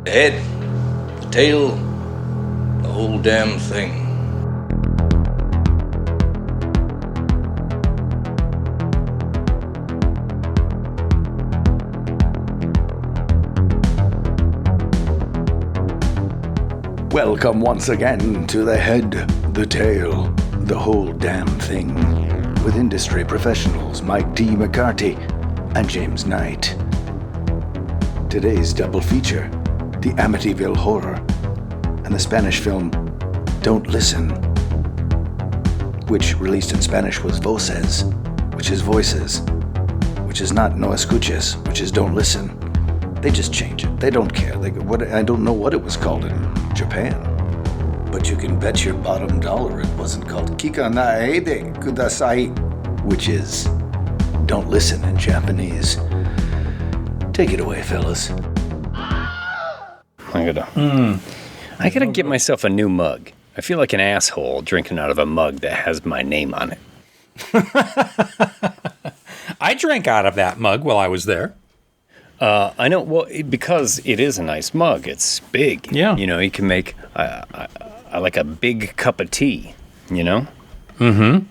The head, the tail, the whole damn thing. Welcome once again to The Head, the Tail, the Whole Damn Thing, with industry professionals Mike D. McCarthy and James Knight. Today's double feature, the Amityville Horror and the Spanish film Don't Listen, which released in Spanish was Voces, which is voices, which is not No Escuches, which is Don't Listen. They just change it. They don't care. I don't know what it was called in Japan. But you can bet your bottom dollar it wasn't called Kika naede kudasai, which is Don't Listen in Japanese. Take it away, fellas. I gotta get myself a new mug. I feel like an asshole drinking out of a mug that has my name on it. I drank out of that mug while I was there. I know, well, because it is a nice mug. It's big. Yeah. You know, you can make I like a big cup of tea, you know? Mm-hmm.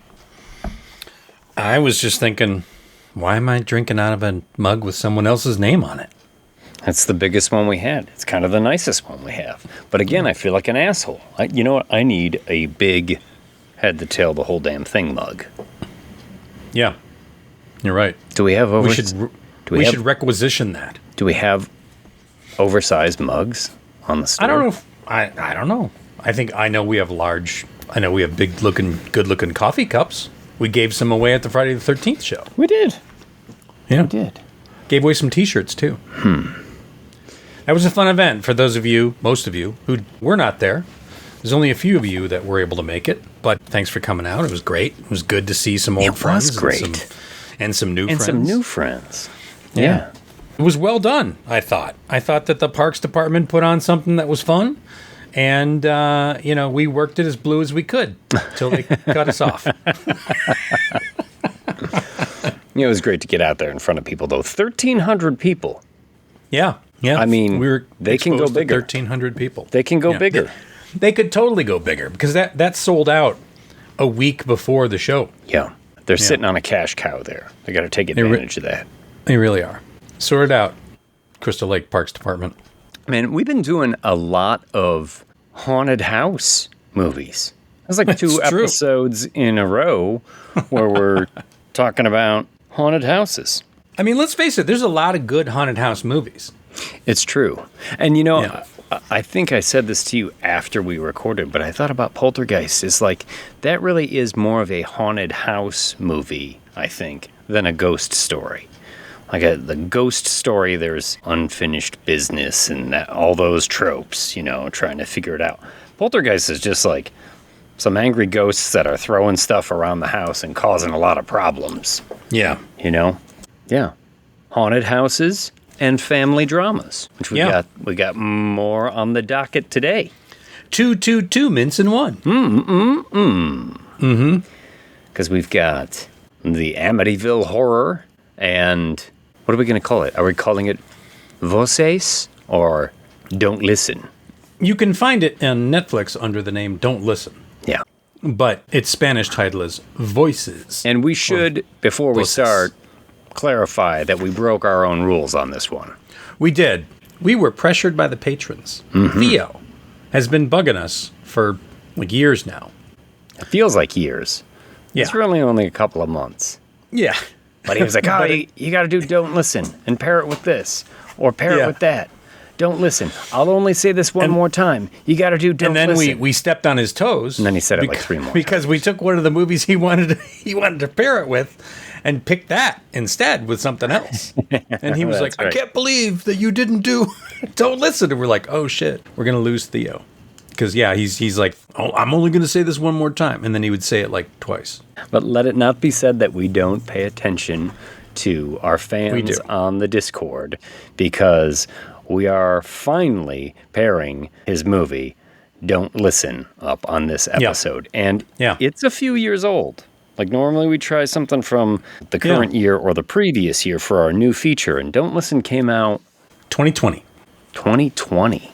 I was just thinking, why am I drinking out of a mug with someone else's name on it? That's the biggest one we had. It's kind of the nicest one we have. But again, I feel like an asshole. You know what? I need a big head, the tail, the whole damn thing mug. Yeah, you're right. Do we have We should requisition that. Do we have oversized mugs on the store? I don't know. I don't know. I know we have big looking, good looking coffee cups. We gave some away at the Friday the 13th show. We did. Yeah. We did. Gave away some t-shirts too. That was a fun event for those of you, most of you, who were not there. There's only a few of you that were able to make it, but thanks for coming out. It was great. It was good to see some old friends. It was great. And some new friends. And some new friends. Yeah. It was well done, I thought. I thought that the Parks Department put on something that was fun. And, we worked it as blue as we could until they cut us off. It was great to get out there in front of people, though. 1,300 people. Yeah. I mean, they can go bigger. 1,300 people. They can go bigger. They could totally go bigger because that sold out a week before the show. Yeah. They're sitting on a cash cow there. They got to take advantage of that. They really are. Sort it out, Crystal Lake Parks Department. Man, we've been doing a lot of haunted house movies. That's like two episodes in a row where we're talking about haunted houses. I mean, let's face it, there's a lot of good haunted house movies. It's true. And, I think I said this to you after we recorded, but I thought about Poltergeist. It's like, that really is more of a haunted house movie, I think, than a ghost story. Like the ghost story, there's unfinished business and all those tropes, trying to figure it out. Poltergeist is just like some angry ghosts that are throwing stuff around the house and causing a lot of problems. Yeah. Yeah. Haunted houses and family dramas, which we got more on the docket today. 2 mints in one. Because we've got the Amityville Horror and... What are we going to call it? Are we calling it Voces or Don't Listen? You can find it on Netflix under the name Don't Listen. Yeah. But its Spanish title is Voices. And we should, before we start, clarify that we broke our own rules on this one. We did. We were pressured by the patrons. Theo has been bugging us for years now. It feels like years. Yeah. It's really only a couple of months. Yeah. But he was like, you got to do Don't Listen and pair it with this or pair it with that. Don't listen. I'll only say this one more time. You got to do Don't Listen. And then we stepped on his toes. And then he said it like 3 more because we took one of the movies he wanted to pair it with and picked that instead with something else. And he was like, I can't believe that you didn't do Don't Listen. And we're like, oh, shit. We're going to lose Theo. Because, he's like, oh, I'm only going to say this one more time. And then he would say it twice. But let it not be said that we don't pay attention to our fans on the Discord, because we are finally pairing his movie, Don't Listen, up on this episode. Yeah. And it's a few years old. Like, normally we try something from the current year or the previous year for our new feature, and Don't Listen came out... 2020. 2020.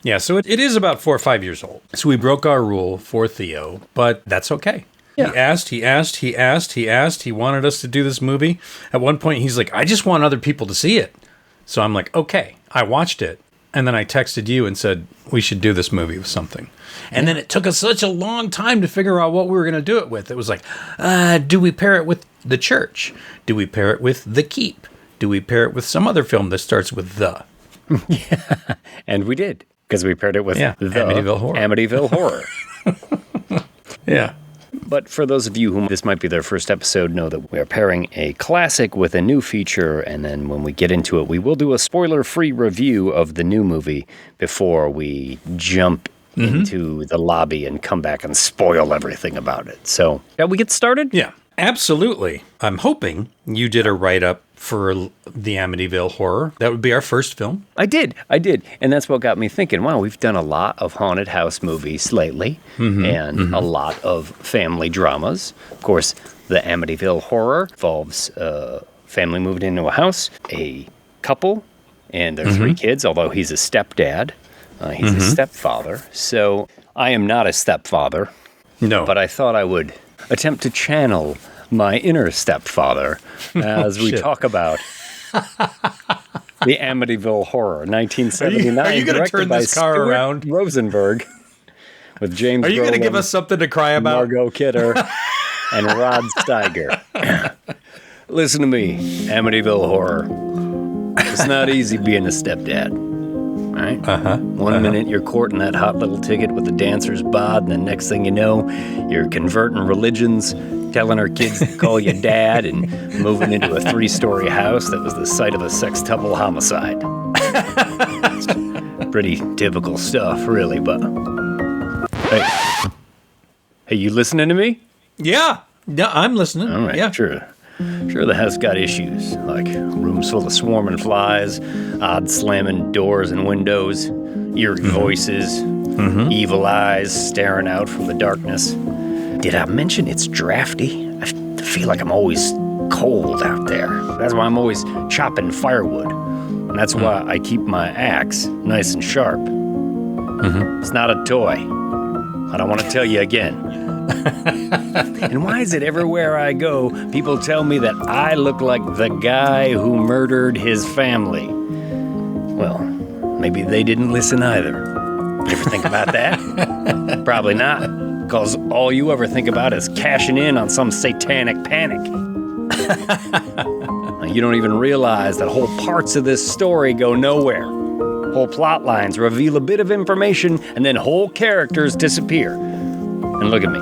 Yeah, so it is about 4 or 5 years old. So we broke our rule for Theo, but that's okay. Yeah. He wanted us to do this movie. At one point, he's like, I just want other people to see it. So I'm like, okay. I watched it. And then I texted you and said, we should do this movie with something. And then it took us such a long time to figure out what we were going to do it with. It was like, do we pair it with The Church? Do we pair it with The Keep? Do we pair it with some other film that starts with The? Yeah. And we did, because we paired it with The Amityville Horror. Amityville Horror. Yeah. But for those of you whom this might be their first episode, know that we are pairing a classic with a new feature, and then when we get into it, we will do a spoiler-free review of the new movie before we jump into the lobby and come back and spoil everything about it. So, shall we get started? Yeah, absolutely. I'm hoping you did a write-up for the Amityville Horror. That would be our first film. I did. And that's what got me thinking, wow, we've done a lot of haunted house movies lately and a lot of family dramas. Of course, the Amityville Horror involves a family moved into a house, a couple, and their 3 kids, although he's a stepdad. He's a stepfather. So I am not a stepfather. No. But I thought I would attempt to channel my inner stepfather as we talk about the Amityville Horror, 1979. Are you going to turn this car Stuart around? Rosenberg with James Are you going to give us something to cry about? Margot Kidder and Rod Steiger. Listen to me, Amityville Horror. It's not easy being a stepdad. Right? One minute you're courting that hot little ticket with the dancer's bod, and the next thing you know, you're converting religions, telling our kids to call you dad, and moving into a 3-story house that was the site of a sextuple homicide. Pretty typical stuff, really, but... Hey, you listening to me? Yeah, I'm listening. All right, yeah. Sure, the house got issues, like rooms full of swarming flies, odd slamming doors and windows, eerie voices, evil eyes staring out from the darkness. Did I mention it's drafty? I feel like I'm always cold out there. That's why I'm always chopping firewood. And that's why I keep my axe nice and sharp. It's not a toy. I don't want to tell you again. And why is it everywhere I go, people tell me that I look like the guy who murdered his family? Well, maybe they didn't listen either. You ever think about that? Probably not, because all you ever think about is cashing in on some satanic panic. You don't even realize that whole parts of this story go nowhere. Whole plot lines reveal a bit of information, and then whole characters disappear. And look at me.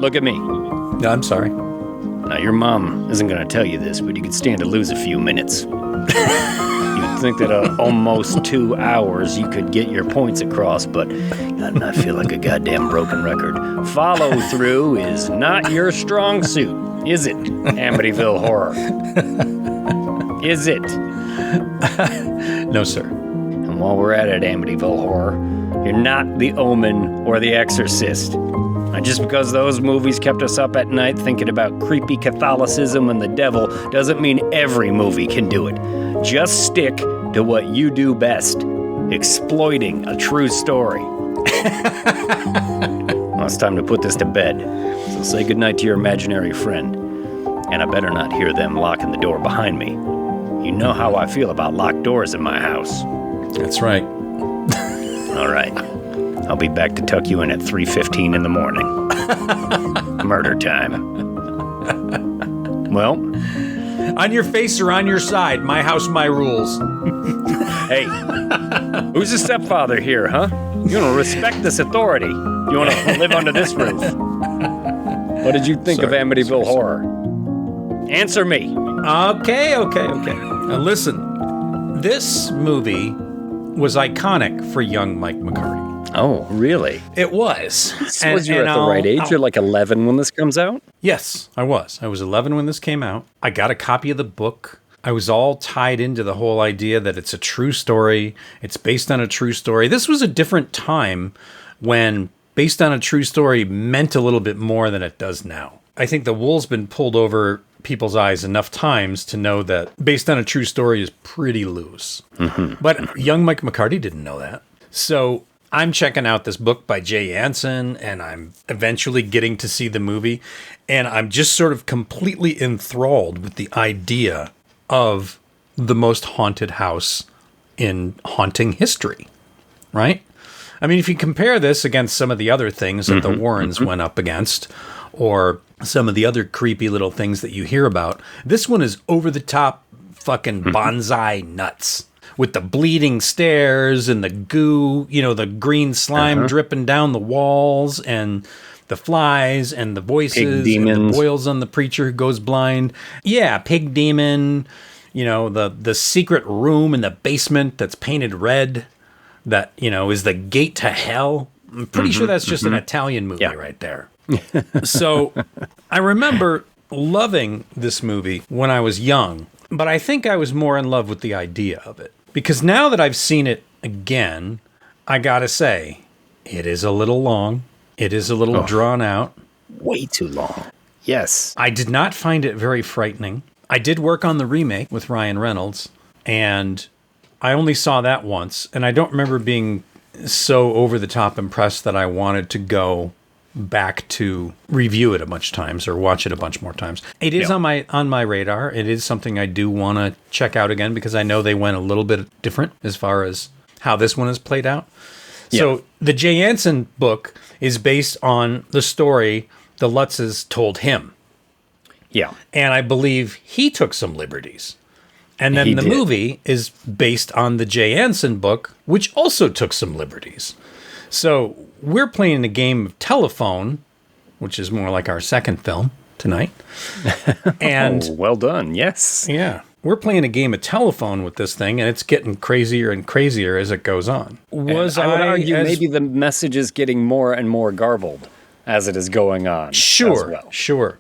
Look at me. No, I'm sorry. Now, your mom isn't going to tell you this, but you could stand to lose a few minutes. You'd think that almost 2 hours you could get your points across, but I feel like a goddamn broken record. Follow through is not your strong suit, is it, Amityville Horror? Is it? No, sir. And while we're at it, Amityville Horror, you're not The Omen or The Exorcist. And just because those movies kept us up at night thinking about creepy Catholicism and the devil doesn't mean every movie can do it. Just stick to what you do best, exploiting a true story. Well, it's time to put this to bed. So say goodnight to your imaginary friend. And I better not hear them locking the door behind me. You know how I feel about locked doors in my house. That's right. All right. I'll be back to tuck you in at 3:15 in the morning. Murder time. Well, on your face or on your side, my house, my rules. Hey, who's the stepfather here, huh? You want to respect this authority. You want to live under this roof. What did you think of Amityville Horror? Answer me. Okay. Now listen, this movie was iconic for young Mike McCarty. Oh, really? It was. Was you at the right age? You're like 11 when this comes out? Yes, I was. I was 11 when this came out. I got a copy of the book. I was all tied into the whole idea that it's a true story. It's based on a true story. This was a different time when based on a true story meant a little bit more than it does now. I think the wool's been pulled over people's eyes enough times to know that based on a true story is pretty loose. But young Mike McCarty didn't know that. So I'm checking out this book by Jay Anson, and I'm eventually getting to see the movie. And I'm just sort of completely enthralled with the idea of the most haunted house in haunting history, right? I mean, if you compare this against some of the other things that the Warrens went up against, or some of the other creepy little things that you hear about, this one is over the top fucking bonsai nuts. With the bleeding stairs and the goo, the green slime dripping down the walls, and the flies and the voices and the boils on the preacher who goes blind. Yeah, pig demon, the secret room in the basement that's painted red that, is the gate to hell. I'm pretty sure that's just an Italian movie right there. So I remember loving this movie when I was young, but I think I was more in love with the idea of it. Because now that I've seen it again, I gotta say, it is a little long. It is a little drawn out. Way too long. Yes. I did not find it very frightening. I did work on the remake with Ryan Reynolds, and I only saw that once, and I don't remember being so over-the-top impressed that I wanted to go back to review it a bunch of times or watch it a bunch more times. It is on my radar. It is something I do want to check out again because I know they went a little bit different as far as how this one is played out. So the Jay Anson book is based on the story the Lutzes told him. Yeah. And I believe he took some liberties. And then the movie is based on the Jay Anson book, which also took some liberties. So we're playing a game of telephone, which is more like our second film tonight. And well done. Yes. Yeah. We're playing a game of telephone with this thing, and it's getting crazier and crazier as it goes on. I would argue maybe the message is getting more and more garbled as it is going on. Sure.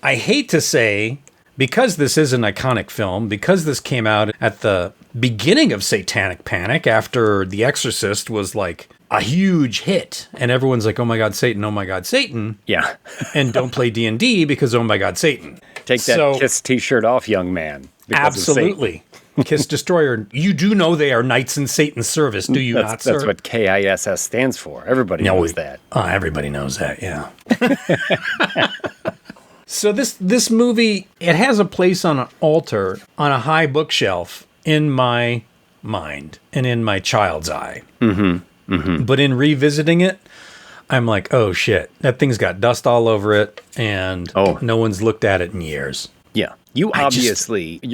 I hate to say, because this is an iconic film, because this came out at the beginning of Satanic Panic after The Exorcist was like a huge hit, and everyone's like, oh my God, Satan, oh my God, Satan. Yeah. And don't play D&D because, oh my God, Satan. Take that Kiss t-shirt off, young man. Absolutely. Kiss Destroyer. You do know they are knights in Satan's service, do you not, sir? That's what KISS stands for. Everybody knows that. Everybody knows that, yeah. So this movie, it has a place on an altar on a high bookshelf in my mind and in my child's eye. But in revisiting it, I'm like, oh shit, that thing's got dust all over it, and no one's looked at it in years. Yeah. You're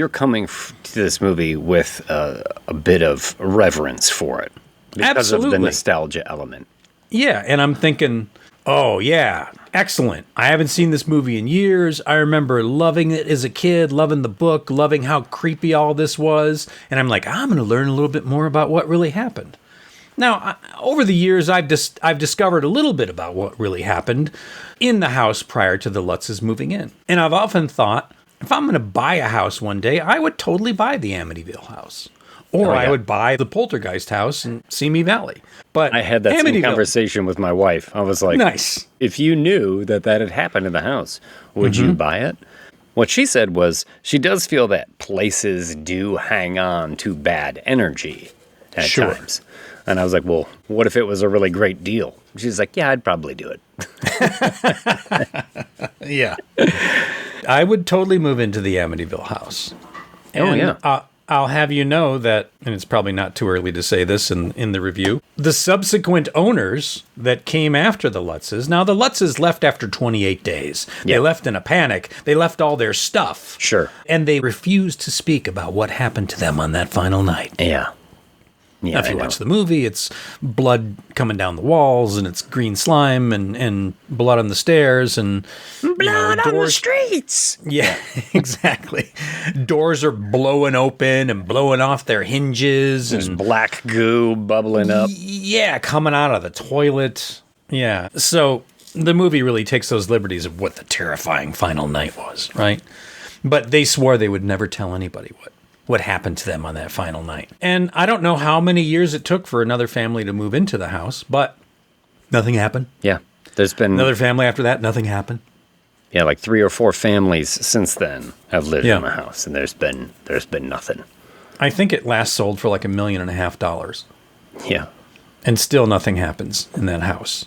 coming to this movie with a bit of reverence for it. Because of the nostalgia element. Yeah, and I'm thinking, oh yeah, excellent. I haven't seen this movie in years. I remember loving it as a kid, loving the book, loving how creepy all this was. And I'm like, I'm going to learn a little bit more about what really happened. Now, over the years, I've discovered a little bit about what really happened in the house prior to the Lutzes moving in. And I've often thought, if I'm going to buy a house one day, I would totally buy the Amityville house. Or I would buy the Poltergeist house in Simi Valley. But I had that same conversation with my wife. I was like, nice. If you knew that had happened in the house, would you buy it? What she said was she does feel that places do hang on to bad energy at times. And I was like, well, what if it was a really great deal? She's like, yeah, I'd probably do it. Yeah. I would totally move into the Amityville house. And I'll have you know that, and it's probably not too early to say this in the review, the subsequent owners that came after the Lutzes, now the Lutzes left after 28 days. Yeah. They left in a panic. They left all their stuff. Sure. And they refused to speak about what happened to them on that final night. Yeah. Yeah, if you watch the movie, it's blood coming down the walls, and it's green slime and blood on the stairs and blood on the streets. Yeah, exactly. Doors are blowing open and blowing off their hinges. There's and black goo bubbling up. Yeah, coming out of the toilet. Yeah. So the movie really takes those liberties of what the terrifying final night was, right? But they swore they would never tell anybody what happened to them on that final night. And I don't know how many years it took for another family to move into the house, but nothing happened. Yeah. There's been another family after that, nothing happened. Yeah, like 3 or 4 families since then have lived Yeah. in the house, and there's been nothing. I think it last sold for like $1.5 million. Yeah. And still nothing happens in that house.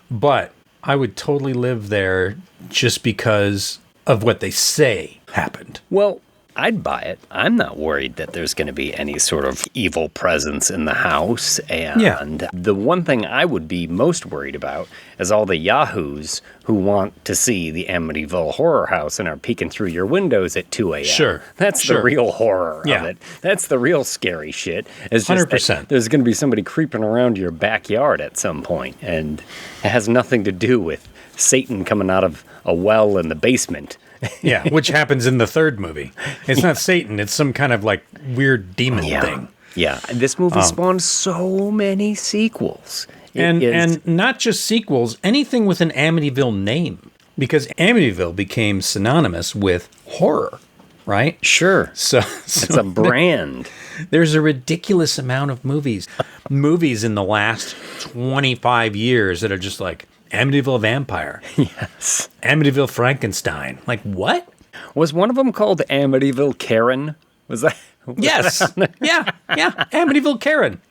But I would totally live there just because of what they say happened. Well, I'd buy it. I'm not worried that there's going to be any sort of evil presence in the house. And the one thing I would be most worried about is all the yahoos who want to see the Amityville horror house and are peeking through your windows at 2 a.m. Sure. That's the real horror of Yeah. it. That's the real scary shit. It's just 100%. that there's going to be somebody creeping around your backyard at some point, and it has nothing to do with Satan coming out of a well in the basement. Yeah, which happens in the third movie. It's not Satan, it's some kind of like weird demon thing. Yeah, this movie spawned so many sequels. And not just sequels, anything with an Amityville name. Because Amityville became synonymous with horror, right? Sure. So It's a brand. There's a ridiculous amount of movies in the last 25 years that are just like Amityville Vampire. Yes. Amityville Frankenstein. Like, what? Was one of them called Amityville Karen? Was that? Yes. Yeah. Amityville Karen.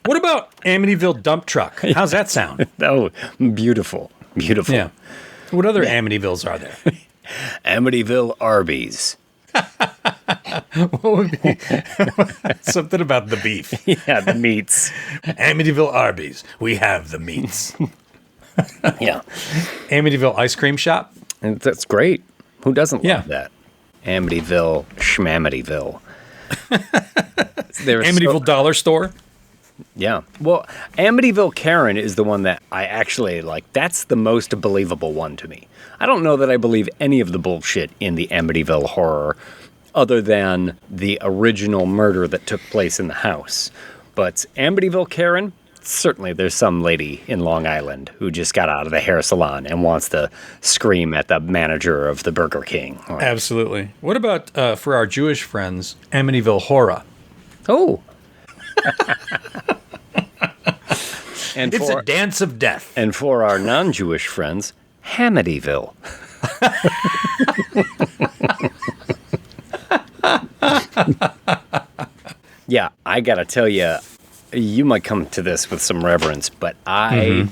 What about Amityville Dump Truck? How's that sound? Oh, beautiful. Beautiful. Yeah. What other Amityvilles are there? Amityville Arby's. What would be something about the beef? Yeah, the meats. Amityville Arby's. We have the meats. Yeah. Amityville Ice Cream Shop. And that's great. Who doesn't Yeah. love that? Amityville, Schmamityville. Amityville Dollar Store. Yeah. Well, Amityville Karen is the one that I actually like. That's the most believable one to me. I don't know that I believe any of the bullshit in the Amityville horror other than the original murder that took place in the house. But Amityville Karen, certainly there's some lady in Long Island who just got out of the hair salon and wants to scream at the manager of the Burger King. Absolutely. What about, for our Jewish friends, Amityville Horror? Oh. And It's a dance of death. And for our non-Jewish friends, Hamityville. Yeah, I gotta tell you, you might come to this with some reverence, but I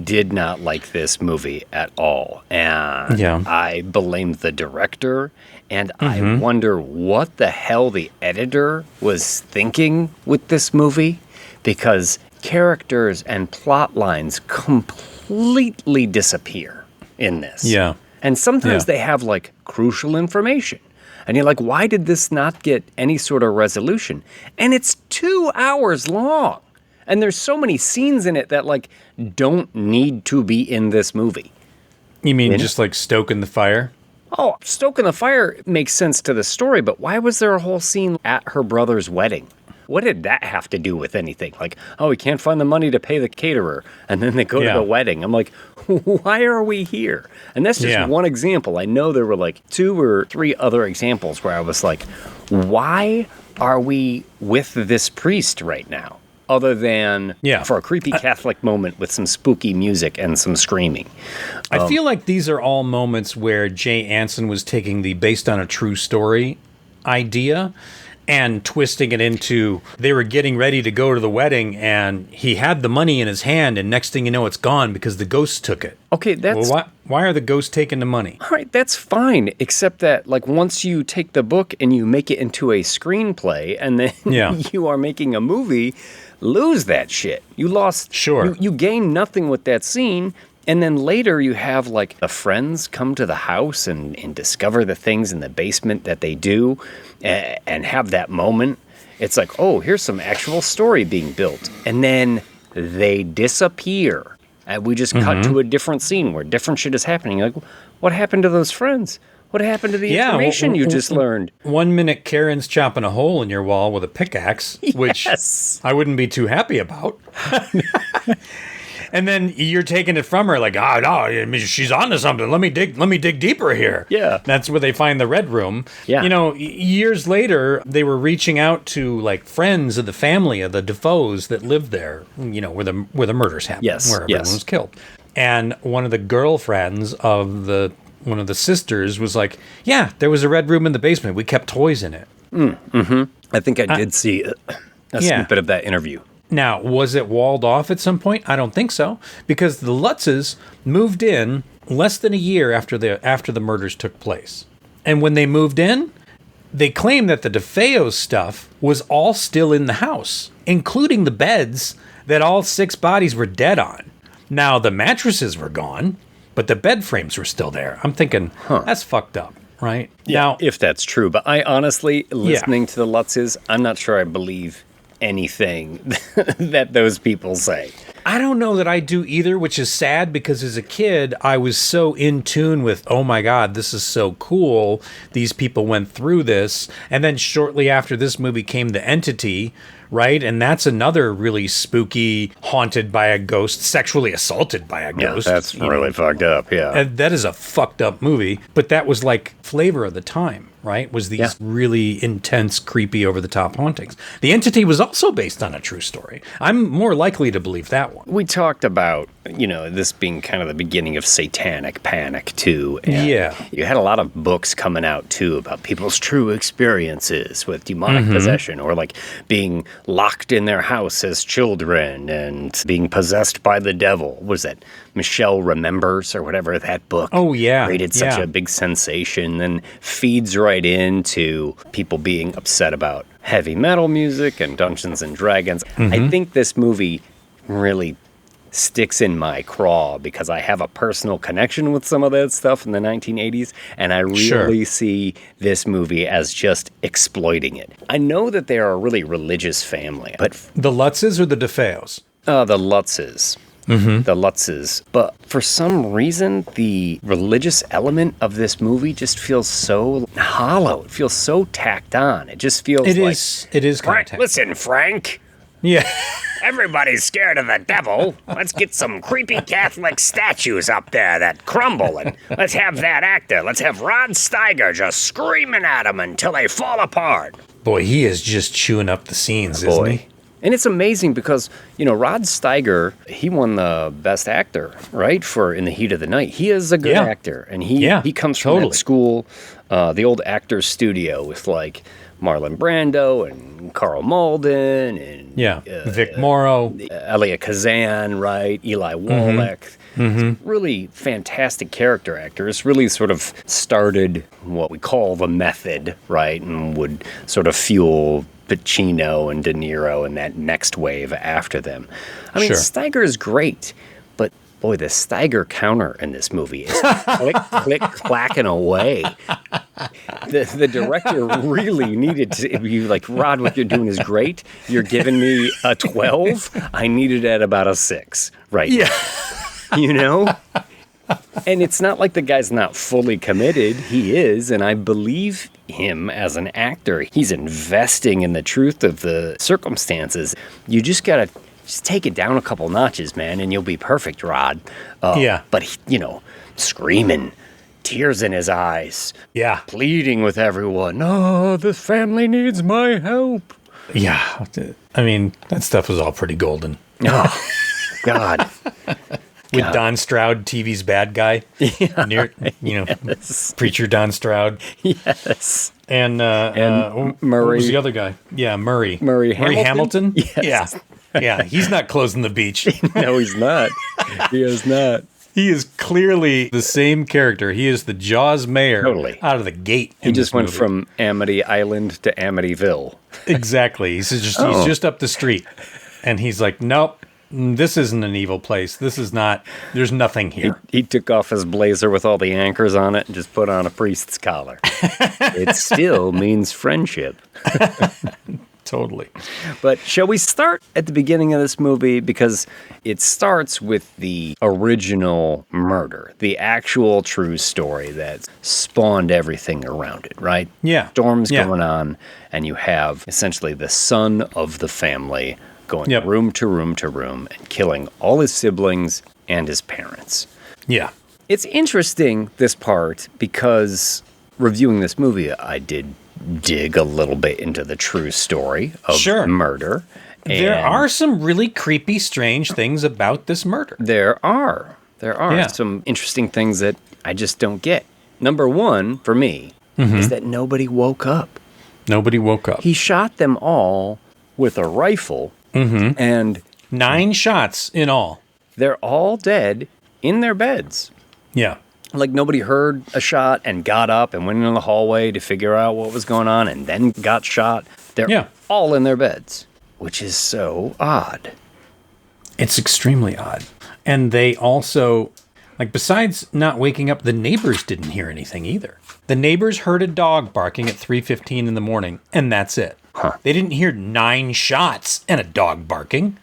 did not like this movie at all. And I blamed the director, and I wonder what the hell the editor was thinking with this movie, because characters and plot lines completely disappear in this. Yeah. And sometimes they have like crucial information. And you're like, why did this not get any sort of resolution? And it's 2 hours long. And there's so many scenes in it that like don't need to be in this movie. You mean just like stoking the fire? Oh, stoking the fire makes sense to the story, but why was there a whole scene at her brother's wedding? What did that have to do with anything? Like, oh, we can't find the money to pay the caterer. And then they go to the wedding. I'm like, why are we here? And that's just one example. I know there were like 2 or 3 other examples where I was like, why are we with this priest right now? Other than for a creepy Catholic moment with some spooky music and some screaming. I feel like these are all moments where Jay Anson was taking the based on a true story idea and twisting it into they were getting ready to go to the wedding and he had the money in his hand and next thing you know it's gone because the ghosts took it. Okay, that's... Well, why are the ghosts taking the money? All right, that's fine, except that like once you take the book and you make it into a screenplay and then you are making a movie, lose that shit. You lost... Sure. You gain nothing with that scene. And then later you have like the friends come to the house and discover the things in the basement that they do and have that moment. It's like, oh, here's some actual story being built. And then they disappear. And we just cut to a different scene where different shit is happening. Like, what happened to those friends? What happened to the information you just learned? 1 minute Karen's chopping a hole in your wall with a pickaxe, which I wouldn't be too happy about. And then you're taking it from her like, no, she's onto something. Let me dig deeper here. Yeah. That's where they find the red room. Yeah. You know, years later, they were reaching out to like friends of the family of the Defoes that lived there, you know, where the murders happened. Yes. Where everyone was killed. And one of the girlfriends of the one of the sisters was like, yeah, there was a red room in the basement. We kept toys in it. I think I did see a snippet of that interview. Now, was it walled off at some point? I don't think so, because the Lutzes moved in less than a year after the murders took place. And when they moved in, they claimed that the DeFeos stuff was all still in the house, including the beds that all 6 bodies were dead on. Now, the mattresses were gone, but the bed frames were still there. I'm thinking, that's fucked up, right? Yeah, Now, if that's true. But I honestly, listening to the Lutzes, I'm not sure I believe anything that those people say. I don't know that I do either, which is sad because as a kid, I was so in tune with, oh my God, this is so cool. These people went through this. And then shortly after this movie came The Entity, right? And that's another really spooky, haunted by a ghost, sexually assaulted by a ghost. That's really fucked up, yeah. And that is a fucked up movie, but that was like flavor of the time, right? Was these really intense, creepy, over-the-top hauntings. The Entity was also based on a true story. I'm more likely to believe that one. We talked about, this being kind of the beginning of satanic panic, too. And you had a lot of books coming out, too, about people's true experiences with demonic possession or, like, being locked in their house as children and being possessed by the devil. What was that? Michelle Remembers or whatever, that book. Oh, yeah. Created such a big sensation and feeds right into people being upset about heavy metal music and Dungeons and Dragons. I think this movie really sticks in my craw because I have a personal connection with some of that stuff in the 1980s, and I really see this movie as just exploiting it. I know that they are a really religious family, but... The Lutzes or the DeFeos? The Lutzes. The Lutzes. But for some reason, the religious element of this movie just feels so hollow. It feels so tacked on. It just feels It like... is kind of tacked. Listen, Frank. Yeah. Everybody's scared of the devil. Let's get some creepy Catholic statues up there that crumble, and let's have that actor. Let's have Rod Steiger just screaming at them until they fall apart. Boy, he is just chewing up the scenes, isn't he? And it's amazing because, Rod Steiger, he won the Best Actor, right, for In the Heat of the Night. He is a good actor, and he comes from that school, the old Actors Studio with, like, Marlon Brando and Carl Malden and Vic Morrow, Elia Kazan, right? Eli Wallach. Really fantastic character actors. Really sort of started what we call the method, right? And would sort of fuel Pacino and De Niro and that next wave after them. I mean, Steiger is great, but boy, the Steiger counter in this movie is click, click, clacking away. The director really needed to be like, Rod, what you're doing is great. You're giving me a 12. I need it at about a 6 right now. And it's not like the guy's not fully committed. He is, and I believe him as an actor. He's investing in the truth of the circumstances. You just got to take it down a couple notches, man, and you'll be perfect, Rod. But, screaming, tears in his eyes. Yeah. Pleading with everyone. Oh, the family needs my help. Yeah. I mean, that stuff was all pretty golden. Oh, God. With Don Stroud, TV's bad guy. Preacher Don Stroud. Yes. And Murray. What was the other guy? Yeah, Murray. Murray Hamilton? Yes. Yeah, he's not closing the beach. No, he's not. He is not. He is clearly the same character. He is the Jaws mayor out of the gate. He just went from Amity Island to Amityville. Exactly. He's just up the street. And he's like, nope. This isn't an evil place. This is not. There's nothing here. He took off his blazer with all the anchors on it and just put on a priest's collar. It still means friendship. Totally. But shall we start at the beginning of this movie? Because it starts with the original murder, the actual true story that spawned everything around it, right? Yeah. Storms going on, and you have essentially the son of the family going room to room to room and killing all his siblings and his parents. Yeah. It's interesting, this part, because reviewing this movie, I did dig a little bit into the true story of murder. There are some really creepy, strange things about this murder. There are some interesting things that I just don't get. number one, for me, is that nobody woke up. Nobody woke up. He shot them all with a rifle, and 9 shots in all. they're all dead in their beds. Yeah. Like nobody heard a shot and got up and went into the hallway to figure out what was going on and then got shot. They're all in their beds, which is so odd. It's extremely odd. And they also, like, besides not waking up, the neighbors didn't hear anything either. The neighbors heard a dog barking at 3:15 in the morning, and that's it. They didn't hear 9 shots and a dog barking.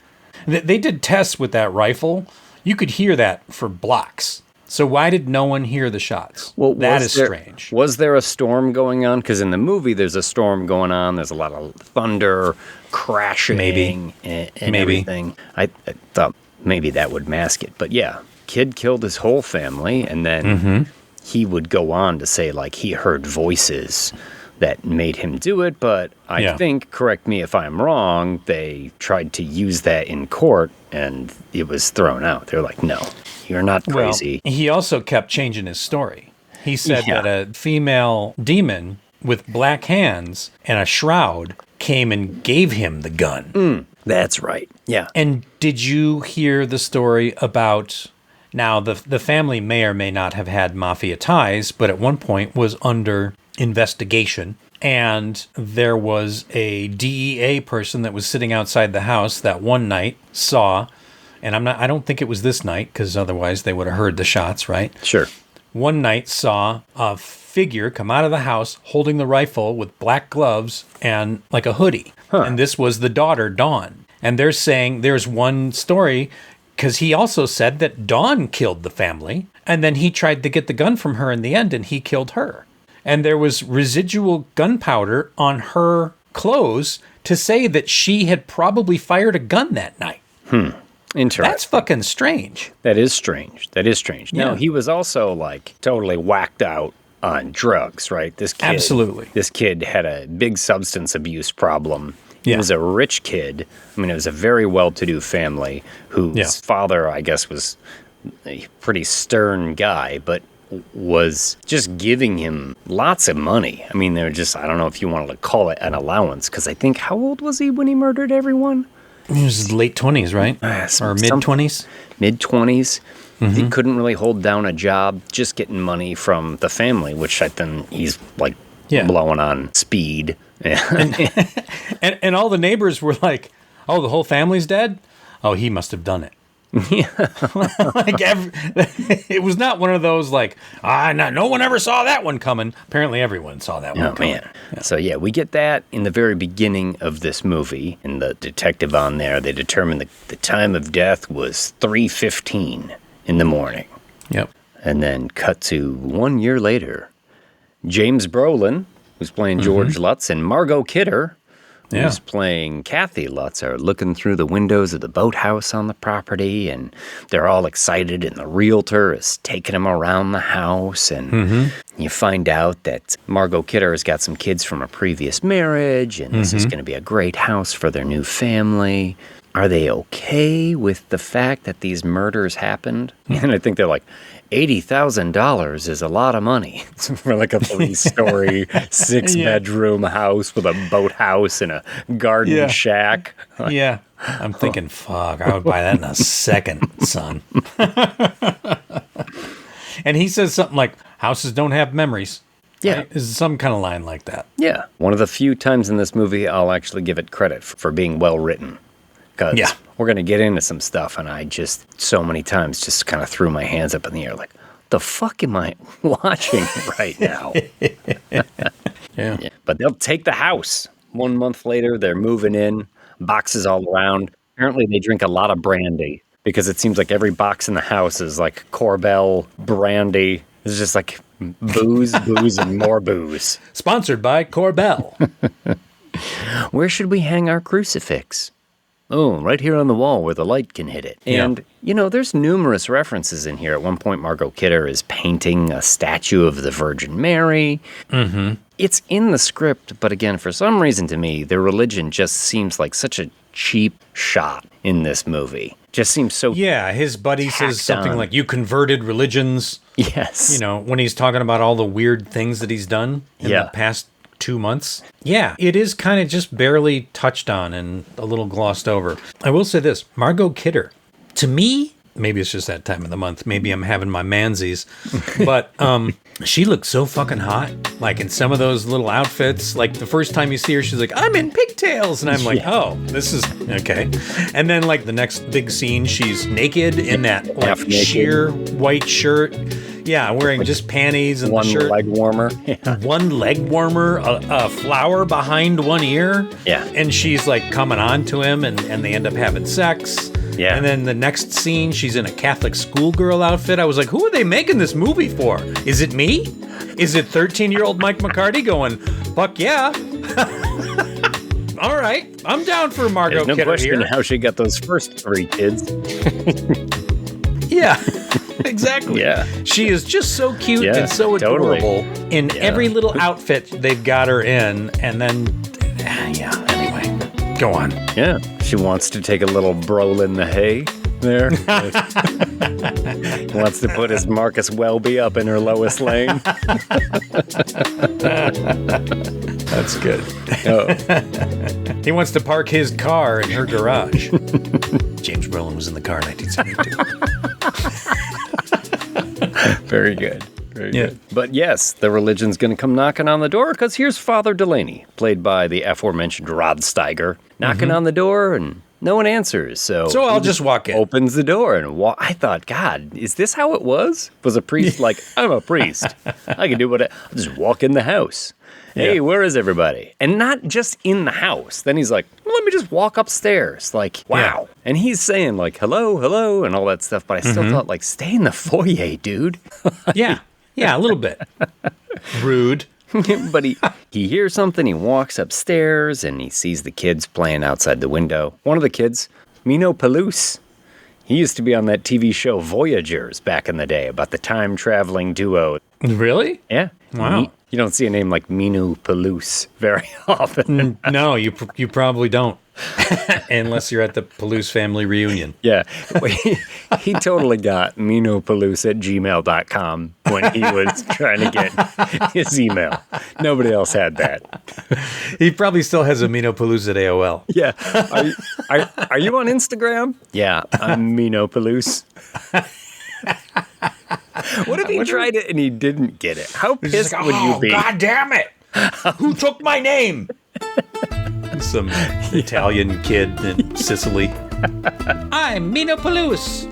They did tests with that rifle. You could hear that for blocks. So why did no one hear the shots? Well, that is strange. Was there a storm going on? Because in the movie, there's a storm going on. There's a lot of thunder, crashing, and everything. I thought maybe that would mask it. But yeah, kid killed his whole family, and then he would go on to say, like, he heard voices that made him do it. But I think, correct me if I'm wrong, they tried to use that in court, and it was thrown out. They're like, no. You're not crazy. Well, he also kept changing his story. He said that a female demon with black hands and a shroud came and gave him the gun. That's right. Yeah. And did you hear the story about... Now, the family may or may not have had mafia ties, but at one point was under investigation. And there was a DEA person that was sitting outside the house that one night saw... And I don't think it was this night, because otherwise they would have heard the shots, right? Sure. One night saw a figure come out of the house holding the rifle with black gloves and like a hoodie. And this was the daughter, Dawn. And they're saying there's one story, because he also said that Dawn killed the family. And then he tried to get the gun from her in the end, and he killed her. And there was residual gunpowder on her clothes to say that she had probably fired a gun that night. Interesting. That's fucking strange. That is strange. Yeah. No, he was also like totally whacked out on drugs, right? This kid, Absolutely. This kid had a big substance abuse problem. He was a rich kid. I mean, it was a very well-to-do family whose father, I guess, was a pretty stern guy, but was just giving him lots of money. I mean, they're just, I don't know if you wanted to call it an allowance, because I think, how old was he when he murdered everyone? He was late 20s, right? Or mid-20s? Mid-20s. He couldn't really hold down a job, just getting money from the family, which then he's like blowing on speed. And all the neighbors were like, oh, the whole family's dead? Oh, he must have done it. It was not one of those like, no one ever saw that one coming. Apparently everyone saw that one coming. Man. Yeah. So we get that in the very beginning of this movie. And the detective on there, they determined the time of death was 3:15 in the morning. Yep. And then cut to 1 year later. James Brolin, who's playing George Lutz, and Margot Kidder, who's playing Kathy Lutz, are looking through the windows of the boathouse on the property, and they're all excited, and the realtor is taking them around the house, and you find out that Margot Kidder has got some kids from a previous marriage, and this is going to be a great house for their new family. Are they okay with the fact that these murders happened? And I think they're like, $80,000 is a lot of money for like a 3-story, 6-bedroom house with a boathouse and a garden shack. I'm thinking, fuck, I would buy that in a second, son. And he says something like, houses don't have memories. Yeah. Right? Is some kind of line like that. Yeah. One of the few times in this movie I'll actually give it credit for being well written. Because we're going to get into some stuff, and I just so many times just kind of threw my hands up in the air like, the fuck am I watching right now? But they'll take the house. 1 month later, they're moving in, boxes all around. Apparently, they drink a lot of brandy, because it seems like every box in the house is like Corbel brandy. It's just like booze, and more booze. Sponsored by Corbel. Where should we hang our crucifix? Oh, right here on the wall where the light can hit it. And, there's numerous references in here. At one point, Margot Kidder is painting a statue of the Virgin Mary. It's in the script, but again, for some reason to me, their religion just seems like such a cheap shot in this movie. Just seems so his buddy says something like, "You converted religions." Yes. When he's talking about all the weird things that he's done in the past 2 months. Yeah, it is kind of just barely touched on and a little glossed over. I will say this, Margot Kidder, to me, maybe it's just that time of the month. Maybe I'm having my mansies. But she looks so fucking hot. Like in some of those little outfits. Like the first time you see her, she's like, I'm in pigtails. And I'm like, oh, this is okay. And then like the next big scene, she's naked in that like sheer white shirt. Yeah, wearing just panties and one the shirt. leg warmer. Yeah. One leg warmer, a flower behind one ear. Yeah. And she's like coming on to him and they end up having sex. Yeah. And then the next scene, she's in a Catholic schoolgirl outfit. I was like, who are they making this movie for? Is it me? Is it 13-year-old Mike McCarty going, fuck yeah? All right, I'm down for Margot Kidder. No question here. How she got those first 3 kids. Yeah. Exactly. Yeah. She is just so cute and so adorable in every little outfit they've got her in. And then, anyway, go on. Yeah. She wants to take a little Brolin the Hay there. Wants to put his Marcus Welby up in her Lois Lane. That's good. Oh. He wants to park his car in her garage. James Brolin was in the car in 1972. Very good. Very good. But yes, the religion's going to come knocking on the door because here's Father Delaney, played by the aforementioned Rod Steiger, knocking on the door and no one answers. So I'll just walk in. Opens the door and I thought, God, is this how it was? Was a priest like, I'm a priest. I can do what I'll just walk in the house. Hey, where is everybody? And not just in the house. Then he's like, well, let me just walk upstairs. Like, wow. Yeah. And he's saying like, hello, hello, and all that stuff. But I still thought like, stay in the foyer, dude. Yeah, a little bit. Rude. But he hears something. He walks upstairs and he sees the kids playing outside the window. One of the kids, Mino Palouse. He used to be on that TV show Voyagers back in the day about the time-traveling duo. Really? Yeah. Wow. You don't see a name like Mino Palouse very often. No, you probably don't. Unless you're at the Palouse family reunion. Yeah. He totally got minopalouse@gmail.com when he was trying to get his email. Nobody else had that. He probably still has a Minopalouse at AOL. Yeah. Are you on Instagram? Yeah, I'm Minopalouse. What if he tried it and he didn't get it? How pissed would you be? God damn it! Who took my name? Some Italian kid in Sicily. I'm Minopalouse.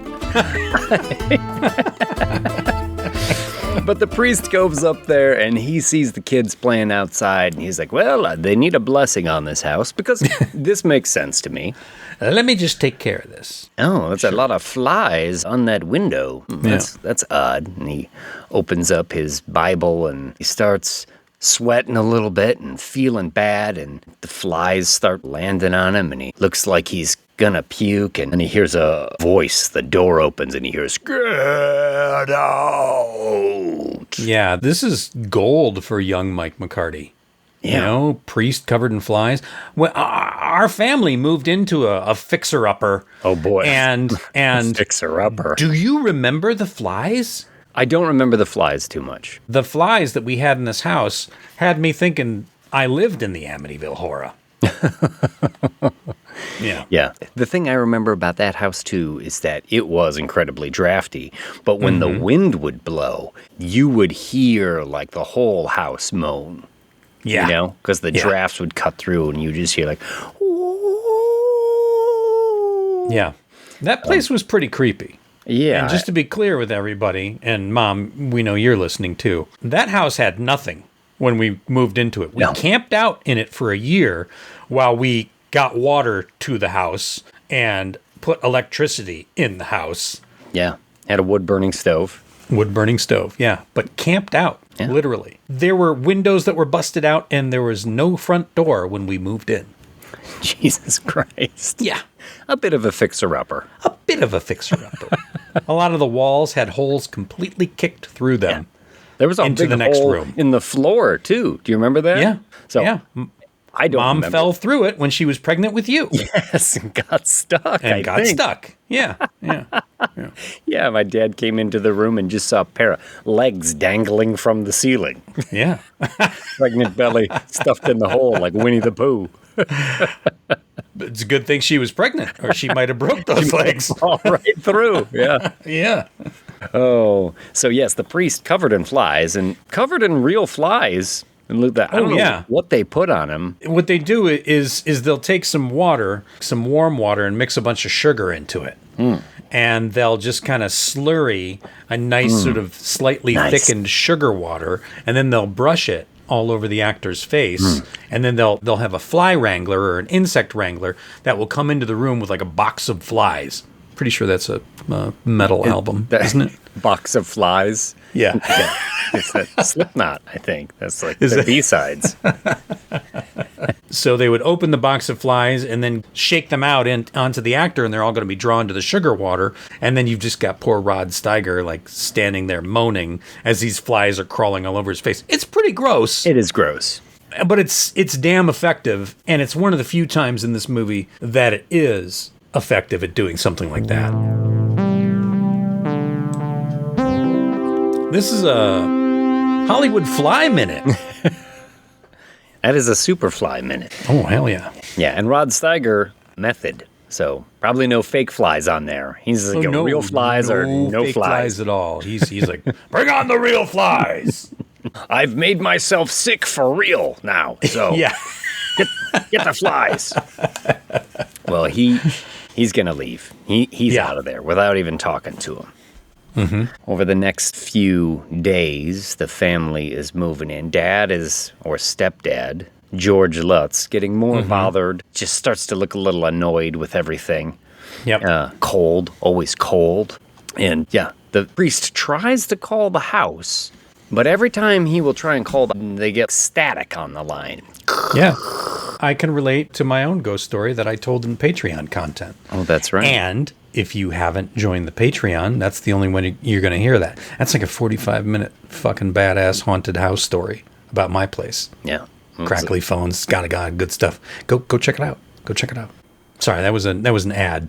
But the priest goes up there and he sees the kids playing outside and he's like, well, they need a blessing on this house because this makes sense to me. Let me just take care of this. Oh, that's a lot of flies on that window. That's odd. And he opens up his Bible and he starts sweating a little bit and feeling bad, and the flies start landing on him and he looks like he's gonna puke, and then he hears a voice. The door opens and he hears, get out. Yeah, this is gold for young Mike McCarty. Yeah. You know, priest covered in flies. Well, our family moved into a fixer-upper. Oh, boy. And fixer-upper. Do you remember the flies? I don't remember the flies too much. The flies that we had in this house had me thinking I lived in the Amityville horror. Yeah. Yeah. The thing I remember about that house, too, is that it was incredibly drafty. But when the wind would blow, you would hear, like, the whole house moan. Yeah. You know? Because the drafts would cut through and you just hear, like, ooh. Yeah. That place was pretty creepy. Yeah. And just to be clear with everybody, and Mom, we know you're listening too, that house had nothing when we moved into it. We camped out in it for a year while we got water to the house and put electricity in the house. Yeah. Had a wood-burning stove. Wood-burning stove, yeah. But camped out, literally. There were windows that were busted out, and there was no front door when we moved in. Jesus Christ. Yeah. A bit of a fixer-upper. A bit of a fixer-upper. A lot of the walls had holes completely kicked through them. There was a into big the next hole room in the floor, too. Do you remember that? Yeah. So, yeah. I don't Mom remember. fell through it when she was pregnant with you. Yes, and got stuck. And I got think. stuck. Yeah. Yeah, my dad came into the room and just saw a pair of legs dangling from the ceiling. Yeah. Pregnant belly stuffed in the hole like Winnie the Pooh. It's a good thing she was pregnant, or she might have broke those legs. All right through. Yeah. Yeah. Oh, so yes, the priest covered in flies and covered in real flies. And look that. I don't know what they put on him. What they do is they'll take some water, some warm water, and mix a bunch of sugar into it. And they'll just kind of slurry a nice sort of slightly thickened sugar water, and then they'll brush it all over the actor's face, and then they'll have a fly wrangler or an insect wrangler that will come into the room with like a box of flies. Pretty sure that's a metal album, isn't it? Box of flies. Yeah. It's a Slipknot, I think. That's like the B-sides. So they would open the box of flies and then shake them out onto the actor, and they're all going to be drawn to the sugar water. And then you've just got poor Rod Steiger like standing there moaning as these flies are crawling all over his face. It's pretty gross. It is gross. But it's damn effective, and it's one of the few times in this movie that it is effective at doing something like that. This is a Hollywood Fly Minute. That is a Superfly minute. Oh, hell yeah. Yeah, and Rod Steiger method. So probably no fake flies on there. He's like, real flies or no fake flies. at all. He's like, bring on the real flies. I've made myself sick for real now. So Yeah. get the flies. Well, he's gonna leave. He's out of there without even talking to him. Over the next few days, the family is moving in. Dad or stepdad, George Lutz, getting more bothered, just starts to look a little annoyed with everything. Yep. Cold, always cold. And the priest tries to call the house, but every time he will try and call they get static on the line. Yeah. I can relate to my own ghost story that I told in Patreon content. Oh, that's right. And if you haven't joined the Patreon, that's the only one you're going to hear that. That's like a 45-minute fucking badass haunted house story about my place. Yeah. Crackly phones, gotta good stuff. Go check it out. Go check it out. Sorry, that was an ad.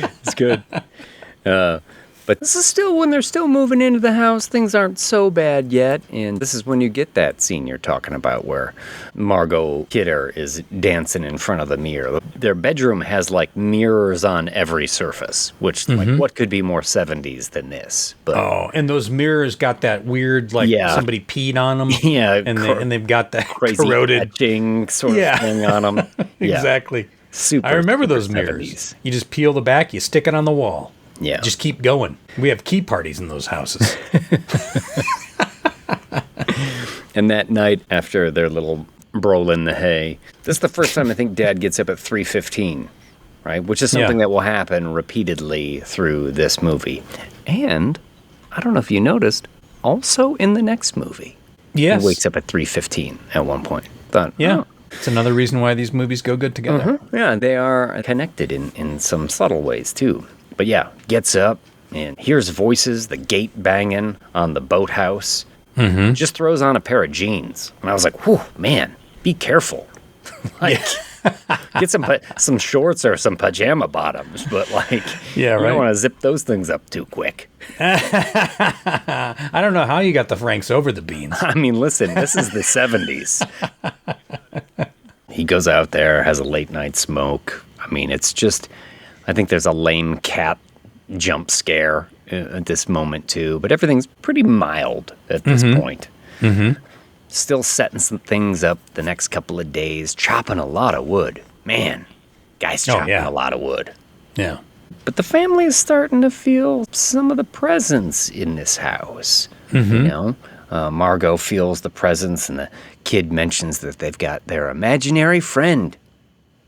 It's good. But this is still when they're still moving into the house. Things aren't so bad yet. And this is when you get that scene you're talking about where Margot Kidder is dancing in front of the mirror. Their bedroom has like mirrors on every surface, which like what could be more 70s than this? But and those mirrors got that weird somebody peed on them. Yeah. And they've got that crazy corroded etching sort of thing on them. Yeah. Exactly. Super. I remember super those 70s. mirrors. You just peel the back, you stick it on the wall. Yeah. Just keep going. We have key parties in those houses. And that night after their little brawl in the hay, this is the first time I think Dad gets up at 3:15, right? Which is something that will happen repeatedly through this movie. And I don't know if you noticed, also in the next movie. Yes. He wakes up at 3:15 at one point. Thought, It's another reason why these movies go good together. Yeah, they are connected in some subtle ways too. But yeah, gets up and hears voices, the gate banging on the boathouse. Just throws on a pair of jeans. And I was like, whew, man, be careful. Get some shorts or some pajama bottoms. But you don't want to zip those things up too quick. I don't know how you got the Franks over the beans. I mean, listen, this is the 70s. He goes out there, has a late night smoke. I mean, it's just, I think there's a lame cat jump scare at this moment too, but everything's pretty mild at this point. Still setting some things up the next couple of days, chopping a lot of wood. Man, guy's chopping a lot of wood. Yeah. But the family is starting to feel some of the presence in this house. You know, Margot feels the presence, and the kid mentions that they've got their imaginary friend.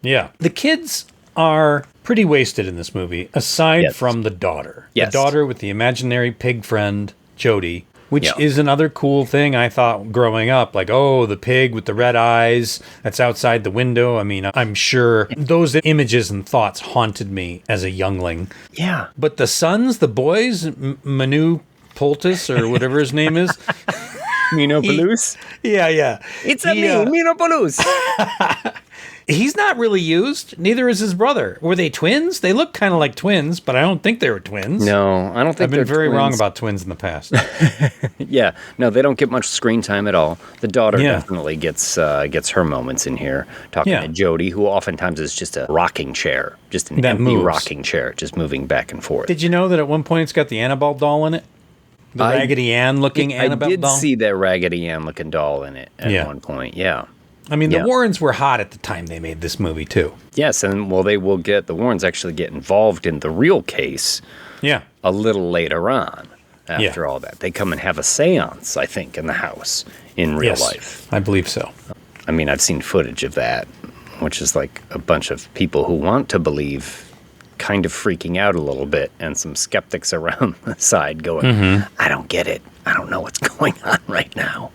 Yeah. The kids are pretty wasted in this movie, aside from the daughter. Yes. The daughter with the imaginary pig friend, Jody, which is another cool thing I thought growing up. Like, oh, the pig with the red eyes that's outside the window. I mean, I'm sure those images and thoughts haunted me as a youngling. Yeah. But the sons, the boys, Manu Poultice or whatever his name is, Minopoulos. Yeah. It's me, Minopoulos. He's not really used. Neither is his brother. Were they twins? They look kind of like twins, but I don't think they were twins. No, I don't think I've been they're very twins. wrong about twins in the past. Yeah, no, they don't get much screen time at all. The daughter Yeah. definitely gets her moments in here, talking Yeah. to Jody, who oftentimes is just a rocking chair, just an That empty moves. rocking chair, just moving back and forth. Did you know that at one point it's got the Annabelle doll in it? The Raggedy Ann looking Annabelle I did doll? see that Raggedy Ann looking doll in it at one point, yeah. I mean, Yeah. the Warrens were hot at the time they made this movie, too. Yes, and the Warrens actually get involved in the real case Yeah. a little later on. After Yeah. all that, they come and have a seance, I think, in the house in real Yes, life. I believe so. I mean, I've seen footage of that, which is like a bunch of people who want to believe kind of freaking out a little bit, and some skeptics around the side going, I don't get it. I don't know what's going on right now.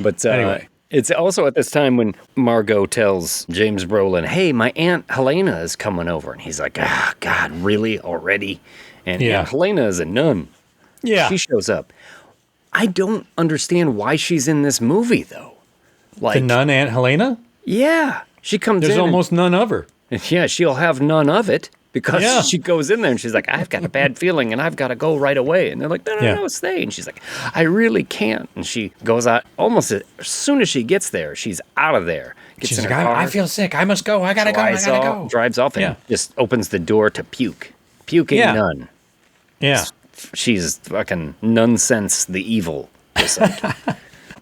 But Anyway. it's also at this time when Margot tells James Brolin, hey, my Aunt Helena is coming over. And he's like, God, really? Already? And Yeah. Aunt Helena is a nun. Yeah. She shows up. I don't understand why she's in this movie, though. Like, The nun Aunt Helena? yeah, she comes There's in. almost none of her. Yeah, she'll have none of it because Yeah. she goes in there and she's like, I've got a bad feeling and I've got to go right away. And they're like, no, stay. And she's like, I really can't. And she goes out almost as soon as she gets there, she's out of there. Gets She's in like, her car, I feel sick. I must go. I gotta go. drives off and Yeah. just opens the door to puke. Puking Yeah. nun. Yeah. She's fucking nonsense the evil.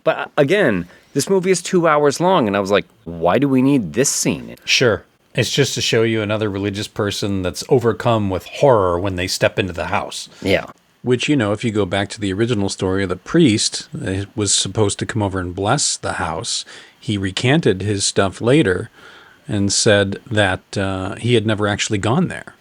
But again, this movie is 2 hours long. And I was like, why do we need this scene? Sure. It's just to show you another religious person that's overcome with horror when they step into the house. Yeah. Which, if you go back to the original story, the priest was supposed to come over and bless the house. He recanted his stuff later and said that he had never actually gone there.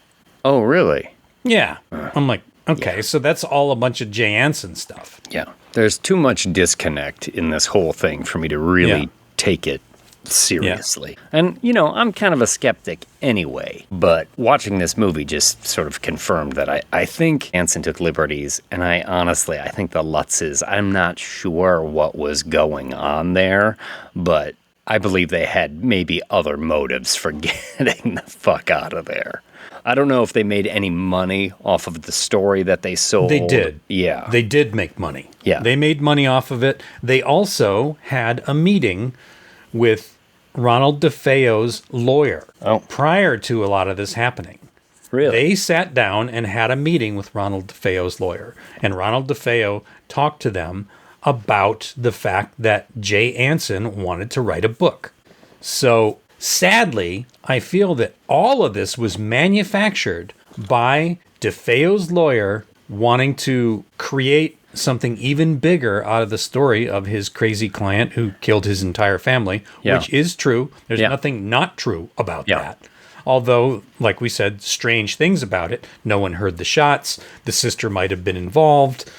Oh, really? Yeah. I'm like, okay, so that's all a bunch of Jay Anson stuff. Yeah. There's too much disconnect in this whole thing for me to really Yeah. take it seriously. And, I'm kind of a skeptic anyway, but watching this movie just sort of confirmed that I think Anson took liberties, and I think the Lutzes, I'm not sure what was going on there, but I believe they had maybe other motives for getting the fuck out of there. I don't know if they made any money off of the story that they sold. They did. Yeah. They did make money. Yeah. They made money off of it. They also had a meeting with Ronald DeFeo's lawyer prior to a lot of this happening. Really? They sat down and had a meeting with Ronald DeFeo's lawyer. And Ronald DeFeo talked to them about the fact that Jay Anson wanted to write a book. So sadly, I feel that all of this was manufactured by DeFeo's lawyer wanting to create something even bigger out of the story of his crazy client who killed his entire family, which is true. There's nothing not true about that. Although, like we said, strange things about it. No one heard the shots. The sister might have been involved.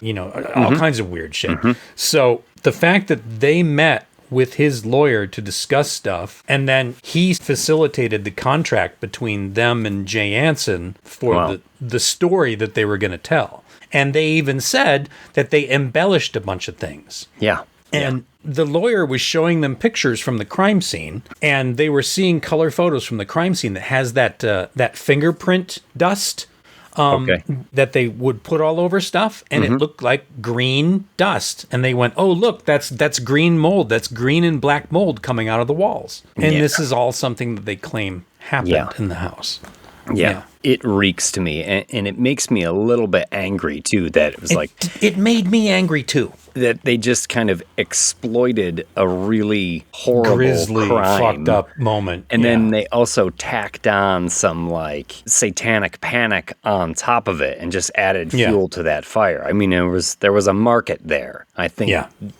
All kinds of weird shit. So the fact that they met with his lawyer to discuss stuff, and then he facilitated the contract between them and Jay Anson for the story that they were going to tell. And they even said that they embellished a bunch of things. Yeah. And the lawyer was showing them pictures from the crime scene, and they were seeing color photos from the crime scene that has that fingerprint dust that they would put all over stuff, and it looked like green dust. And they went, "Oh, look, that's green mold. That's green and black mold coming out of the walls." And this is all something that they claim happened in the house. Yeah. It reeks to me, and it makes me a little bit angry, too, that it was It made me angry, too. that they just kind of exploited a really horrible Grisly, crime. fucked up moment. And then they also tacked on some satanic panic on top of it and just added fuel to that fire. I mean, there was a market there. I think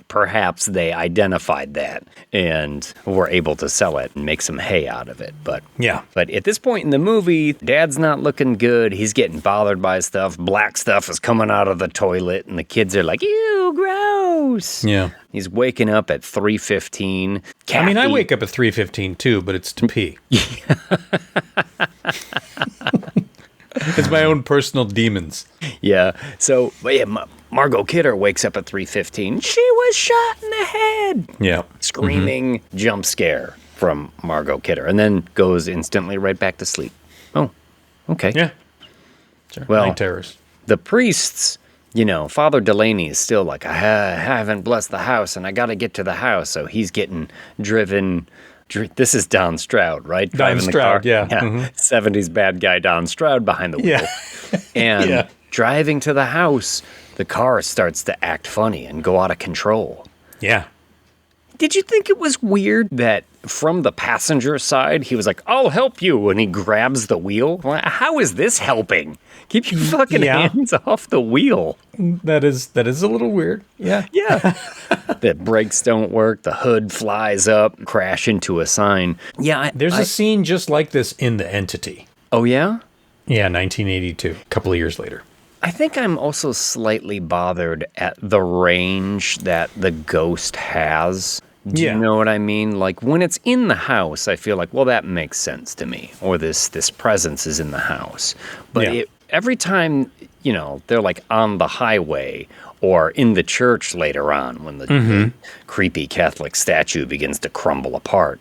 perhaps they identified that and were able to sell it and make some hay out of it. But at this point in the movie, Dad's not looking good. He's getting bothered by stuff. Black stuff is coming out of the toilet, and the kids are like, "Ew, gross." Yeah. He's waking up at 3:15. I mean, I wake up at 3:15 too, but it's to pee. It's my own personal demons. Yeah. So, but Margot Kidder wakes up at 3:15. She was shot in the head. Yeah. Screaming jump scare from Margot Kidder, and then goes instantly right back to sleep. Oh, okay. Yeah. Sure. Well, Night terrors. The priests, Father Delaney is still like, I haven't blessed the house, and I got to get to the house. So he's getting driven. This is Don Stroud, right? Don Driving the Stroud, car. yeah. 70s bad guy Don Stroud behind the wheel. Yeah. And driving to the house, the car starts to act funny and go out of control. Yeah. Did you think it was weird that from the passenger side, he was like, I'll help you, when he grabs the wheel? Well, how is this helping? Keep your fucking hands off the wheel. That is a little weird. Yeah. Yeah. The brakes don't work. The hood flies up, crash into a sign. Yeah. There's a scene just like this in The Entity. Oh, yeah? Yeah, 1982, a couple of years later. I think I'm also slightly bothered at the range that the ghost has. Do you know what I mean? Like, when it's in the house, I feel like, well, that makes sense to me. Or this presence is in the house. But every time, they're like on the highway or in the church later on when the creepy Catholic statue begins to crumble apart,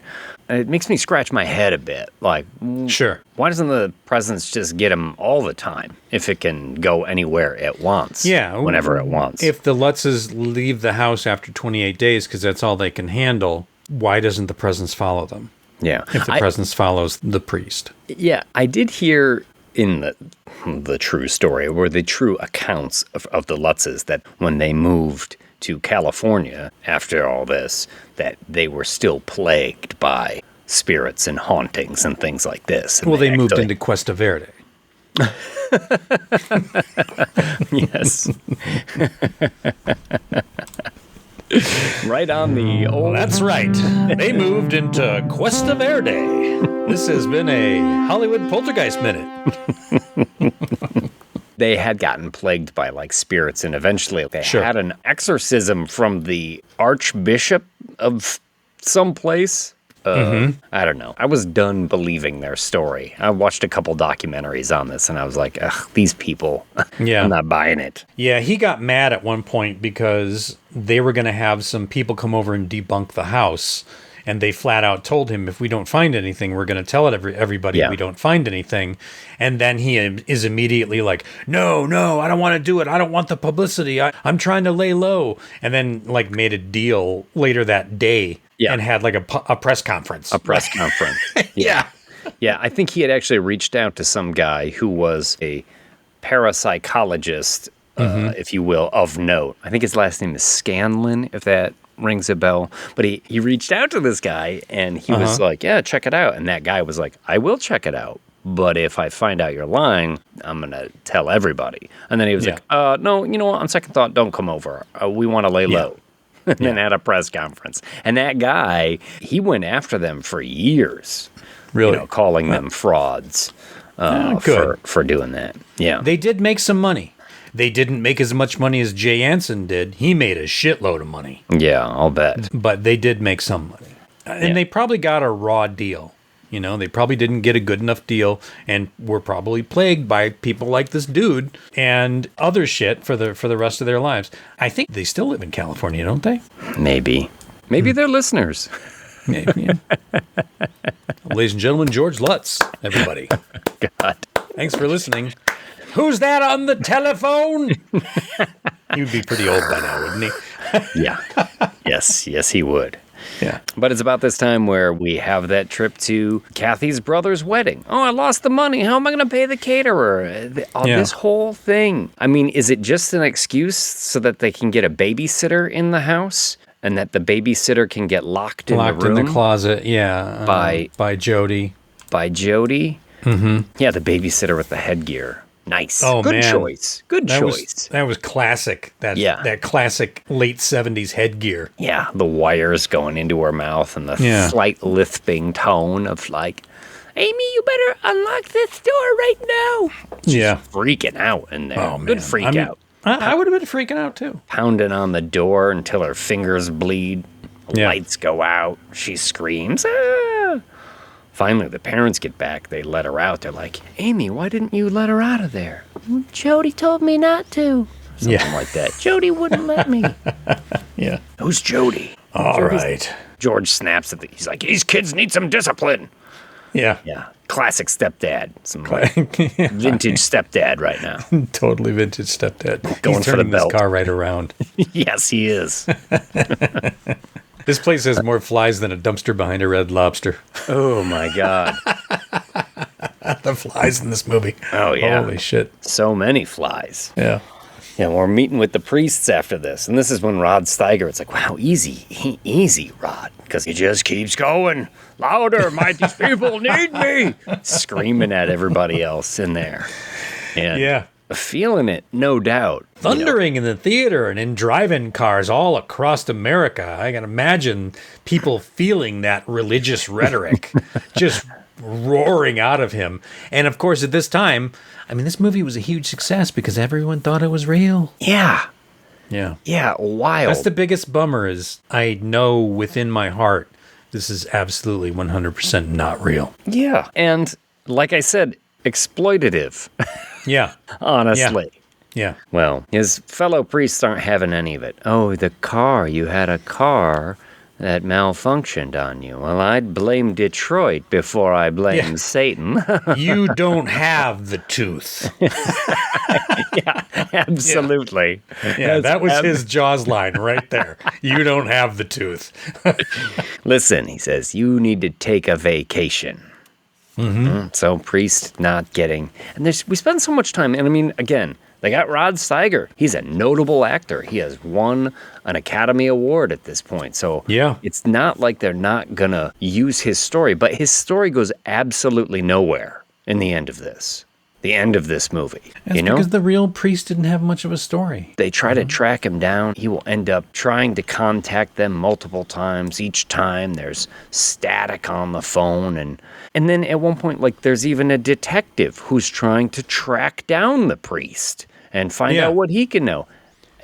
it makes me scratch my head a bit. Like, sure. Why doesn't the presence just get him all the time if it can go anywhere it wants? Yeah. Whenever it wants. If the Lutzes leave the house after 28 days because that's all they can handle, why doesn't the presence follow them? Yeah. If the presence follows the priest. Yeah, I did hear in the true story, or the true accounts of the Lutzes, that when they moved to California after all this, that they were still plagued by spirits and hauntings and things like this. And well, they moved into Cuesta Verde. Yes. Right on the old... That's right. They moved into Cuesta Verde. This has been a Hollywood Poltergeist Minute. They had gotten plagued by like spirits, and eventually they had an exorcism from the archbishop of some place. I don't know. I was done believing their story. I watched a couple documentaries on this, and I was like, ugh, these people. Yeah. I'm not buying it. Yeah, he got mad at one point because they were going to have some people come over and debunk the house. And they flat out told him, if we don't find anything, we're going to tell it everybody we don't find anything. And then he is immediately like, no, I don't want to do it. I don't want the publicity. I'm trying to lay low. And then like made a deal later that day and had like a press conference. A press conference. Yeah. Yeah, I think he had actually reached out to some guy who was a parapsychologist, if you will, of note. I think his last name is Scanlon, if that rings a bell. But he reached out to this guy, and he was like, yeah, check it out. And that guy was like, I will check it out. But if I find out you're lying, I'm going to tell everybody. And then he was like, no, you know what? On second thought, don't come over. We want to lay low. And then had a press conference. And that guy, he went after them for years. Really? Calling them frauds for doing that. Yeah. They did make some money. They didn't make as much money as Jay Anson did. He made a shitload of money. Yeah, I'll bet. But they did make some money. And they probably got a raw deal. They probably didn't get a good enough deal and were probably plagued by people like this dude and other shit for the rest of their lives. I think they still live in California, don't they? Maybe. Maybe they're listeners. Maybe, yeah. Ladies and gentlemen, George Lutz, everybody. God. Thanks for listening. Who's that on the telephone? He'd be pretty old by now, wouldn't he? Yeah. Yes, he would. Yeah. But it's about this time where we have that trip to Kathy's brother's wedding. Oh, I lost the money. How am I going to pay the caterer? This whole thing. I mean, is it just an excuse so that they can get a babysitter in the house? And that the babysitter can get locked in the room? Locked in the closet, yeah. By Jody. By Jody? Mm-hmm. Yeah, the babysitter with the headgear. Nice. Oh, Good man. choice. Good choice. That was classic. That classic late 70s headgear. Yeah, the wires going into her mouth and the slight lisping tone of like, Amy, you better unlock this door right now. She's freaking out in there. Oh, man. Good freak out. I would have been freaking out too. Pounding on the door until her fingers bleed. Lights go out. She screams. Ah! Finally, the parents get back. They let her out. They're like, Amy, why didn't you let her out of there? Jody told me not to. something like that. Jody wouldn't let me. Yeah. Who's Jody? All right. George snaps at he's like, these kids need some discipline. Yeah. Yeah. Classic stepdad. Some like vintage stepdad right now. Totally vintage stepdad. Going He's for the turning this belt. car right around. Yes, he is. This place has more flies than a dumpster behind a Red Lobster. Oh, my God. The flies in this movie. Oh, yeah. Holy shit. So many flies. Yeah. Yeah, we're meeting with the priests after this. And this is when Rod Steiger, it's like, wow, easy, Rod. Because he just keeps going. Louder, these people need me. Screaming at everybody else in there. And Yeah. feeling it, no doubt. Thundering in the theater and in drive-in cars all across America. I can imagine people feeling that religious rhetoric just roaring out of him. And of course, at this time, I mean, this movie was a huge success because everyone thought it was real. Yeah. Yeah. Yeah, wild. That's the biggest bummer is I know within my heart this is absolutely 100% not real. Yeah. And like I said, exploitative, Yeah. honestly. Yeah. Well, his fellow priests aren't having any of it. Oh, the car. You had a car that malfunctioned on you. Well, I'd blame Detroit before I blame Satan. You don't have the tooth. Yeah, absolutely. Yeah, that was his Jaws line right there. You don't have the tooth. Listen, he says, you need to take a vacation. So priest not getting, and we spend so much time, and I mean, again, they got Rod Steiger. He's a notable actor. He has won an Academy Award at this point. So Yeah. it's not like they're not going to use his story, but his story goes absolutely nowhere in the end of this. The end of this movie. That's because the real priest didn't have much of a story. They try to track him down. He will end up trying to contact them multiple times. Each time there's static on the phone. And then at one point, like, there's even a detective who's trying to track down the priest and find out what he can know.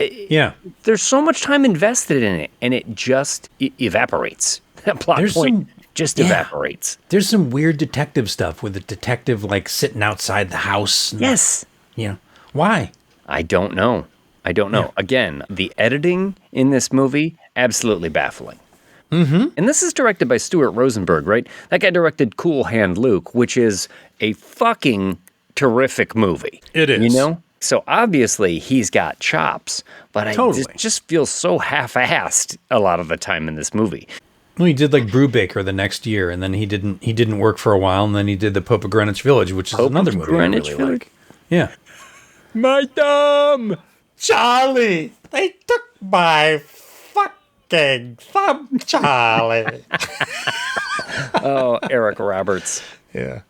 Yeah. There's so much time invested in it, and it just evaporates. That plot point just evaporates. There's some weird detective stuff with the detective, like, sitting outside the house. Yes. Yeah. Why? I don't know. Yeah. Again, the editing in this movie, absolutely baffling. And this is directed by Stuart Rosenberg, right? That guy directed Cool Hand Luke, which is a fucking terrific movie. It is. You know? So obviously he's got chops, but it just feels so half-assed a lot of the time in this movie. Well, he did like Brubaker the next year, and then he didn't work for a while, and then he did the Pope of Greenwich Village, which is another movie Greenwich I really Village? like. Yeah. My thumb! Charlie, they took my fucking thumb, Charlie. Oh, Eric Roberts. Yeah.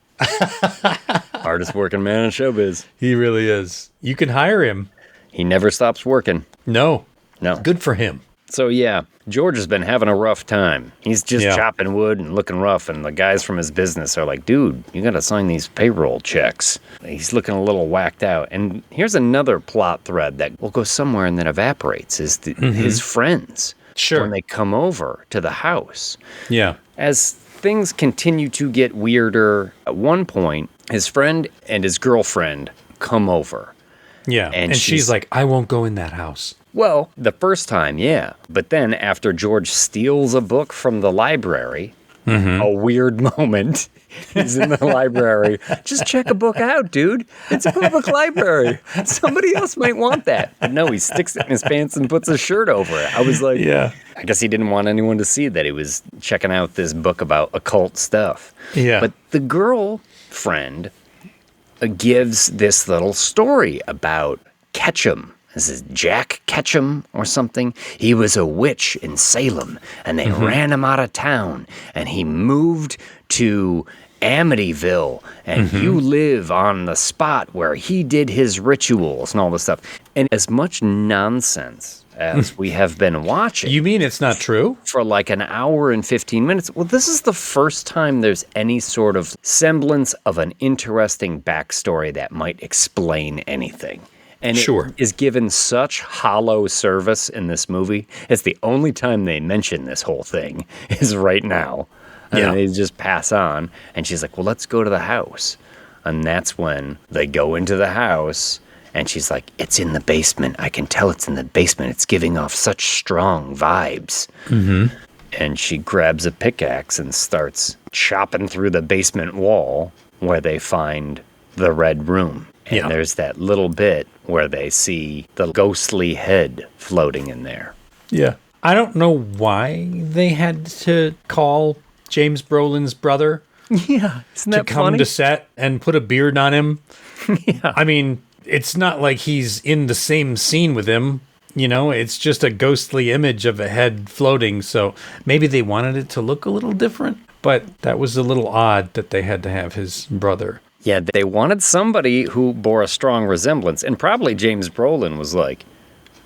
Hardest working man in showbiz. He really is. You can hire him. He never stops working. No. No. Good for him. So yeah, George has been having a rough time. He's just chopping wood and looking rough, and the guys from his business are like, dude, you gotta sign these payroll checks. He's looking a little whacked out. And here's another plot thread that will go somewhere and then evaporates, is his friends. Sure. When they come over to the house. Yeah. As things continue to get weirder, at one point, his friend and his girlfriend come over. Yeah. And she's like, I won't go in that house. Well, the first time, yeah. But then after George steals a book from the library, a weird moment, he's in the library. Just check a book out, dude. It's a public library. Somebody else might want that. But no, he sticks it in his pants and puts a shirt over it. I was like, I guess he didn't want anyone to see that he was checking out this book about occult stuff. Yeah. But the girlfriend gives this little story about Ketchum. This is Jack Ketchum or something. He was a witch in Salem, and they ran him out of town, and he moved to Amityville, and you live on the spot where he did his rituals and all this stuff. And as much nonsense as we have been watching. You mean it's not true? For like an hour and 15 minutes. Well, this is the first time there's any sort of semblance of an interesting backstory that might explain anything. And it is given such hollow service in this movie. It's the only time they mention this whole thing is right now. And they just pass on. And she's like, well, let's go to the house. And that's when they go into the house. And she's like, it's in the basement. I can tell it's in the basement. It's giving off such strong vibes. Mm-hmm. And she grabs a pickaxe and starts chopping through the basement wall where they find the red room. And there's that little bit where they see the ghostly head floating in there. Yeah. I don't know why they had to call James Brolin's brother Isn't that to come funny? to set and put a beard on him. I mean, it's not like he's in the same scene with him. You know, it's just a ghostly image of a head floating. So maybe they wanted it to look a little different, but that was a little odd that they had to have his brother. Yeah, they wanted somebody who bore a strong resemblance. And probably James Brolin was like,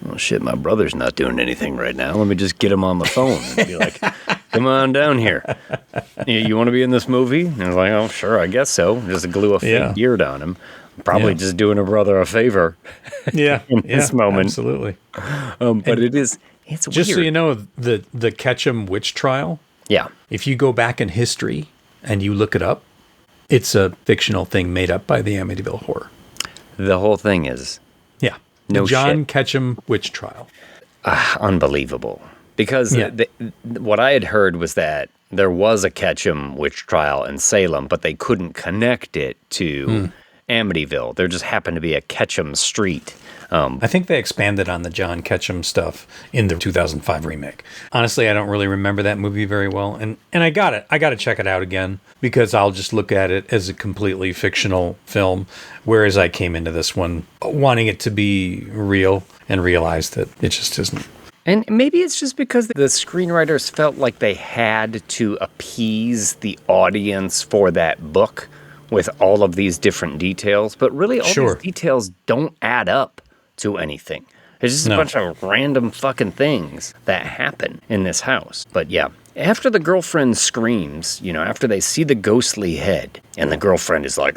oh, shit, my brother's not doing anything right now. Let me just get him on the phone and be like, come on down here. You want to be in this movie? And I was like, oh, sure, I guess so. Just glue a fake beard on him. Probably just doing a brother a favor. Yeah. in this moment. Absolutely. But it's Just weird. so you know, the Ketchum witch trial, Yeah. if you go back in history and you look it up, it's a fictional thing made up by the Amityville Horror. The whole thing is Yeah. No the John shit. Ketchum witch trial. unbelievable. Because what I had heard was that there was a Ketchum witch trial in Salem, but they couldn't connect it to Amityville. There just happened to be a Ketchum Street. I think they expanded on the John Ketchum stuff in the 2005 remake. Honestly, I don't really remember that movie very well. And I got it. I got to check it out again because I'll just look at it as a completely fictional film. Whereas I came into this one wanting it to be real and realized that it just isn't. And maybe it's just because the screenwriters felt like they had to appease the audience for that book with all of these different details. But really, all these details don't add up to anything. It's just a bunch of random fucking things that happen in this house. But yeah, after the girlfriend screams, after they see the ghostly head, and the girlfriend is like,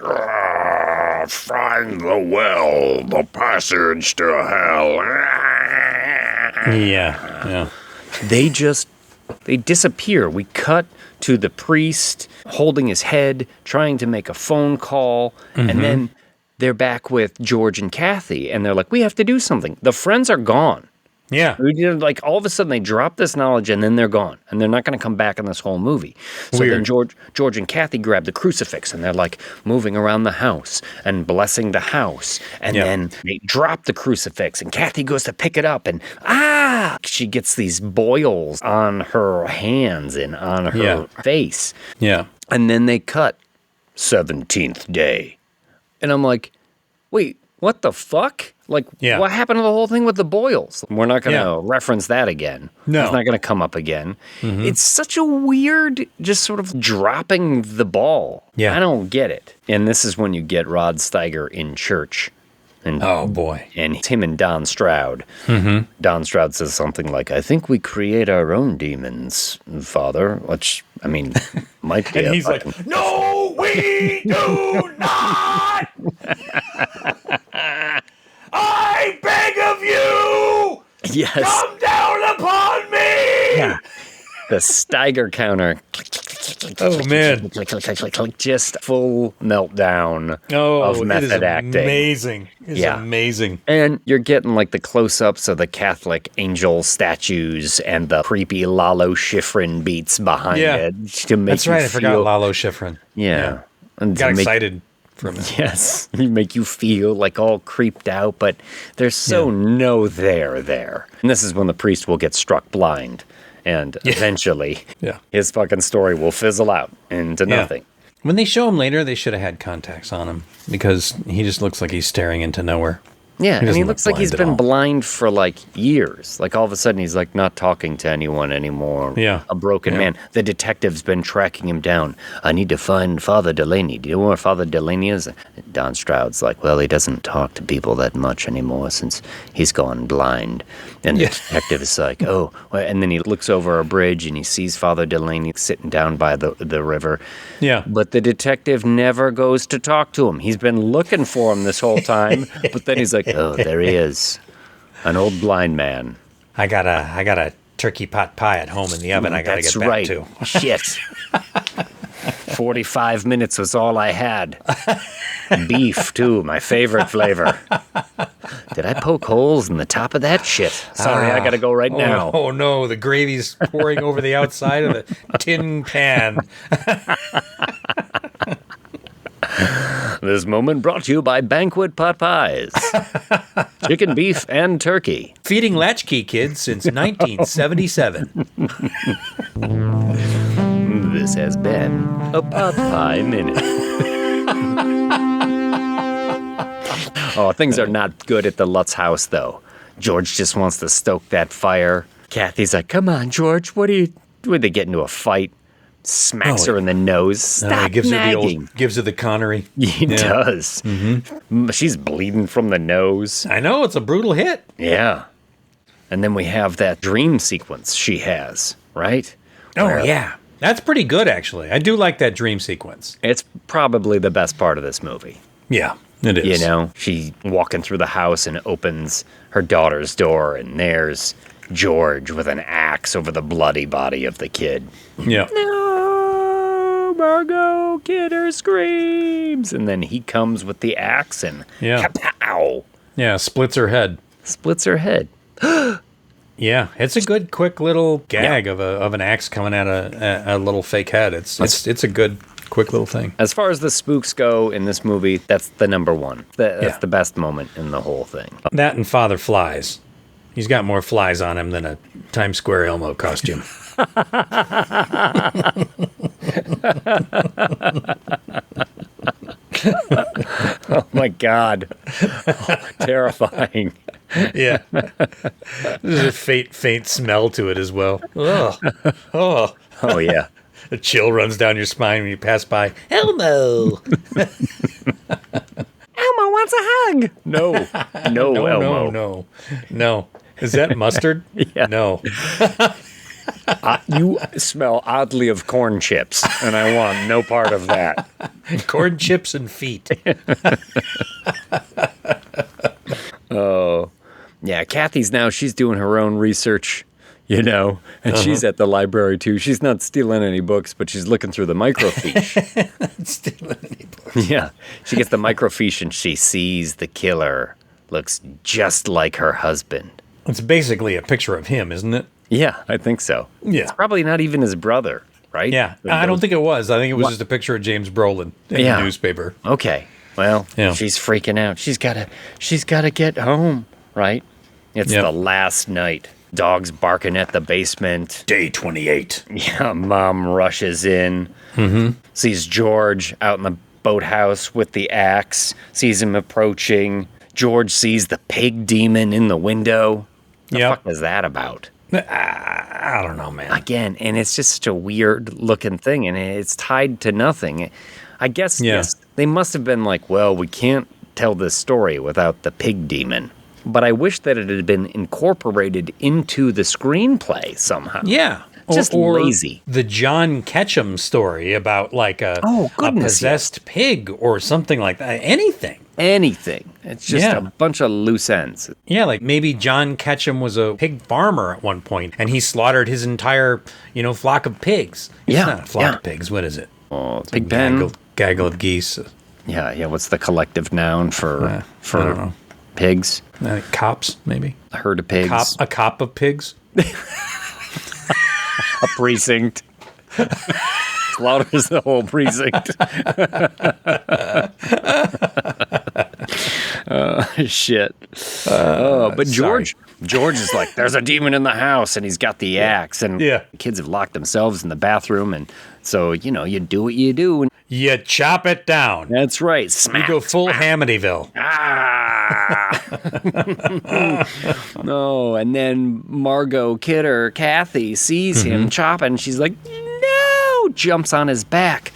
find the well, the passage to hell. Yeah. They disappear. We cut to the priest holding his head, trying to make a phone call, and then they're back with George and Kathy, and they're like, we have to do something. The friends are gone. Yeah. Like, all of a sudden, they drop this knowledge, and then they're gone, and they're not going to come back in this whole movie. So then George and Kathy grab the crucifix, and they're, like, moving around the house and blessing the house, and then they drop the crucifix, and Kathy goes to pick it up, and, she gets these boils on her hands and on her face. Yeah. And then they cut 17th day. And I'm like, wait, what the fuck? Like, what happened to the whole thing with the boils? We're not going to reference that again. No. It's not going to come up again. It's such a weird, just sort of dropping the ball. Yeah. I don't get it. And this is when you get Rod Steiger in church. And, oh, boy. And it's him and Don Stroud. Don Stroud says something like, I think we create our own demons, Father. Which, I mean, might be and he's like, no, we do not! I beg of you! Yes. Come down upon me! Yeah. The Steiger counter. Oh, man. Just full meltdown of method acting. Amazing. It's amazing. And you're getting like the close-ups of the Catholic angel statues and the creepy Lalo Schifrin beats behind it to make That's right. I forgot Lalo Schifrin. Yeah. And got excited from it. Yes. Make you feel like all creeped out, but there's so no there. And this is when the priest will get struck blind. And eventually, his fucking story will fizzle out into nothing. When they show him later, they should have had contacts on him because he just looks like he's staring into nowhere. Yeah, and he looks like he's been blind for like years. Like all of a sudden he's like not talking to anyone anymore. Yeah. A broken man. The detective's been tracking him down. I need to find Father Delaney. Do you know where Father Delaney is? Don Stroud's like, well, he doesn't talk to people that much anymore since he's gone blind. And the detective is like, oh. And then he looks over a bridge and he sees Father Delaney sitting down by the river. Yeah. But the detective never goes to talk to him. He's been looking for him this whole time. But then he's like, oh, there he is. An old blind man. I got a turkey pot pie at home in the oven I got to get back to. Shit. 45 minutes was all I had. Beef, too, my favorite flavor. Did I poke holes in the top of that shit? Sorry, I gotta go right now. Oh no, the gravy's pouring over the outside of the tin pan. This moment brought to you by Banquet Pot Pies. Chicken, beef, and turkey. Feeding latchkey kids since 1977. This has been a Pot Pie Minute. Oh, things are not good at the Lutz house, though. George just wants to stoke that fire. Kathy's like, come on, George, would they get into a fight? Smacks her in the nose. Stop nagging. Gives her the Connery. He does. Mm-hmm. She's bleeding from the nose. I know, it's a brutal hit. Yeah. And then we have that dream sequence she has, right? Yeah. That's pretty good, actually. I do like that dream sequence. It's probably the best part of this movie. Yeah, it is. You know, she walking through the house and opens her daughter's door, and there's George with an axe over the bloody body of the kid. Yeah. No, Margot Kidder screams. And then he comes with the axe and kapow. Yeah, splits her head. Splits her head. Yeah, it's a good, quick little gag of an axe coming at a little fake head. It's a good, quick little thing. As far as the spooks go in this movie, that's the number one. That's the best moment in the whole thing. That and Father Flies. He's got more flies on him than a Times Square Elmo costume. Oh my God. Terrifying. Yeah. There's a faint smell to it as well. Ugh. Oh. Oh, yeah. A chill runs down your spine when you pass by. Elmo! Elmo wants a hug. No, Elmo. No. Is that mustard? Yeah. No. You smell oddly of corn chips, and I want no part of that. Corn chips and feet. Oh. Yeah, Kathy's she's doing her own research, you know, and she's at the library too. She's not stealing any books, but she's looking through the microfiche. Stealing any books. Yeah, she gets the microfiche and she sees the killer looks just like her husband. It's basically a picture of him, isn't it? Yeah, I think so. Yeah. It's probably not even his brother, right? Yeah, I don't think it was. I think it was just a picture of James Brolin in the newspaper. Okay. Well, she's freaking out. She's gotta get home, right? It's the last night. Dogs barking at the basement. Day 28. Yeah, Mom rushes in. Sees George out in the boathouse with the axe. Sees him approaching. George sees the pig demon in the window. The fuck is that about? I don't know, man. Again, and it's just such a weird looking thing, and it's tied to nothing. I guess yes, they must have been like, well, we can't tell this story without the pig demon. But I wish that it had been incorporated into the screenplay somehow. Yeah. Just or lazy. The John Ketchum story about like a possessed pig or something like that. Anything. It's just a bunch of loose ends. Yeah, like maybe John Ketchum was a pig farmer at one point and he slaughtered his entire, flock of pigs. It's not a flock of pigs. What is it? Oh, pig pen. Gaggle of geese. Yeah. What's the collective noun for pigs? Cops, maybe. A herd of pigs. A cop of pigs. A precinct. Slaughters the whole precinct. Shit. But George is like, there's a demon in the house, and he's got the axe, and the kids have locked themselves in the bathroom, and so, you do what you do. And you chop it down. That's right. Smack, you go full Amityville. No, and then Margot Kidder, Kathy, sees him chopping. She's like, no, jumps on his back.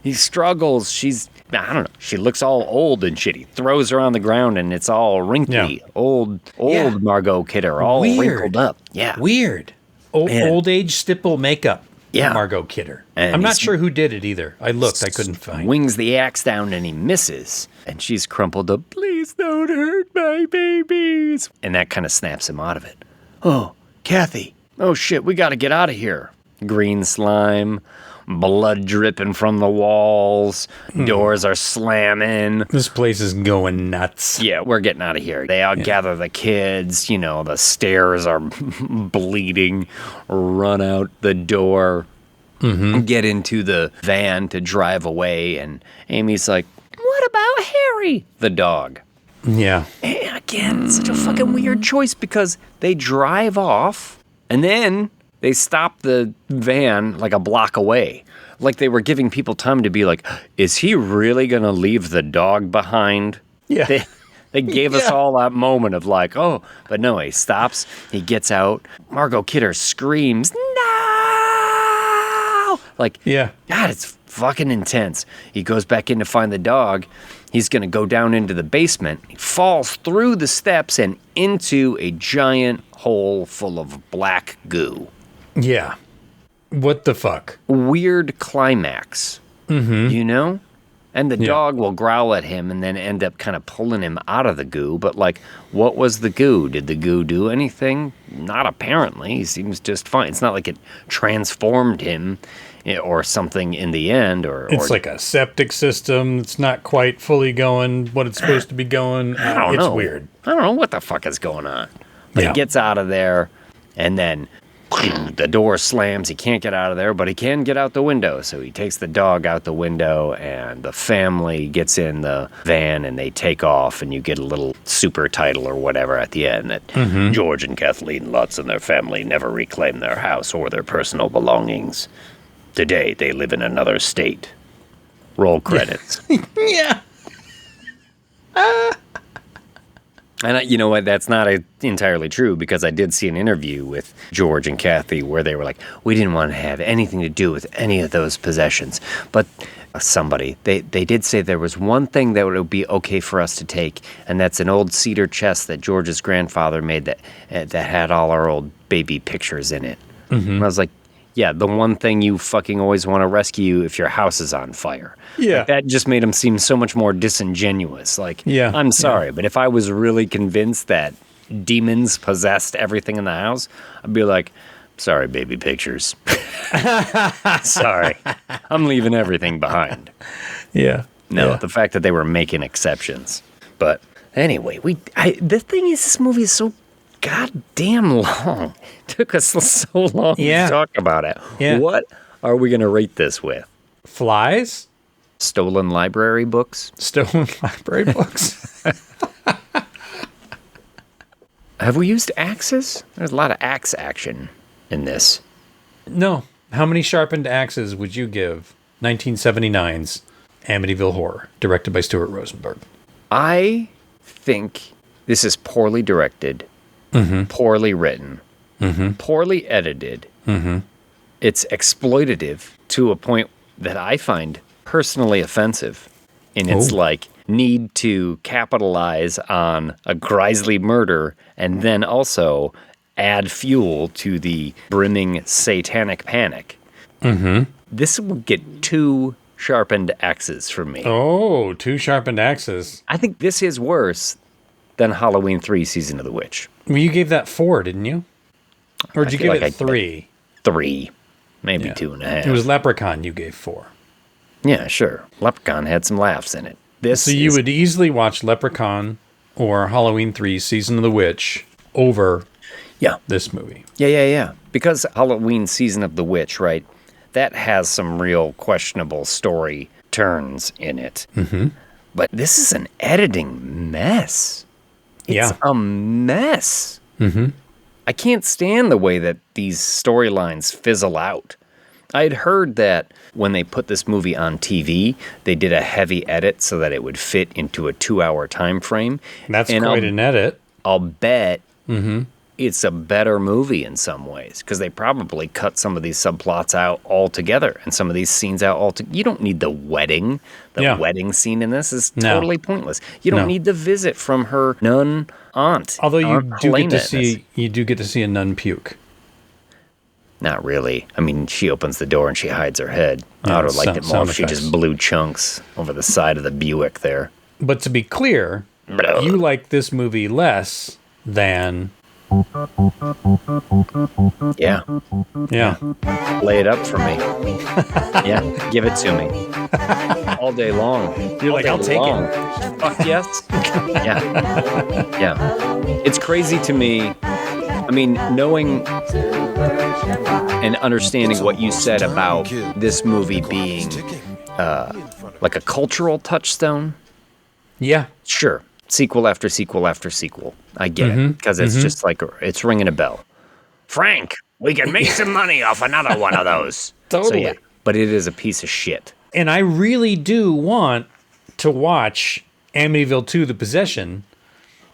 He struggles. I don't know. She looks all old and shit. He throws her on the ground, and it's all wrinkly. Yeah. Old Margot Kidder, all wrinkled up. Yeah. Weird. Old age stipple makeup. Yeah. Margot Kidder. And I'm not sure who did it either. I looked. I couldn't find. Swings the axe down, and he misses. And she's crumpled up. Please don't hurt my babies. And that kind of snaps him out of it. Oh, Kathy. Oh, shit. We got to get out of here. Green slime. blood dripping from the walls, doors are slamming. This place is going nuts. Yeah, we're getting out of here. They all gather the kids, the stairs are bleeding, run out the door, get into the van to drive away, and Amy's like, what about Harry, the dog? Yeah. And again, it's such a fucking weird choice because they drive off and then they stop the van like a block away. Like they were giving people time to be like, is he really going to leave the dog behind? Yeah. They gave us all that moment of like, oh, but no, he stops, he gets out. Margot Kidder screams, no! Like, God, it's fucking intense. He goes back in to find the dog. He's going to go down into the basement. He falls through the steps and into a giant hole full of black goo. Yeah. What the fuck? Weird climax. And the dog will growl at him and then end up kind of pulling him out of the goo. But, like, what was the goo? Did the goo do anything? Not apparently. He seems just fine. It's not like it transformed him or something in the end. It's like a septic system. It's not quite fully going what it's supposed to be going. I don't know. It's weird. I don't know what the fuck is going on. But he gets out of there, and then the door slams. He can't get out of there, but he can get out the window. So he takes the dog out the window, and the family gets in the van, and they take off, and you get a little super title or whatever at the end that George and Kathleen Lutz and their family never reclaimed their house or their personal belongings. Today, they live in another state. Roll credits. Yeah. And you know what? That's not entirely true because I did see an interview with George and Kathy where they were like, we didn't want to have anything to do with any of those possessions. But they did say there was one thing that would be okay for us to take, and that's an old cedar chest that George's grandfather made that had all our old baby pictures in it. And I was like, yeah, the one thing you fucking always want to rescue if your house is on fire. Yeah. Like, that just made him seem so much more disingenuous. Like, I'm sorry, but if I was really convinced that demons possessed everything in the house, I'd be like, sorry, baby pictures. Sorry. I'm leaving everything behind. Yeah. No, the fact that they were making exceptions. But anyway, the thing is, this movie is so goddamn long. It took us so long to talk about it. Yeah. What are we going to rate this with? Flies? Stolen library books? Stolen library books? Have we used axes? There's a lot of axe action in this. No. How many sharpened axes would you give 1979's Amityville Horror, directed by Stuart Rosenberg? I think this is poorly directed, poorly written, poorly edited. It's exploitative to a point that I find personally offensive in its need to capitalize on a grisly murder and then also add fuel to the brimming satanic panic. This will get 2 sharpened axes from me. Oh, 2 sharpened axes. I think this is worse than Halloween 3 Season of the Witch. Well, you gave that 4, didn't you? Or did you give it 3? 3. Maybe 2.5. It was Leprechaun you gave 4. Yeah, sure. Leprechaun had some laughs in it. So you would easily watch Leprechaun or Halloween 3 Season of the Witch over this movie. Yeah. Because Halloween Season of the Witch, right, that has some real questionable story turns in it. But this is an editing mess. It's a mess. I can't stand the way that these storylines fizzle out. I had heard that when they put this movie on TV, they did a heavy edit so that it would fit into a 2-hour time frame. That's quite an edit. I'll bet it's a better movie in some ways because they probably cut some of these subplots out altogether and some of these scenes out altogether. You don't need the wedding. The wedding scene in this is totally pointless. You don't need the visit from her nun aunt. Although you do get to see a nun puke. Not really. I mean, she opens the door and she hides her head. I would have liked it more if she just blew chunks over the side of the Buick there. But to be clear, you like this movie less than Yeah. Yeah. Lay it up for me. Yeah. Give it to me. All day long. You're like, I'll take it. Fuck yes. Yeah. Yeah. It's crazy to me. I mean, knowing and understanding what you said about this movie being like a cultural touchstone. Yeah. Sure. Sequel after sequel after sequel. I get it. Because it's just like, it's ringing a bell. Frank, we can make some money off another one of those. Totally. So, yeah, but it is a piece of shit. And I really do want to watch Amityville 2, The Possession,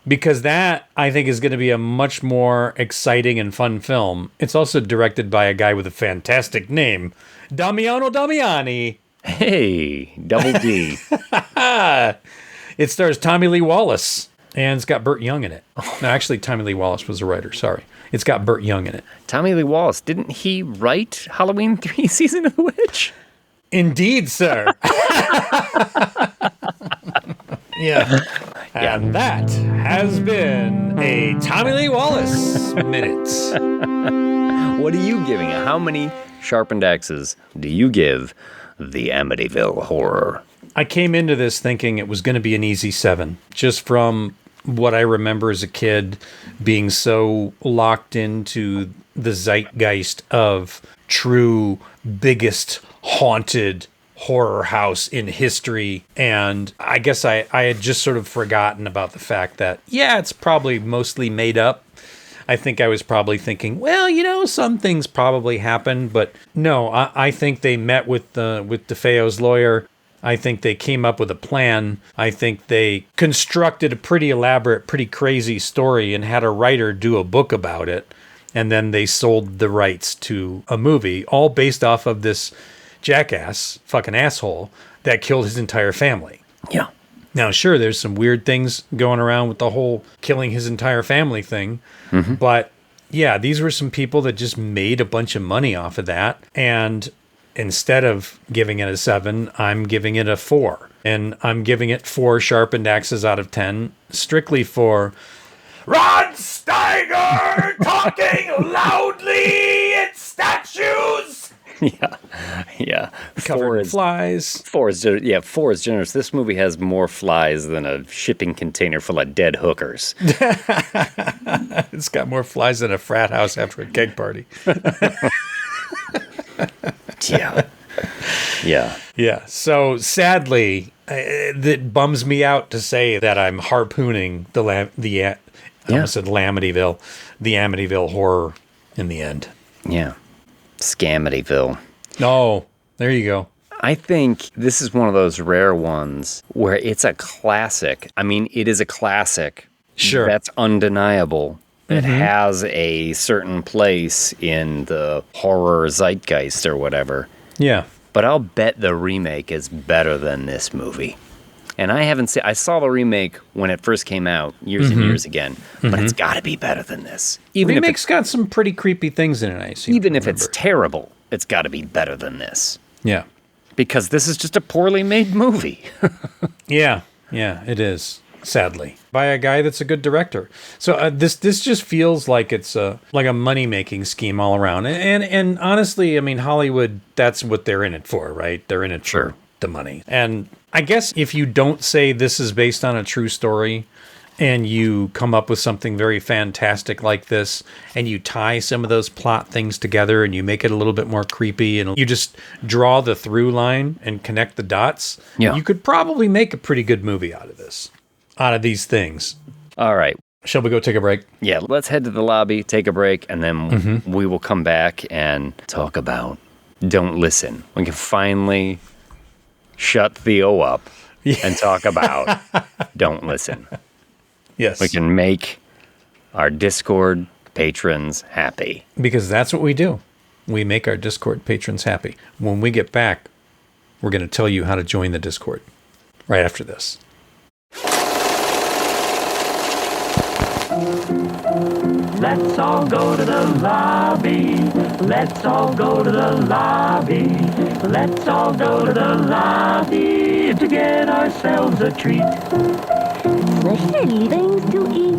because that, I think, is going to be a much more exciting and fun film. It's also directed by a guy with a fantastic name, Damiano Damiani. Hey, Double D. It stars Tommy Lee Wallace, and it's got Burt Young in it. No, actually, Tommy Lee Wallace was a writer. Sorry. It's got Burt Young in it. Tommy Lee Wallace, didn't he write Halloween 3 Season of the Witch? Indeed, sir. Yeah. And that has been a Tommy Lee Wallace minute. What are you giving it? How many sharpened axes do you give the Amityville Horror? I came into this thinking it was going to be an easy 7, just from what I remember as a kid being so locked into the zeitgeist of true biggest haunted horror house in history. And I guess I had just sort of forgotten about the fact that, yeah, it's probably mostly made up. I think I was probably thinking, well, some things probably happened, but no, I think they met with DeFeo's lawyer. I think they came up with a plan. I think they constructed a pretty elaborate, pretty crazy story and had a writer do a book about it. And then they sold the rights to a movie, all based off of this jackass, fucking asshole, that killed his entire family. Yeah. Now, sure, there's some weird things going around with the whole killing his entire family thing. Mm-hmm. But yeah, these were some people that just made a bunch of money off of that. And instead of giving it a 7, I'm giving it a 4. And I'm giving it 4 sharpened axes out of 10, strictly for Rod Steiger talking loudly at statues. Yeah. Covered in flies. 4 is generous. This movie has more flies than a shipping container full of dead hookers. It's got more flies than a frat house after a keg party. Yeah. So sadly, it bums me out to say that I'm harpooning I almost said Amityville, the Amityville horror in the end. Yeah. Scamityville. Oh, there you go. I think this is one of those rare ones where it's a classic. I mean, it is a classic. Sure. That's undeniable. It has a certain place in the horror zeitgeist or whatever. Yeah. But I'll bet the remake is better than this movie. And I saw the remake when it first came out years and years again, but it's got to be better than this. Even remake's got some pretty creepy things in it, I see. Even if it's terrible, it's got to be better than this. Yeah. Because this is just a poorly made movie. Yeah, it is. Sadly, by a guy that's a good director. So this just feels like it's like a money making scheme all around. And honestly, I mean, Hollywood, that's what they're in it for, right? They're in it for the money. And I guess if you don't say this is based on a true story, and you come up with something very fantastic like this, and you tie some of those plot things together, and you make it a little bit more creepy, and you just draw the through line and connect the dots, you could probably make a pretty good movie out of this. Out of these things. All right. Shall we go take a break? Yeah, let's head to the lobby, take a break, and then we will come back and talk about Don't Listen. We can finally shut Theo up and talk about Don't Listen. Yes. We can make our Discord patrons happy. Because that's what we do. We make our Discord patrons happy. When we get back, we're going to tell you how to join the Discord right after this. Let's all go to the lobby. Let's all go to the lobby. Let's all go to the lobby to get ourselves a treat. Especially things to eat.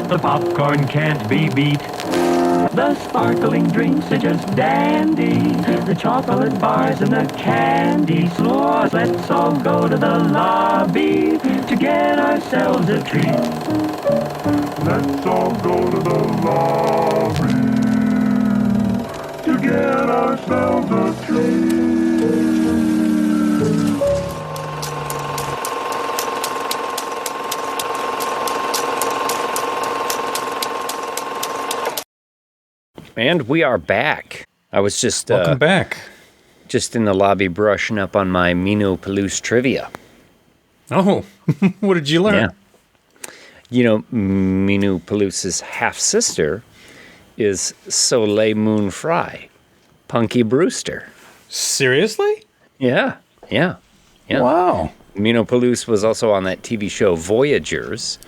The popcorn can't be beat. The sparkling drinks are just dandy. The chocolate bars and the candy stores. Let's all go to the lobby to get ourselves a treat. Let's all go to the lobby to get ourselves a treat. And we are back. I was just Welcome back. just in the lobby brushing up on my Minopalooza trivia. Oh, what did you learn? Yeah. You know, Minopalooza's half-sister is Soleil Moon Frye, Punky Brewster. Seriously? Yeah. Wow. Minopalooza was also on that TV show Voyagers.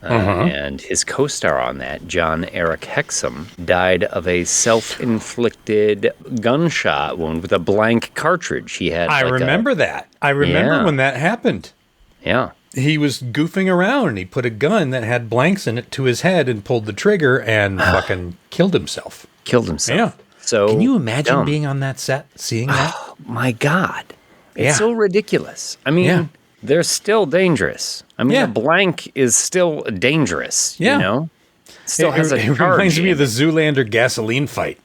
And his co-star on that, John Eric Hexum, died of a self-inflicted gunshot wound with a blank cartridge. He had. I remember that. I remember when that happened. Yeah. He was goofing around and he put a gun that had blanks in it to his head and pulled the trigger and fucking killed himself. Yeah. So can you imagine dumb. being on that set, seeing that? Oh my God. It's Yeah. so ridiculous. I mean, they're still dangerous. I mean, Yeah. a blank is still dangerous, Yeah. you know? Still has a It charge reminds me in of the Zoolander gasoline fight.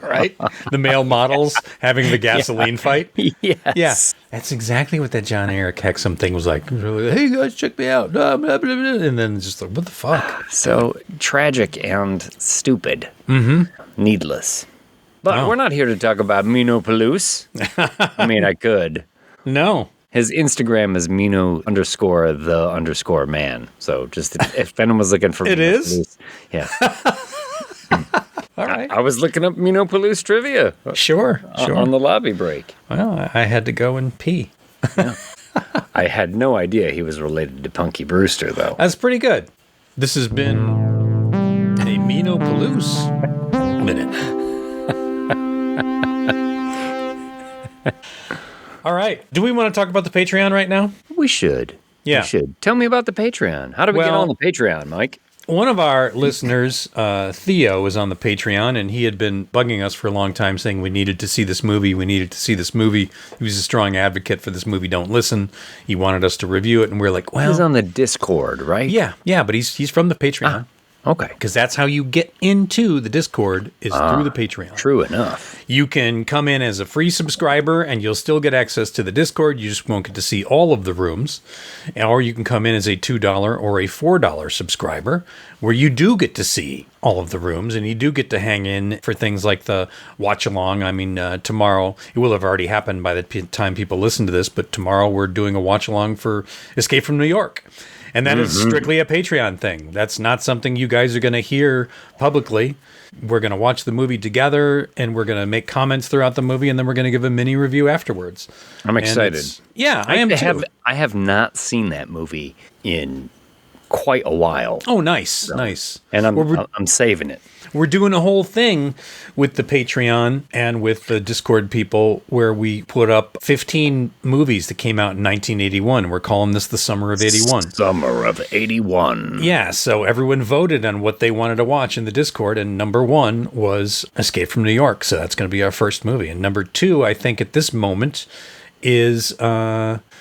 Right? The male models having the gasoline fight. Yes. Yeah. That's exactly what that John Eric Hexum thing was like. Hey guys, check me out. Blah, blah, blah, blah. And then just like, what the fuck? So tragic and stupid. Mm-hmm. Needless. But we're not here to talk about Minopalooza. I mean, I could. No. His Instagram is Mino_the_man. So just if anyone was looking for It is? Yeah. All right. I was looking up Minopalooza trivia Sure. on the lobby break. Well, I had to go and pee. I had no idea he was related to Punky Brewster, though. That's pretty good. This has been a Minopalooza minute. All right. Do we want to talk about the Patreon right now? We should. Yeah. We should. Tell me about the Patreon. How do we get Well- on the Patreon, Mike? One of our listeners, Theo, is on the Patreon, and he had been bugging us for a long time saying we needed to see this movie. We needed to see this movie. He was a strong advocate for this movie, Don't Listen. He wanted us to review it, and we're like, well... He's on the Discord, right? Yeah, but he's from the Patreon. Okay. Because that's how you get into the Discord, is through the Patreon. True enough. You can come in as a free subscriber and you'll still get access to the Discord. You just won't get to see all of the rooms. Or you can come in as a $2 or a $4 subscriber, where you do get to see all of the rooms and you do get to hang in for things like the watch along. I mean, tomorrow, it will have already happened by the time people listen to this, but tomorrow we're doing a watch along for Escape from New York. And that is strictly a Patreon thing. That's not something you guys are going to hear publicly. We're going to watch the movie together, and we're going to make comments throughout the movie, and then we're going to give a mini review afterwards. I'm excited. Yeah, I am too. I have not seen that movie in quite a while. Oh, nice, nice. And Well, I'm saving it. we're doing a whole thing with the Patreon and with the Discord people where we put up 15 movies that came out in 1981. We're calling this the Summer of 81. Summer of 81. Yeah, so everyone voted on what they wanted to watch in the Discord, and number 1 was Escape from New York. So that's going to be our first movie. And number 2, I think at this moment, is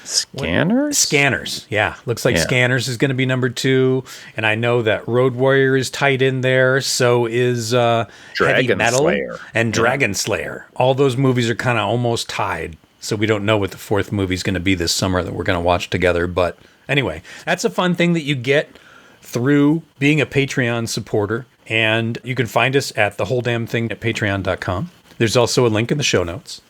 Scanners. Yeah, looks like Scanners is going to be number 2, and I know that Road Warrior is tied in there. So is Heavy Metal Slayer. and Dragon Slayer. All those movies are kind of almost tied. So we don't know what the 4th movie is going to be this summer that we're going to watch together. But anyway, that's a fun thing that you get through being a Patreon supporter. And you can find us at the whole damn thing at patreon.com. There's also a link in the show notes.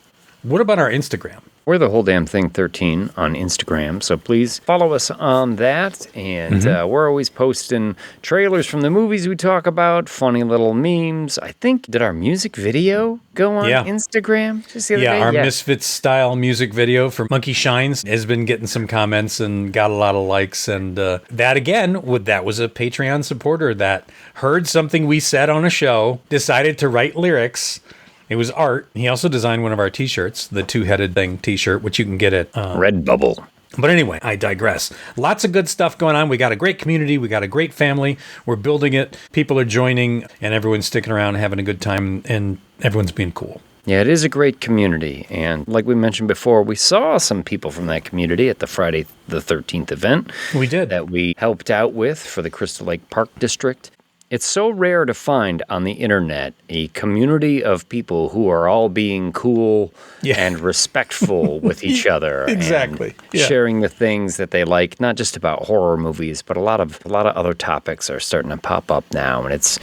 What about our Instagram? We're the Whole Damn Thing 13 on Instagram, so please follow us on that. And we're always posting trailers from the movies we talk about, funny little memes. I think, did our music video go on Instagram just the other day? Our Misfits style music video for Monkey Shines has been getting some comments and got a lot of likes. And that again, that was a Patreon supporter that heard something we said on a show, decided to write lyrics. It was art. He also designed one of our T-shirts, the two-headed thing T-shirt, which you can get at Redbubble. But anyway, I digress. Lots of good stuff going on. We got a great community. We got a great family. We're building it. People are joining, and everyone's sticking around, having a good time, and everyone's being cool. Yeah, it is a great community. And like we mentioned before, we saw some people from that community at the Friday the 13th event. We did. That we helped out with for the Crystal Lake Park District. It's so rare to find on the internet a community of people who are all being cool and respectful with each other. Exactly. And sharing the things that they like, not just about horror movies, but a lot of other topics are starting to pop up now. And it's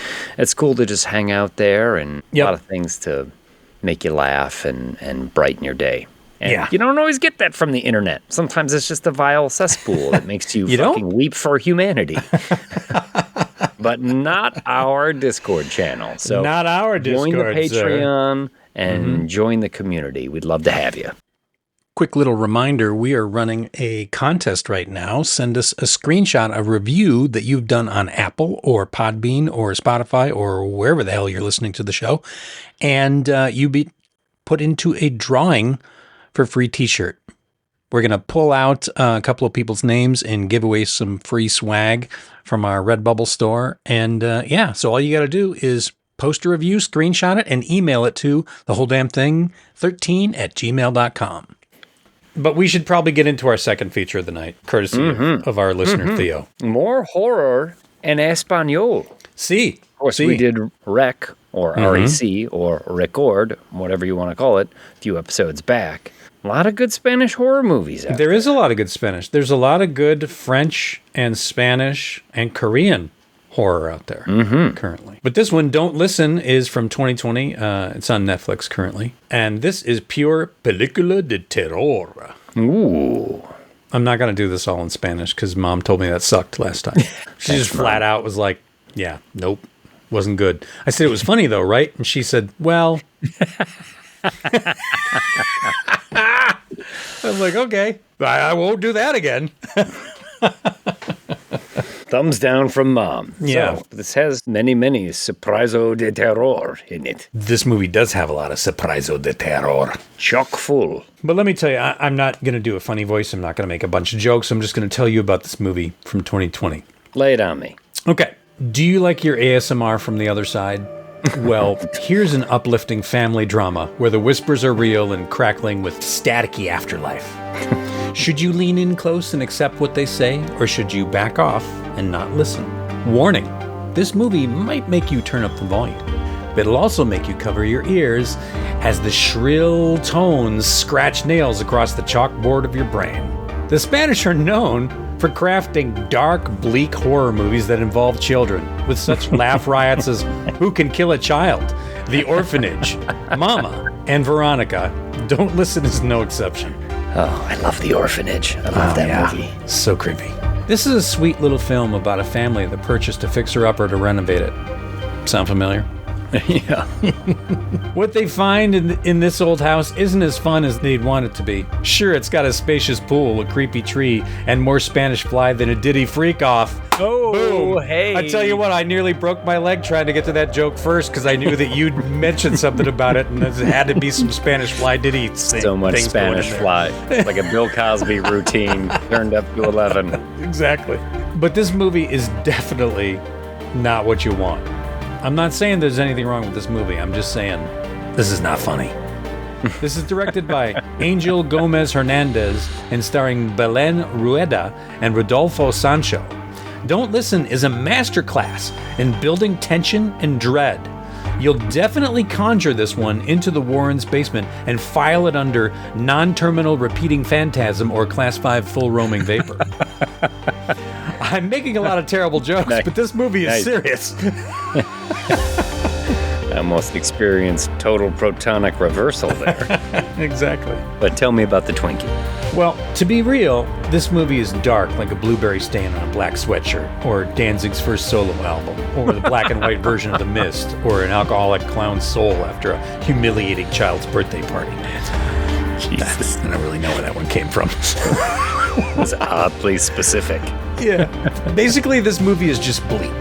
cool to just hang out there and a lot of things to make you laugh and brighten your day. And you don't always get that from the internet. Sometimes it's just a vile cesspool that makes you fucking weep for humanity. But not our Discord channel. So not our Discord, join the Patreon and join the community. We'd love to have you. Quick little reminder, we are running a contest right now. Send us a screenshot, a review that you've done on Apple or Podbean or Spotify or wherever the hell you're listening to the show. And you be put into a drawing for a free t-shirt. We're going to pull out a couple of people's names and give away some free swag from our Redbubble store. And so all you got to do is post a review, screenshot it, and email it to thewholedamnthing13@gmail.com. But we should probably get into our second feature of the night, courtesy of our listener, Theo. More horror en español. Sí. Of course, we did Rec, or REC, or Record, whatever you want to call it, a few episodes back. A lot of good Spanish horror movies out there. There is a lot of good Spanish. There's a lot of good French and Spanish and Korean horror out there currently. But this one, Don't Listen, is from 2020. It's on Netflix currently. And this is pure película de terror. Ooh. I'm not going to do this all in Spanish because Mom told me that sucked last time. She just flat out was like, yeah, nope, wasn't good. I said, it was funny though, right? And she said, well... I was like, okay, I won't do that again. Thumbs down from Mom. Yeah. So, this has many surpriso de terror in it. This movie does have a lot of surpriso de terror. Chock full. But let me tell you, I'm not going to do a funny voice. I'm not going to make a bunch of jokes. I'm just going to tell you about this movie from 2020. Lay it on me. Okay. Do you like your ASMR from the other side? Well, here's an uplifting family drama where the whispers are real and crackling with staticky afterlife. Should you lean in close and accept what they say, or should you back off and not listen? Warning, this movie might make you turn up the volume, but it'll also make you cover your ears as the shrill tones scratch nails across the chalkboard of your brain. The Spanish are known for crafting dark, bleak horror movies that involve children, with such laugh riots as Who Can Kill a Child?, The Orphanage, Mama, and Veronica. Don't Listen is no exception. Oh, I love The Orphanage. I love that movie. So creepy. This is a sweet little film about a family that purchased a fixer-upper to renovate it. Sound familiar? Yeah. What they find in this old house isn't as fun as they'd want it to be. Sure, it's got a spacious pool, a creepy tree, and more Spanish fly than a Diddy freak off. Oh, boom. hey. I tell you what, I nearly broke my leg trying to get to that joke first because I knew that you'd mentioned something about it, and there had to be some Spanish fly Diddy so much Spanish fly. Like a Bill Cosby routine turned up to 11. Exactly. But this movie is definitely not what you want. I'm not saying there's anything wrong with this movie. I'm just saying this is not funny. This is directed by Angel Gomez Hernandez and starring Belen Rueda and Rodolfo Sancho. Don't Listen is a masterclass in building tension and dread. You'll definitely conjure this one into the Warrens' basement and file it under non-terminal repeating phantasm or class 5 full roaming vapor. I'm making a lot of terrible jokes, but this movie is serious. I almost experienced total protonic reversal there. Exactly. But tell me about the Twinkie. Well, to be real, this movie is dark like a blueberry stain on a black sweatshirt, or Danzig's first solo album, or the black and white version of The Mist, or an alcoholic clown's soul after a humiliating child's birthday party. Jesus. I don't really know where that one came from. It was oddly specific. Yeah. Basically, this movie is just bleak.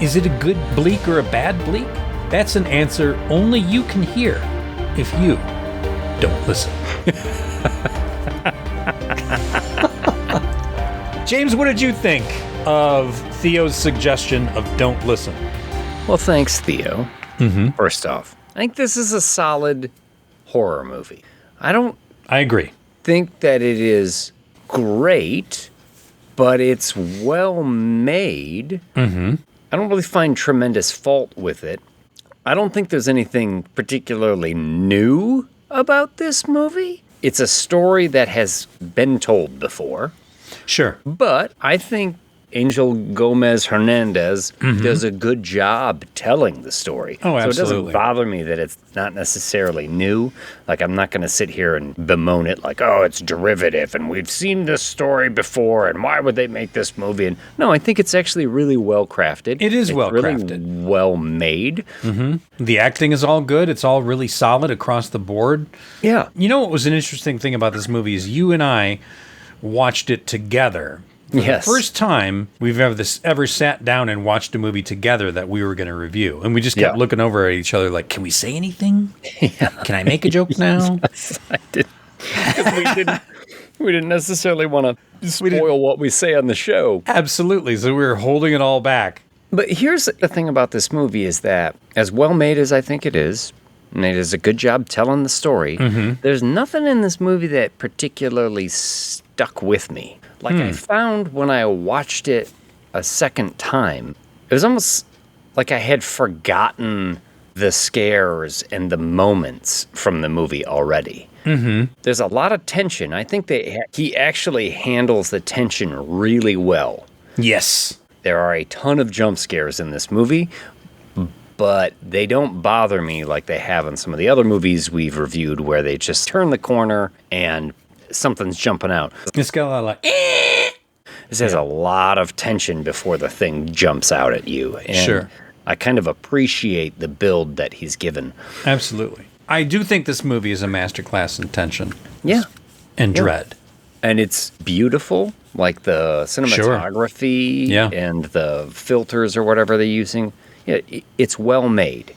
Is it a good bleak or a bad bleak? That's an answer only you can hear if you don't listen. James, what did you think of Theo's suggestion of Don't Listen? Well, thanks, Theo. First off, I think this is a solid horror movie. I agree. think that it is great, but it's well made. I don't really find tremendous fault with it. I don't think there's anything particularly new about this movie. It's a story that has been told before. Sure. But I think Angel Gomez Hernandez does a good job telling the story. Oh, absolutely. So it doesn't bother me that it's not necessarily new. Like, I'm not going to sit here and bemoan it like, oh, it's derivative and we've seen this story before and why would they make this movie? And no, I think it's actually really well crafted. It is well crafted. Really well made. The acting is all good. It's all really solid across the board. Yeah. You know what was an interesting thing about this movie is you and I watched it together. The first time we've ever sat down and watched a movie together that we were going to review. And we just kept looking over at each other like, can we say anything? Can I make a joke now? Yes, I did. Because we didn't necessarily want to spoil what we say on the show. Absolutely. So we were holding it all back. But here's the thing about this movie is that as well made as I think it is, and it does a good job telling the story, there's nothing in this movie that particularly stuck with me. Like I found when I watched it a second time, it was almost like I had forgotten the scares and the moments from the movie already. There's a lot of tension. I think he actually handles the tension really well. Yes. There are a ton of jump scares in this movie, but they don't bother me like they have in some of the other movies we've reviewed where they just turn the corner and something's jumping out. It's got a lot of like, This has a lot of tension before the thing jumps out at you. And Sure. I kind of appreciate the build that he's given. Absolutely. I do think this movie is a masterclass in tension. Yeah. And dread. And it's beautiful, like the cinematography and the filters or whatever they're using. Yeah, it's well made.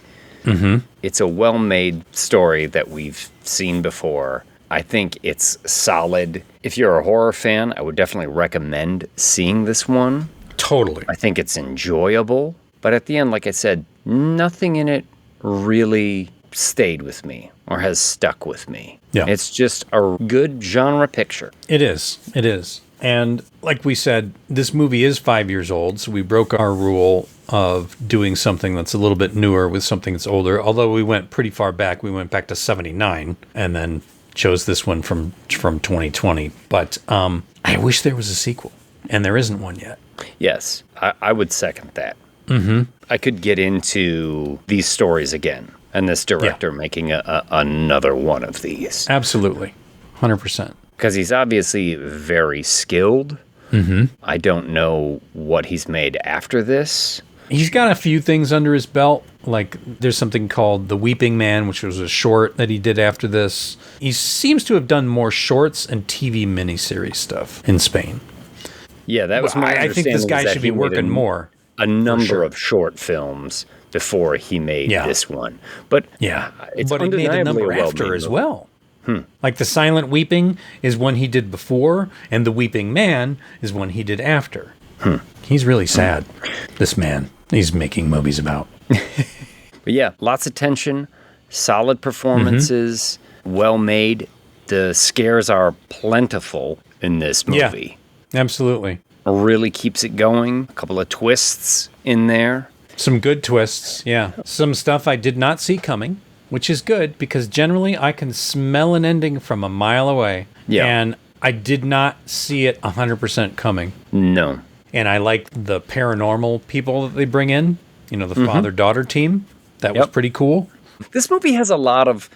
It's a well-made story that we've seen before. I think it's solid. If you're a horror fan, I would definitely recommend seeing this one. Totally. I think it's enjoyable. But at the end, like I said, nothing in it really stayed with me or has stuck with me. Yeah. It's just a good genre picture. It is. It is. And like we said, this movie is 5 years old, so we broke our rule of doing something that's a little bit newer with something that's older. Although we went pretty far back. We went back to 79 and then chose this one from 2020. But I wish there was a sequel, and there isn't one yet. Yes, I would second that. I could get into these stories again, and this director making another one of these. Absolutely. 100%. Because he's obviously very skilled. I don't know what he's made after this. He's got a few things under his belt. Like there's something called The Weeping Man, which was a short that he did after this. He seems to have done more shorts and TV miniseries stuff in Spain. Yeah, that was my I think this guy should be working more. A number of short films before he made this one. But it's but he made a number after as well. Like The Silent Weeping is one he did before, and The Weeping Man is one he did after. He's really sad, this man he's making movies about. But yeah, lots of tension, solid performances, well made. The scares are plentiful in this movie. Yeah, absolutely. Really keeps it going. A couple of twists in there. Some good twists, yeah. Some stuff I did not see coming, which is good because generally I can smell an ending from a mile away. Yeah. And I did not see it 100% coming. No. And I like the paranormal people that they bring in, the father-daughter team. That was pretty cool. This movie has a lot of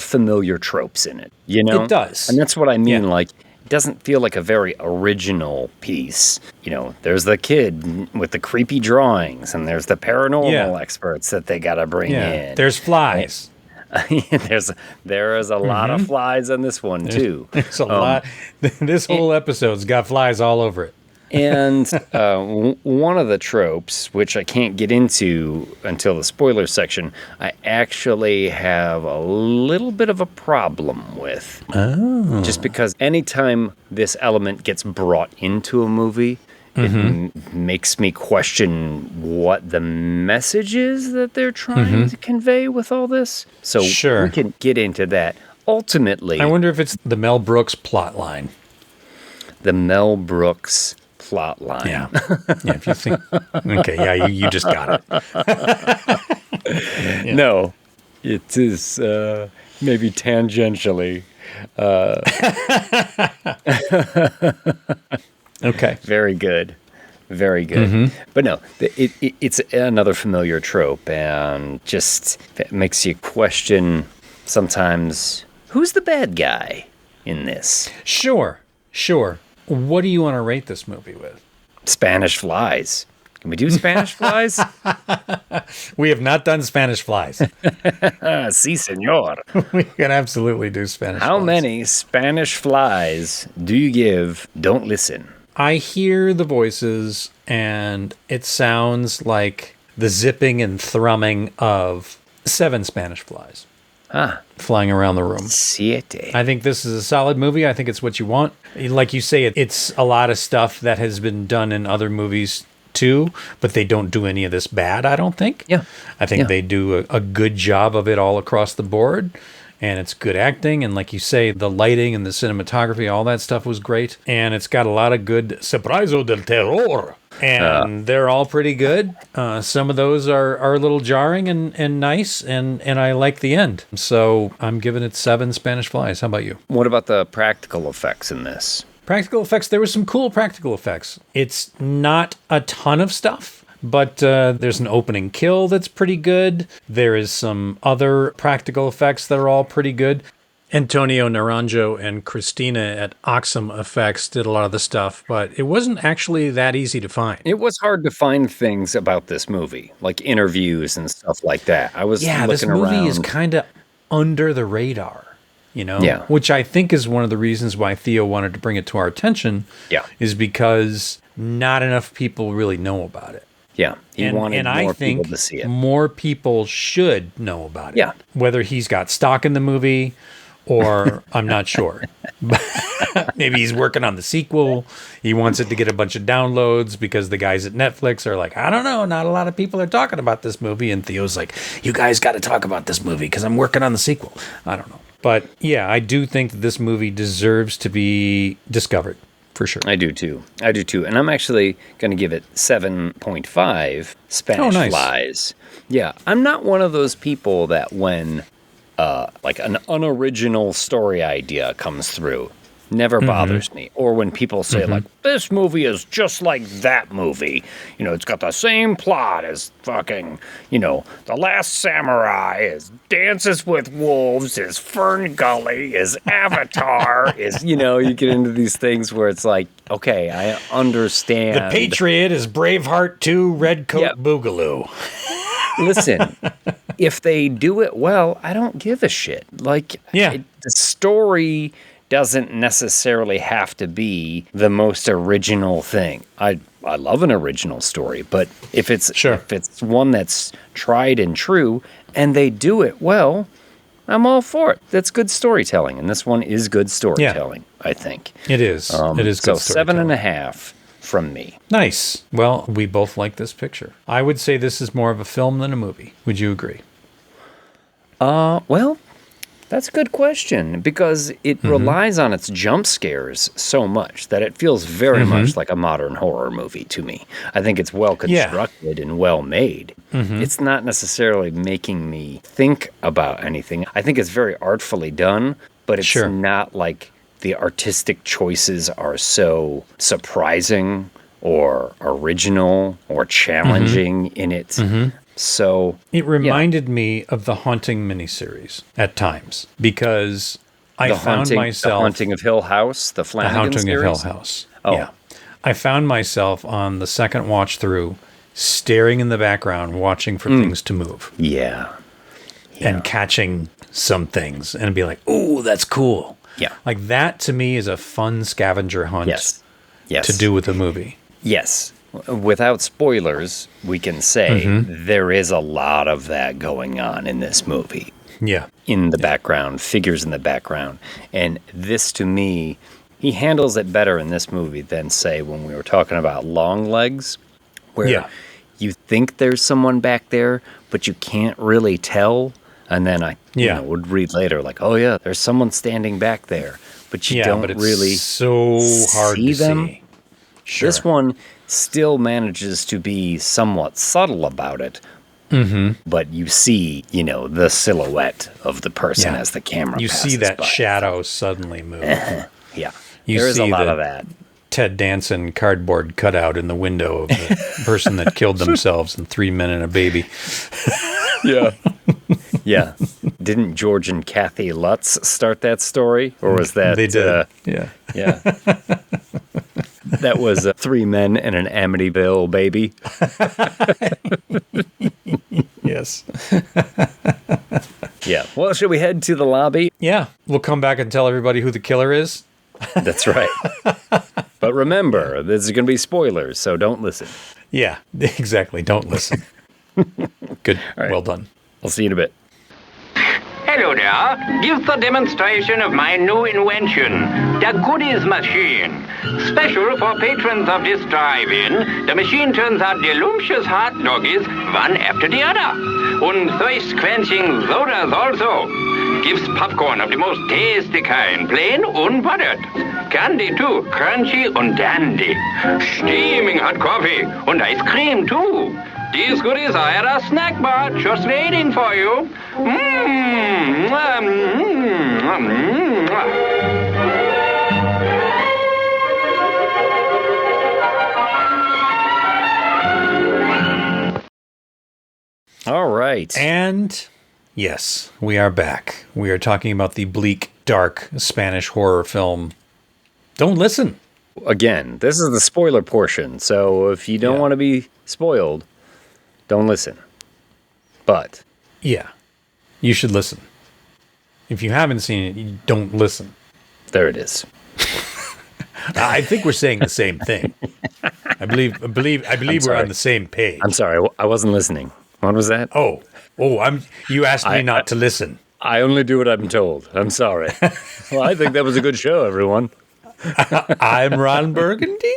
familiar tropes in it, It does. And that's what I mean, like, it doesn't feel like a very original piece. There's the kid with the creepy drawings, and there's the paranormal experts that they got to bring in. There's flies. There is a lot of flies in this one, too. There's a lot. This whole episode's got flies all over it. And one of the tropes, which I can't get into until the spoiler section, I actually have a little bit of a problem with. Oh. Just because anytime this element gets brought into a movie, it makes me question what the message is that they're trying to convey with all this. So we can get into that. Ultimately, I wonder if it's the Mel Brooks plot line. The Mel Brooks plot line. Yeah. Yeah, if you think. Okay, yeah, you just got it. Yeah. No, it is maybe tangentially. Okay. Very good. Very good. But no, it's another familiar trope, and just it makes you question sometimes who's the bad guy in this. Sure. What do you want to rate this movie with? Spanish Flies. Can we do Spanish Flies? We have not done Spanish Flies. Si, senor. We can absolutely do Spanish Flies. How many Spanish Flies do you give Don't Listen? I hear the voices, and it sounds like the zipping and thrumming of 7 Spanish flies flying around the room. Siete. I think this is a solid movie. I think it's what you want. Like you say, it's a lot of stuff that has been done in other movies too, but they don't do any of this bad, I don't think. Yeah. I think they do a good job of it all across the board. And it's good acting. And like you say, the lighting and the cinematography, all that stuff was great. And it's got a lot of good surpriso del terror. And they're all pretty good. Some of those are a little jarring and nice. And I like the end. So I'm giving it 7 Spanish Flies. How about you? What about the practical effects in this? Practical effects. There were some cool practical effects. It's not a ton of stuff. But there's an opening kill that's pretty good. There is some other practical effects that are all pretty good. Antonio Naranjo and Christina at Oxum Effects did a lot of the stuff, but it wasn't actually that easy to find. It was hard to find things about this movie, like interviews and stuff like that. I was looking around. This movie is kind of under the radar, you know? Yeah. Which I think is one of the reasons why Theo wanted to bring it to our attention. Yeah. Is because not enough people really know about it. Yeah, he wanted more people to see it. More people should know about it. Yeah. Whether he's got stock in the movie or I'm not sure. Maybe he's working on the sequel. He wants it to get a bunch of downloads because the guys at Netflix are like, I don't know, not a lot of people are talking about this movie. And Theo's like, you guys got to talk about this movie because I'm working on the sequel. I don't know. But yeah, I do think that this movie deserves to be discovered. For sure. I do too. And I'm actually going to give it 7.5 Spanish Flies. Yeah. I'm not one of those people that when like an unoriginal story idea comes through, never bothers me. Or when people say like, this movie is just like that movie. You know, it's got the same plot as fucking, you know, The Last Samurai, is Dances with Wolves, is Fern Gully, is Avatar, is, you know, you get into these things where it's like, okay, I understand. The Patriot is Braveheart 2, Redcoat Boogaloo. Listen, if they do it well, I don't give a shit. Like, the story doesn't necessarily have to be the most original thing. I love an original story, but if it's one that's tried and true and they do it well, I'm all for it. That's good storytelling, and this one is good storytelling, I think. It is. It is good storytelling. 7.5 from me. Nice. Well, we both like this picture. I would say this is more of a film than a movie. Would you agree? Well, that's a good question because it relies on its jump scares so much that it feels very much like a modern horror movie to me. I think it's well constructed and well made. It's not necessarily making me think about anything. I think it's very artfully done, but it's not like the artistic choices are so surprising or original or challenging in it. So it reminded me of the Haunting miniseries at times because I found myself the Haunting of Hill House, the Flanagan Haunting series? of Hill House. Oh, yeah. I found myself on the second watch through, staring in the background, watching for things to move. Yeah. And catching some things, and be like, "Ooh, that's cool." Yeah. Like that to me is a fun scavenger hunt. Yes. To do with the movie. Yes. Without spoilers, we can say there is a lot of that going on in this movie. Yeah. In the background, figures in the background. And this, to me, he handles it better in this movie than, say, when we were talking about Long Legs, where you think there's someone back there, but you can't really tell. And then I would read later, like, oh, yeah, there's someone standing back there. But you don't but it's really so hard see to them. see. Sure. This one still manages to be somewhat subtle about it. But you see, the silhouette of the person as the camera You passes see that by. shadow suddenly move. Yeah. You There is a see lot the of that. Ted Danson cardboard cutout in the window of the person that killed themselves in 3 Men and a Baby. Yeah. Yeah. Didn't George and Kathy Lutz start that story? Or was that... They did. Yeah. That was 3 Men and an Amityville Baby. Yes. Yeah. Well, should we head to the lobby? Yeah. We'll come back and tell everybody who the killer is. That's right. But remember, this is going to be spoilers, so don't listen. Yeah, exactly. Don't listen. Good. All right. Well done. I'll see you in a bit. Hello there. Give the demonstration of my new invention, the Goodies Machine. Special for patrons of this drive-in, the machine turns out delicious hot doggies one after the other. And thirst-quenching sodas also. Gives popcorn of the most tasty kind, plain unbuttered. Candy too, crunchy and dandy. Steaming hot coffee and ice cream too. These goodies are at a snack bar just waiting for you. All right. And yes, we are back. We are talking about the bleak, dark Spanish horror film. Don't listen. Again, this is the spoiler portion, so if you don't want to be spoiled, don't listen. But Yeah, you should listen. If you haven't seen it, you don't listen. there it is. I think we're saying the same thing. I believe we're sorry. on the same page. I'm sorry, I wasn't listening. What was that? You asked me not to listen. I only do what I'm told. I'm sorry. Well, I think that was a good show, everyone. I'm Ron Burgundy.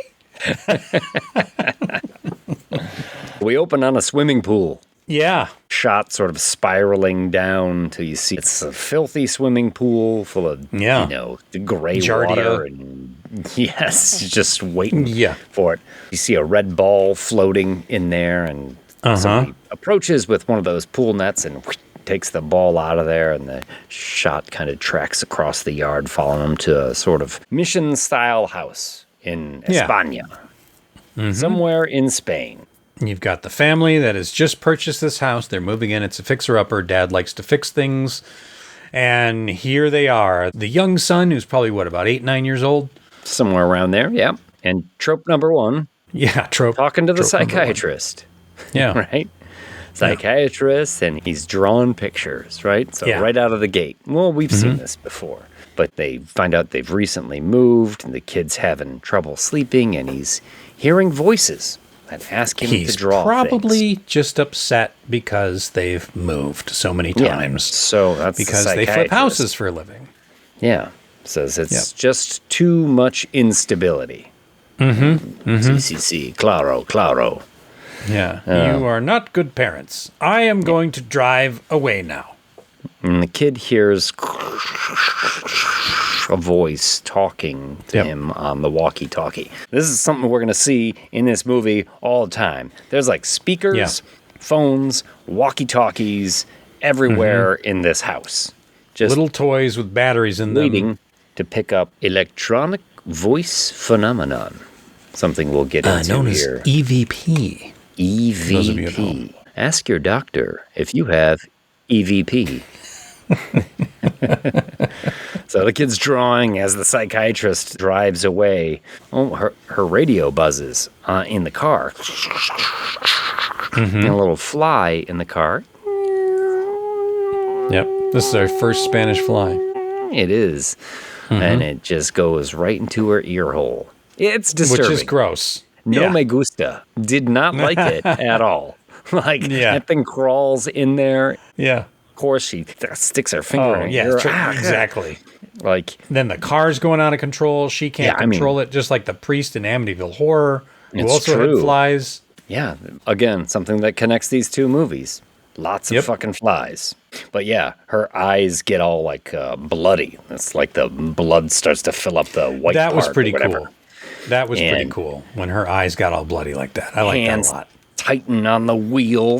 We open on a swimming pool. Yeah. Shot sort of spiraling down till you see it's a filthy swimming pool full of, gray Giardia. water. And yes, just waiting Yeah. for it. You see a red ball floating in there, and somebody approaches with one of those pool nets and takes the ball out of there, and the shot kind of tracks across the yard, following them to a sort of mission-style house in España, somewhere in Spain. You've got the family that has just purchased this house. They're moving in. It's a fixer-upper. Dad likes to fix things. And here they are. The young son, who's probably, about 8, 9 years old? Somewhere around there, yeah. And trope number one, Yeah, trope. talking to the trope number one. psychiatrist, Yeah. right? Psychiatrist, and he's drawing pictures, right? So right out of the gate. Well, we've seen this before. But they find out they've recently moved, and the kid's having trouble sleeping, and he's hearing voices that ask him He's to draw probably things. just upset because they've moved so many times. So that's Because the they flip psychiatrist. houses for a living. Yeah. Says it's just too much instability. CCC, claro. Yeah. You are not good parents. I am going to drive away now. And the kid hears a voice talking to him on the walkie-talkie. This is something we're going to see in this movie all the time. There's like speakers, phones, walkie-talkies everywhere in this house. Just Little toys with batteries in them. waiting to pick up electronic voice phenomenon. Something we'll get into Known as here. EVP. Those of you at EVP. home. Ask your doctor if you have EVP. So the kid's drawing as the psychiatrist drives away. Oh, her radio buzzes in the car. And a little fly in the car. Yep. This is our first Spanish fly. It is. And it just goes right into her ear hole. It's disturbing. Which is gross. No me gusta. Did not like it at all. Like, that thing crawls in there. Yeah. Of course, she sticks her finger in her ear. Exactly. Like, then the car's going out of control. She can't control it, just like the priest in Amityville Horror, who also had flies. Yeah, again, something that connects these two movies. Lots of fucking flies. But yeah, her eyes get all like bloody. It's like the blood starts to fill up the white part. That was pretty cool. That was pretty cool when her eyes got all bloody like that. I like that a lot. Tighten on the wheel.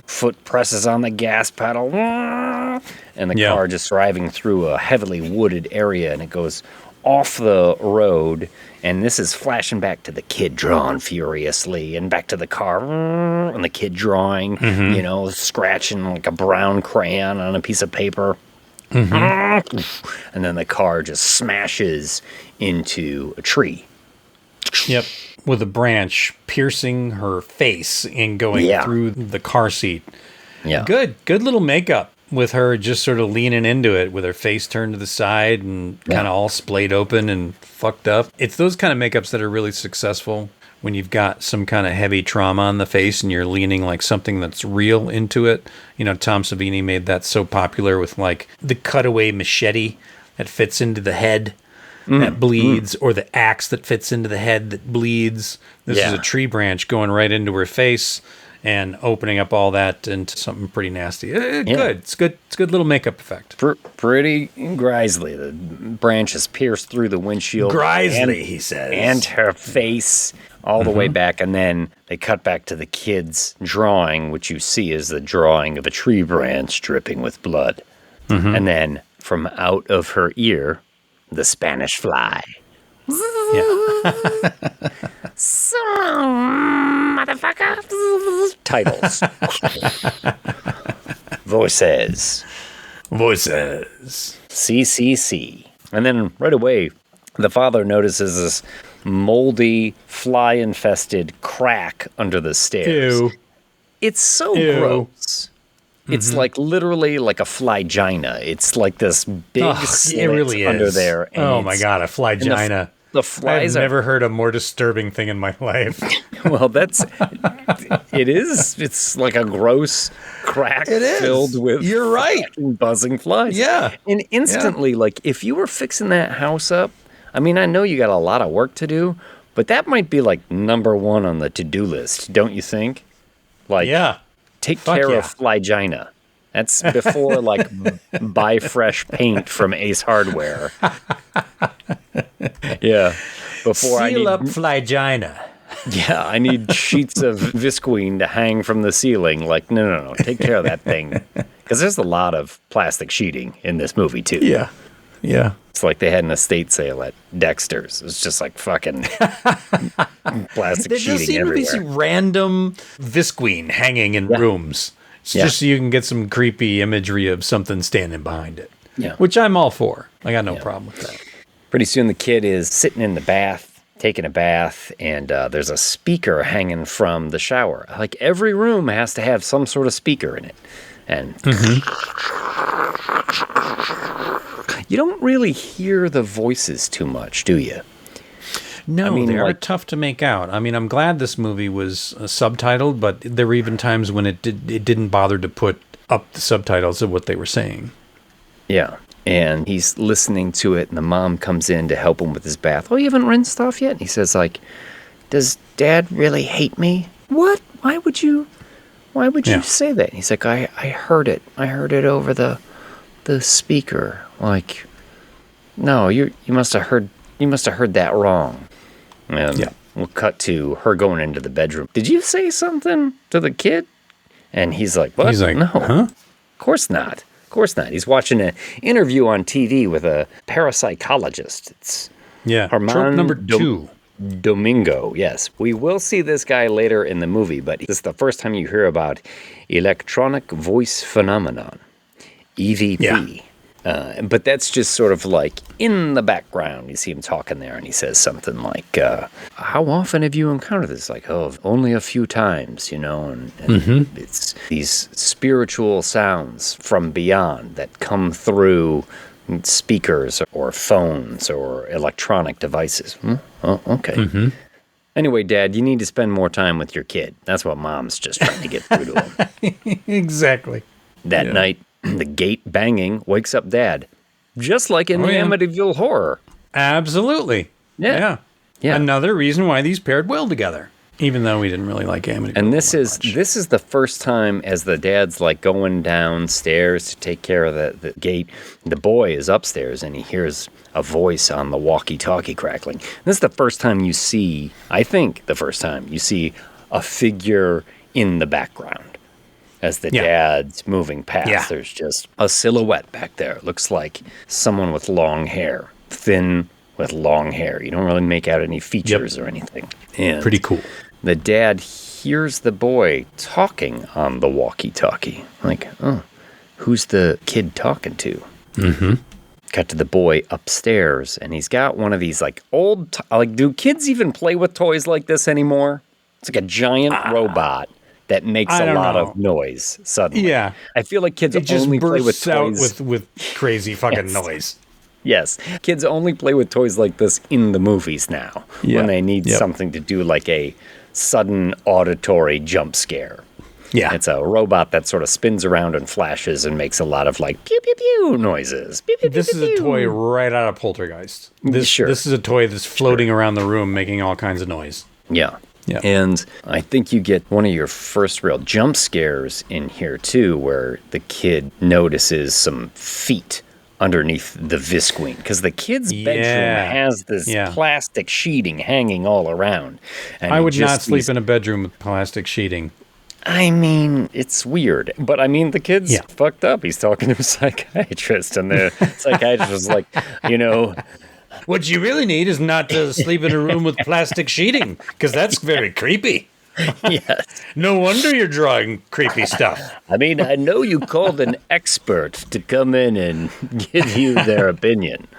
Foot presses on the gas pedal. And the car just driving through a heavily wooded area, and it goes off the road. And this is flashing back to the kid drawing furiously, and back to the car, and the kid drawing, you know, scratching like a brown crayon on a piece of paper. And then the car just smashes into a tree. Yep. With a branch piercing her face and going through the car seat. Yeah. Good little makeup with her just sort of leaning into it with her face turned to the side and kind of all splayed open and fucked up. It's those kind of makeups that are really successful when you've got some kind of heavy trauma on the face and you're leaning like something that's real into it. You know, Tom Savini made that so popular with like the cutaway machete that fits into the head that bleeds, or the axe that fits into the head that bleeds. This is a tree branch going right into her face and opening up all that into something pretty nasty. Good. It's good. It's a good little makeup effect. Pretty grisly. The branches pierce through the windshield. Grisly, he says. And her face all the way back. And then they cut back to the kid's drawing, which you see is the drawing of a tree branch dripping with blood. And then from out of her ear, the Spanish fly. So, motherfucker. Titles. Voices. CCC. And then right away, the father notices this moldy, fly-infested crack under the stairs. Ew. It's so gross. It's like literally like a flygina. It's like this big slit really under there. And oh my God, a flygina. The flies I've never heard a more disturbing thing in my life. Well, it is. It's like a gross crack filled with You're right. buzzing flies. Yeah. And instantly, like if you were fixing that house up, I mean, I know you got a lot of work to do, but that might be like number one on the to-do list, don't you think? Like, take care of flygina. That's before like buy fresh paint from Ace Hardware. Before I Seal up flygina. Yeah, I need sheets of visqueen to hang from the ceiling. Like, no. Take care of that thing. Because there's a lot of plastic sheeting in this movie, too. Yeah. It's like they had an estate sale at Dexter's. It's just like fucking plastic sheeting everywhere. There seem to be random visqueen hanging in rooms. It's just so you can get some creepy imagery of something standing behind it. Yeah. Which I'm all for. I got no problem with that. Pretty soon the kid is sitting in the bath, taking a bath, and there's a speaker hanging from the shower. Like every room has to have some sort of speaker in it. And you don't really hear the voices too much, do you? No, they are tough to make out. I mean, I'm glad this movie was subtitled, but there were even times when it didn't bother to put up the subtitles of what they were saying. Yeah. And he's listening to it, and the mom comes in to help him with his bath. Oh, you haven't rinsed off yet? And he says, like, does Dad really hate me? What? Why would you say that? And he's like, I heard it. I heard it over the speaker. Like, no, you must have heard that wrong. And we'll cut to her going into the bedroom. Did you say something to the kid? And he's like, what? He's like, no, huh? Of course not. Of course not. He's watching an interview on TV with a parapsychologist. It's trope number 2. Domingo, yes. We will see this guy later in the movie, but this is the first time you hear about electronic voice phenomenon, EVP. Yeah. But that's just sort of like in the background. You see him talking there, and he says something like, how often have you encountered this? Like, only a few times, you know, and it's these spiritual sounds from beyond that come through speakers or phones or electronic devices. Oh, okay. Anyway, Dad, you need to spend more time with your kid. That's what Mom's just trying to get through to him. Exactly. That night, the gate banging wakes up Dad. Just like in the Amityville Horror. Absolutely. Yeah. Another reason why these paired well together. Even though we didn't really like Amityville. And this is the first time as the dad's like going downstairs to take care of the gate. The boy is upstairs and he hears a voice on the walkie-talkie crackling. This is the first time you see, I think the first time you see a figure in the background. As the dad's moving past, there's just a silhouette back there. It looks like someone with long hair, thin with long hair. You don't really make out any features or anything. And pretty cool. The dad hears the boy talking on the walkie-talkie. Like, oh, who's the kid talking to? Mm-hmm. Cut to the boy upstairs, and he's got one of these like old, do kids even play with toys like this anymore? It's like a giant robot that makes a lot of noise suddenly. Yeah. I feel like kids only play with toys. with crazy fucking noise. Yes. Kids only play with toys like this in the movies now when they need something to do like a sudden auditory jump scare. Yeah. It's a robot that sort of spins around and flashes and makes a lot of like pew pew pew noises. Pew, pew, this pew, is pew. a toy right out of Poltergeist. This is a toy that's floating around the room making all kinds of noise. Yeah. Yeah. And I think you get one of your first real jump scares in here too, where the kid notices some feet underneath the visqueen, because the kid's bedroom has this plastic sheeting hanging all around. And I would not sleep in a bedroom with plastic sheeting. I mean, it's weird. But I mean, the kid's fucked up. He's talking to a psychiatrist, and the psychiatrist was like, what you really need is not to sleep in a room with plastic sheeting, because that's very creepy. Yes. No wonder you're drawing creepy stuff. I mean, I know you called an expert to come in and give you their opinion,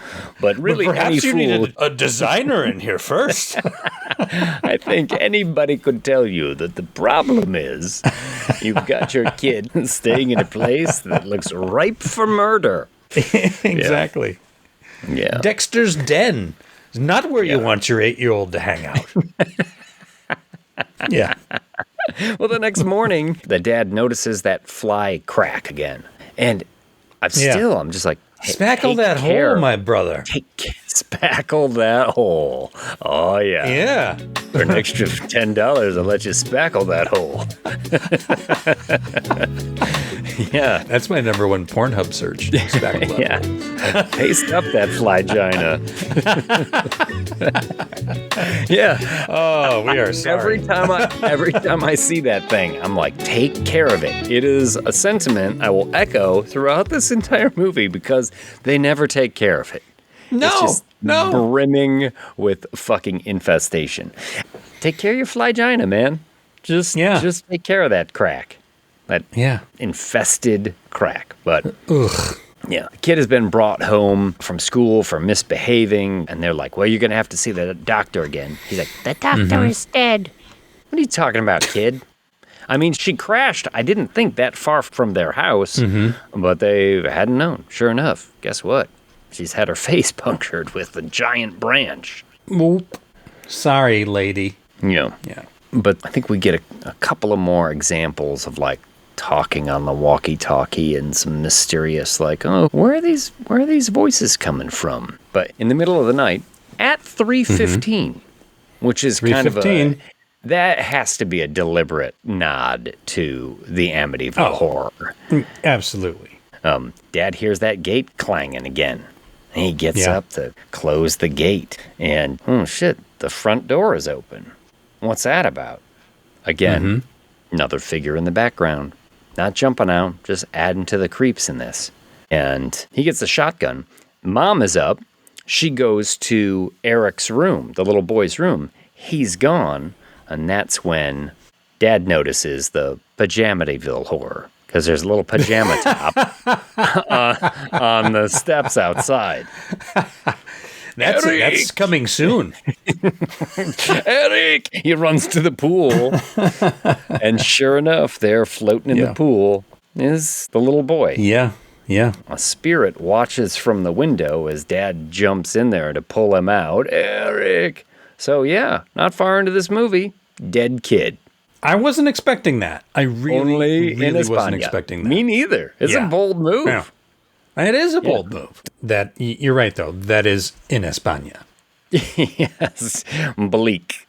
but really, perhaps you need a designer in here first. I think anybody could tell you that the problem is you've got your kid staying in a place that looks ripe for murder. Exactly. Yeah. Dexter's Den is not where you want your 8-year-old to hang out. Yeah. Well, the next morning, the dad notices that fly crack again. And I'm just like, hey, spackle that hole, my brother. Spackle that hole. Oh, yeah. Yeah. For an extra $10, I'll let you spackle that hole. Yeah. That's my number one Pornhub search. Spackle that hole. Paste up that flygina. Yeah. Oh, we are sorry. Every time I see that thing, I'm like, take care of it. It is a sentiment I will echo throughout this entire movie because they never take care of it. It's just brimming with fucking infestation. Take care of your flygina, man. Just take care of that crack. That infested crack. But yeah, the kid has been brought home from school for misbehaving, and they're like, well, you're going to have to see the doctor again. He's like, the doctor is dead. What are you talking about, kid? I mean, she crashed, I didn't think that far from their house, but they hadn't known. Sure enough, guess what? She's had her face punctured with a giant branch. Oop. Sorry, lady. Yeah. But I think we get a couple of more examples of like talking on the walkie-talkie and some mysterious like, oh, where are these voices coming from? But in the middle of the night at 3:15, which is kind of that has to be a deliberate nod to the Amityville horror. Absolutely. Dad hears that gate clanging again. And he gets up to close the gate. And, oh, shit, the front door is open. What's that about? Again, another figure in the background. Not jumping out, just adding to the creeps in this. And he gets a shotgun. Mom is up. She goes to Eric's room, the little boy's room. He's gone. And that's when Dad notices the Pajamatyville horror. Because there's a little pajama top on the steps outside. That's coming soon. Eric! He runs to the pool. And sure enough, there floating in the pool is the little boy. Yeah. A spirit watches from the window as Dad jumps in there to pull him out. Eric! So yeah, not far into this movie, dead kid. I wasn't expecting that. I really wasn't expecting that. Me neither. It's a bold move. Yeah. It is a bold move. That you're right though. That is in España. Yes, bleak.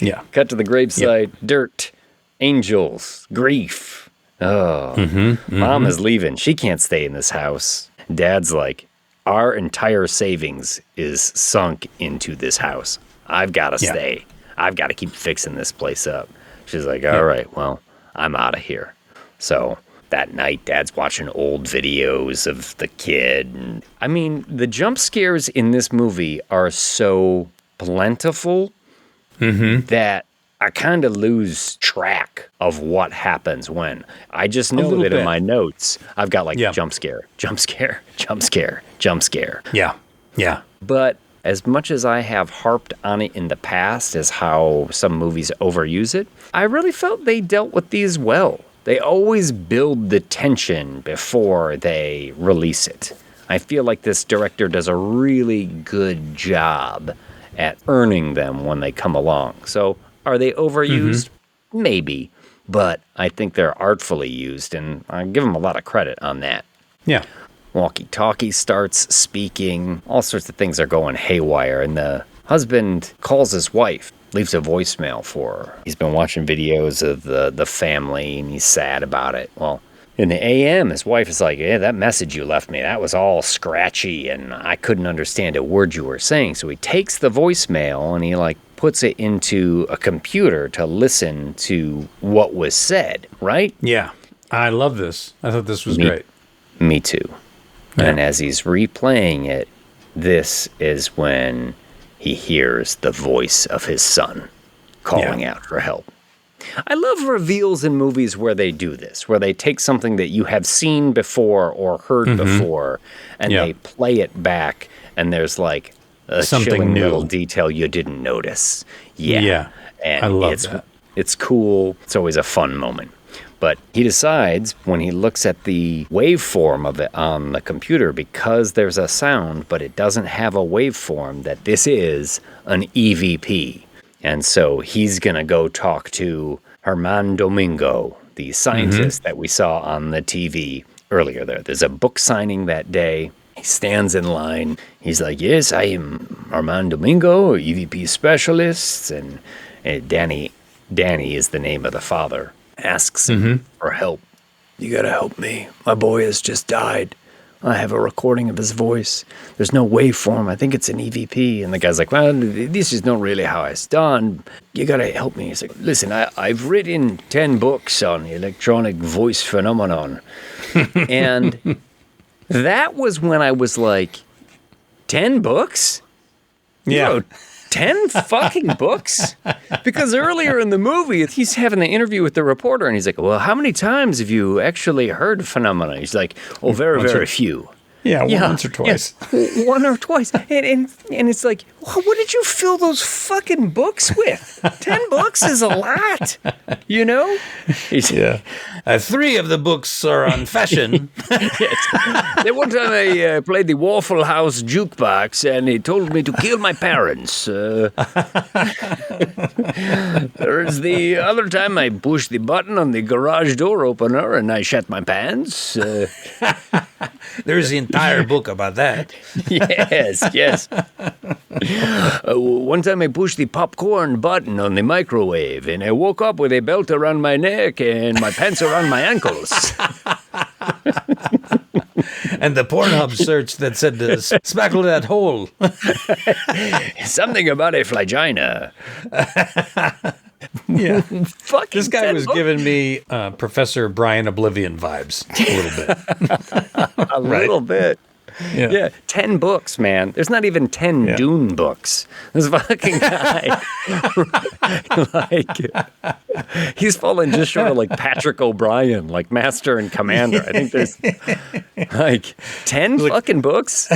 Yeah. Cut to the gravesite. Dirt, angels, grief. Oh, Mom is leaving. She can't stay in this house. Dad's like, our entire savings is sunk into this house. I've got to stay. I've got to keep fixing this place up. She's like, all right, well, I'm out of here. So that night, Dad's watching old videos of the kid. And, I mean, the jump scares in this movie are so plentiful that I kind of lose track of what happens when. I just know that in my notes, I've got like jump scare, jump scare, jump scare, jump scare. Yeah. Yeah. But as much as I have harped on it in the past as how some movies overuse it, I really felt they dealt with these well. They always build the tension before they release it. I feel like this director does a really good job at earning them when they come along. So are they overused? Maybe. But I think they're artfully used, and I give them a lot of credit on that. Yeah. Walkie-talkie starts speaking. All sorts of things are going haywire, and the husband calls his wife, leaves a voicemail for her. He's been watching videos of the family, and he's sad about it. Well, in the AM, his wife is like, yeah, that message you left me, that was all scratchy, and I couldn't understand a word you were saying. So he takes the voicemail, and he, like, puts it into a computer to listen to what was said, right? Yeah. I love this. I thought this was great. Me too. Yeah. And as he's replaying it, this is when he hears the voice of his son calling out for help. I love reveals in movies where they do this, where they take something that you have seen before or heard before, and they play it back, and there's like a chilling little detail you didn't notice. Yeah. And I love that. It's cool. It's always a fun moment. But he decides when he looks at the waveform of it on the computer, because there's a sound, but it doesn't have a waveform, that this is an EVP. And so he's going to go talk to Herman Domingo, the scientist that we saw on the TV earlier there. There's a book signing that day. He stands in line. He's like, yes, I am Herman Domingo, EVP specialist. And Danny is the name of the father. Asks him for help. You gotta help me. My boy has just died. I have a recording of his voice. There's no waveform. I think it's an EVP. And the guy's like, well, this is not really how it's done. You gotta help me. He's like, listen, I've written 10 books on electronic voice phenomenon. And that was when I was like, 10 books? Yeah. You wrote 10 fucking books? Because earlier in the movie, he's having the interview with the reporter, and he's like, well, how many times have you actually heard phenomena? He's like, oh, very few. Yeah, once or twice. Yeah, one or twice. And it's like, well, what did you fill those fucking books with? 10 books is a lot, you know? Yeah. 3 of the books are on fashion. Then one time I played the Waffle House jukebox, and he told me to kill my parents. There's the other time I pushed the button on the garage door opener, and I shat my pants. There's the entire book about that. Yes. One time I pushed the popcorn button on the microwave, and I woke up with a belt around my neck and my pants around my ankles. And the Pornhub search that said, smackle that hole. Something about a flagina. Yeah. Fuck. This guy was giving me Professor Brian Oblivion vibes a little bit. A little bit. Yeah, 10 books, man. There's not even 10 Dune books. This fucking guy, like, he's fallen just short of like Patrick O'Brien, like Master and Commander. I think there's like 10 fucking books.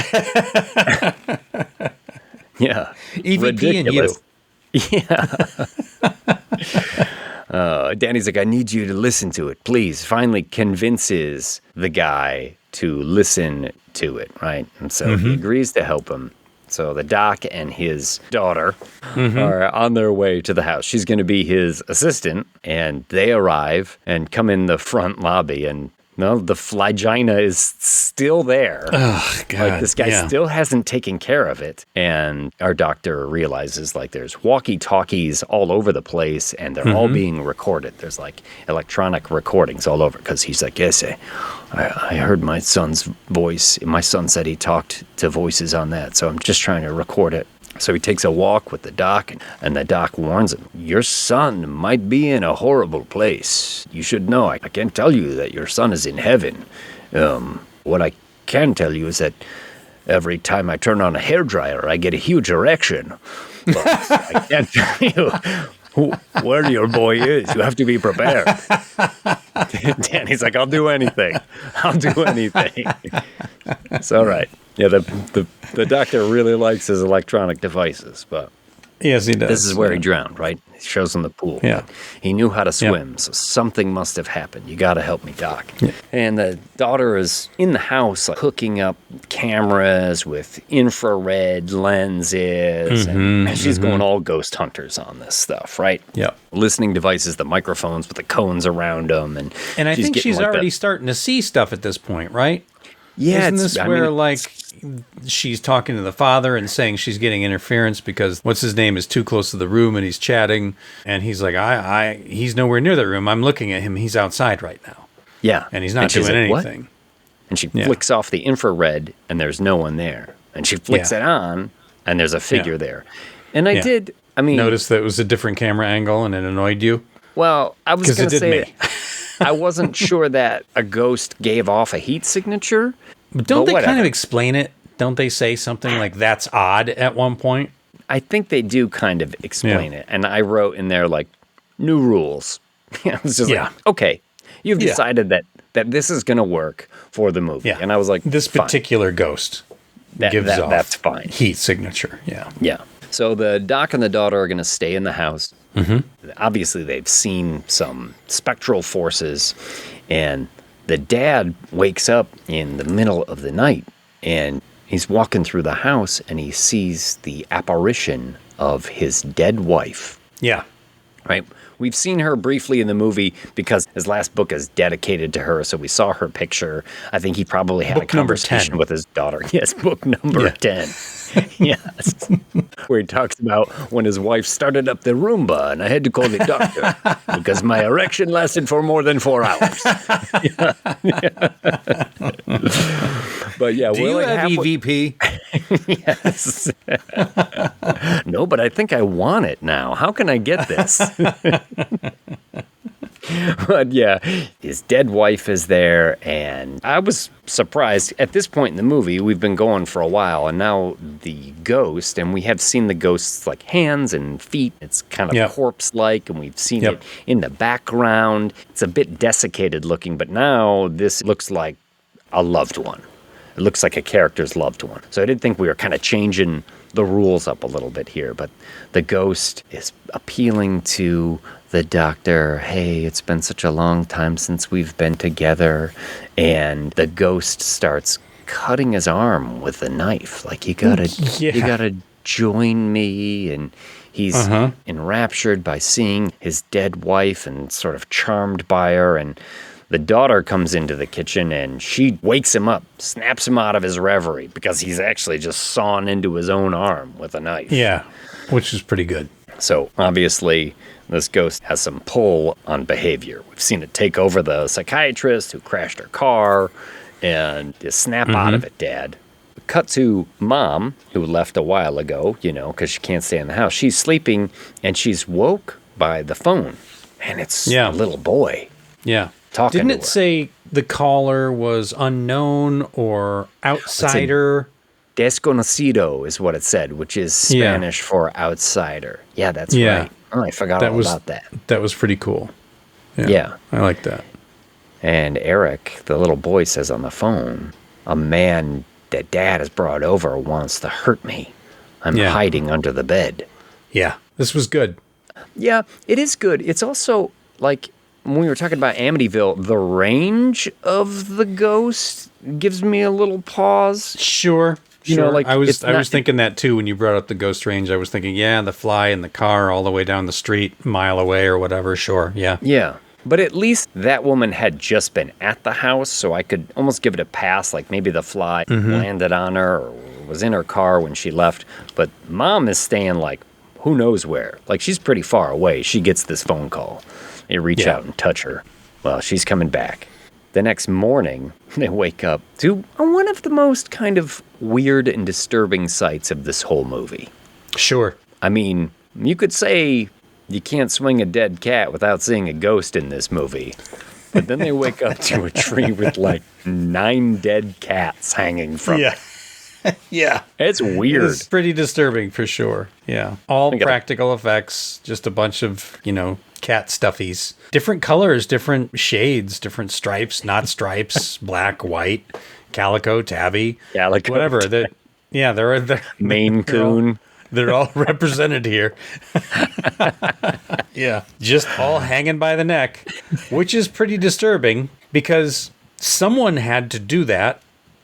Yeah, EVP ridiculous. and you. Yeah. Danny's like, I need you to listen to it, please. Finally convinces the guy to listen to it, right? And so he agrees to help him. So the doc and his daughter are on their way to the house. She's going to be his assistant, and they arrive and come in the front lobby, and no, the flygina is still there. Oh, God. Like, this guy still hasn't taken care of it. And our doctor realizes, like, there's walkie-talkies all over the place, and they're all being recorded. There's, like, electronic recordings all over. Because he's like, yes, I heard my son's voice. My son said he talked to voices on that, so I'm just trying to record it. So he takes a walk with the doc, and the doc warns him, your son might be in a horrible place. You should know, I can't tell you that your son is in heaven. What I can tell you is that every time I turn on a hairdryer, I get a huge erection. But I can't tell you where your boy is. You have to be prepared. Danny's like, I'll do anything. I'll do anything. It's all right. Yeah, the doctor really likes his electronic devices, but Yes, he does. this is where he drowned, right? He shows him the pool. Yeah. He knew how to swim, so something must have happened. You got to help me, Doc. Yeah. And the daughter is in the house, like, hooking up cameras with infrared lenses, and she's going all ghost hunters on this stuff, right? Yep. Listening devices, the microphones with the cones around them, and And I think getting, she's like, already the- starting to see stuff at this point, right? Yeah, Isn't this I where, mean, like, she's talking to the father and saying she's getting interference because what's his name is too close to the room and he's chatting and he's like, he's nowhere near the room. I'm looking at him. He's outside right now. Yeah, And he's not she's doing like, "What?" anything. And she flicks off the infrared, and there's no one there. And she flicks it on, and there's a figure there. And I did, I mean... Notice that it was a different camera angle and it annoyed you? Well, I was 'Cause going it to did say... me. I wasn't sure that a ghost gave off a heat signature. But don't But they kind whatever. of explain it? Don't they say something like, that's odd at one point? I think they do kind of explain it. And I wrote in there, like, new rules. I was just like, okay, you've decided that this is going to work for the movie. Yeah. And I was like, This fine. particular ghost gives off that's fine. heat signature. Yeah. Yeah. So the doc and the daughter are going to stay in the house. Obviously, they've seen some spectral forces, and the dad wakes up in the middle of the night, and he's walking through the house, and he sees the apparition of his dead wife. Yeah. Right? We've seen her briefly in the movie because his last book is dedicated to her, so we saw her picture. I think he probably had Book a number conversation 10. with his daughter. Yes, book number 10. Yes. Where he talks about when his wife started up the Roomba and I had to call the doctor because my erection lasted for more than 4 hours. But yeah, Do we're you like have halfway- EVP? Yes. No, but I think I want it now. How can I get this? But yeah, his dead wife is there, and I was surprised. At this point in the movie, we've been going for a while, and now the ghost, and we have seen the ghost's like hands and feet. It's kind of corpse-like, and we've seen it in the background. It's a bit desiccated looking, but now this looks like a loved one. It looks like a character's loved one. So I did think we were kind of changing the rules up a little bit here, but the ghost is appealing to the doctor. Hey, it's been such a long time since we've been together. And the ghost starts cutting his arm with a knife. Like, you gotta join me. And he's enraptured by seeing his dead wife and sort of charmed by her. And the daughter comes into the kitchen and she wakes him up, snaps him out of his reverie because he's actually just sawn into his own arm with a knife. Yeah, which is pretty good. So obviously, this ghost has some pull on behavior. We've seen it take over the psychiatrist who crashed her car and just snap out of it, Dad. Cut to Mom, who left a while ago, because she can't stay in the house. She's sleeping and she's woke by the phone. And it's a little boy. Yeah. Talking Didn't to it her. say the caller was unknown or outsider? Desconocido is what it said, which is Spanish for outsider. Yeah, that's right. Oh, I forgot all about that. That was pretty cool. Yeah. I like that. And Eric, the little boy, says on the phone, a man that Dad has brought over wants to hurt me. I'm hiding under the bed. Yeah, this was good. Yeah, it is good. It's also like when we were talking about Amityville, the range of the ghost gives me a little pause. Sure. You know, like I was it's not- thinking that too when you brought up the ghost range. I was thinking, yeah, the fly in the car all the way down the street, mile away or whatever. Sure, yeah. Yeah. But at least that woman had just been at the house, so I could almost give it a pass, like maybe the fly landed on her or was in her car when she left. But Mom is staying like who knows where. Like she's pretty far away. She gets this phone call. They reach out and touch her. Well, she's coming back. The next morning, they wake up to one of the most kind of weird and disturbing sights of this whole movie. Sure. I mean, you could say you can't swing a dead cat without seeing a ghost in this movie. But then they wake up to a tree with like 9 dead cats hanging from it. Yeah. It's weird. It's pretty disturbing for sure. Yeah. All practical effects, just a bunch of, cat stuffies. Different colors, different shades, different stripes, not stripes, black, white, calico, tabby, whatever. They're Maine Coon. They're all represented here. Yeah. Just all hanging by the neck, which is pretty disturbing because someone had to do that.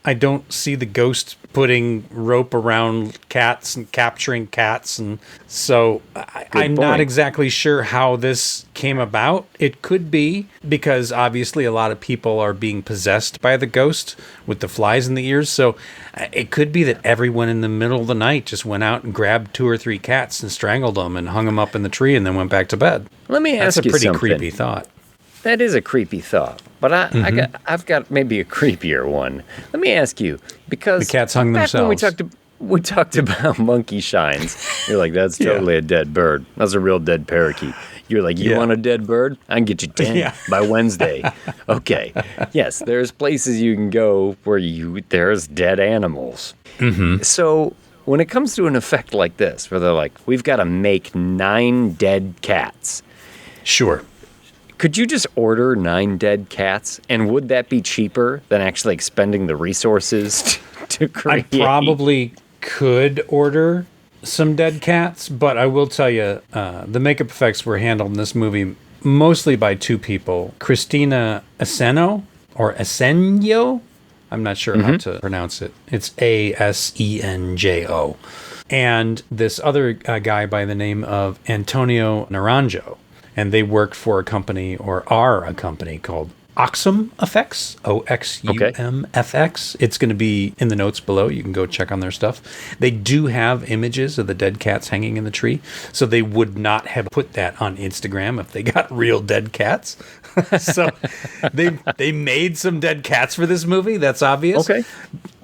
I don't see the ghost putting rope around cats and capturing cats. And so I'm not exactly sure how this came about. It could be because obviously a lot of people are being possessed by the ghost with the flies in the ears. So it could be that everyone in the middle of the night just went out and grabbed 2 or 3 cats and strangled them and hung them up in the tree and then went back to bed. Let me ask you something. That's a pretty creepy thought. That is a creepy thought, but I've got maybe a creepier one. Let me ask you, because the cats hung themselves. When we talked about monkey shines. You're like, that's totally a dead bird. That's a real dead parakeet. You're like, you want a dead bird? I can get you 10 by Wednesday. Okay. Yes, there's places you can go where there's dead animals. Mm-hmm. So when it comes to an effect like this, where they're like, we've got to make 9 dead cats. Sure. Could you just order 9 dead cats? And would that be cheaper than actually expending the resources to create? I probably could order some dead cats, but I will tell you, the makeup effects were handled in this movie mostly by 2 people. Christina Aseno, or Asenjo? I'm not sure how to pronounce it. It's Asenjo. And this other guy by the name of Antonio Naranjo. And they worked for a company, or are a company, called Oxum Effects, OXUMFX. It's going to be in the notes below. You can go check on their stuff. They do have images of the dead cats hanging in the tree, so they would not have put that on Instagram if they got real dead cats. So they made some dead cats for this movie. That's obvious. Okay.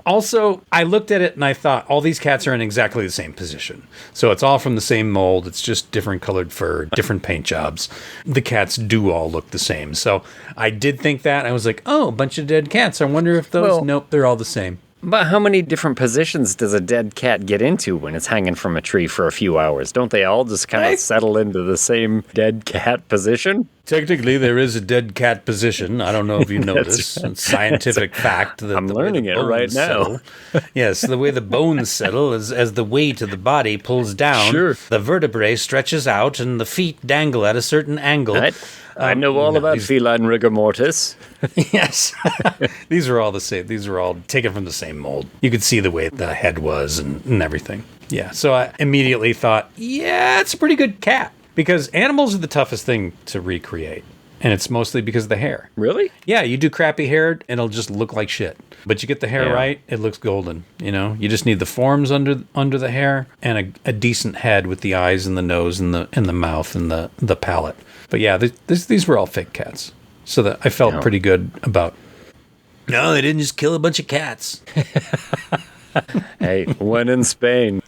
Also, I looked at it and I thought all these cats are in exactly the same position. So it's all from the same mold. It's just different colored fur, different paint jobs. The cats do all look the same. So I did think that. I was like, oh, a bunch of dead cats. I wonder if those... Nope, they're all the same. But how many different positions does a dead cat get into when it's hanging from a tree for a few hours? Don't they all just kind of settle into the same dead cat position? Technically, there is a dead cat position. I don't know if you know this. It's scientific fact. That I'm learning it right now. Yes, the way the bones settle is as the weight of the body pulls down, the vertebrae stretches out, and the feet dangle at a certain angle. I know all about feline rigor mortis. Yes. These are all the same. These are all taken from the same mold. You could see the way the head was and everything. Yeah. So I immediately thought, yeah, it's a pretty good cat. Because animals are the toughest thing to recreate. And it's mostly because of the hair. Really? Yeah, you do crappy hair, and it'll just look like shit. But you get the hair right, it looks golden. You just need the forms under the hair and a decent head with the eyes and the nose and the mouth and the palate. But yeah, these were all fake cats. So that I felt pretty good about. No, they didn't just kill a bunch of cats. Hey, one in Spain.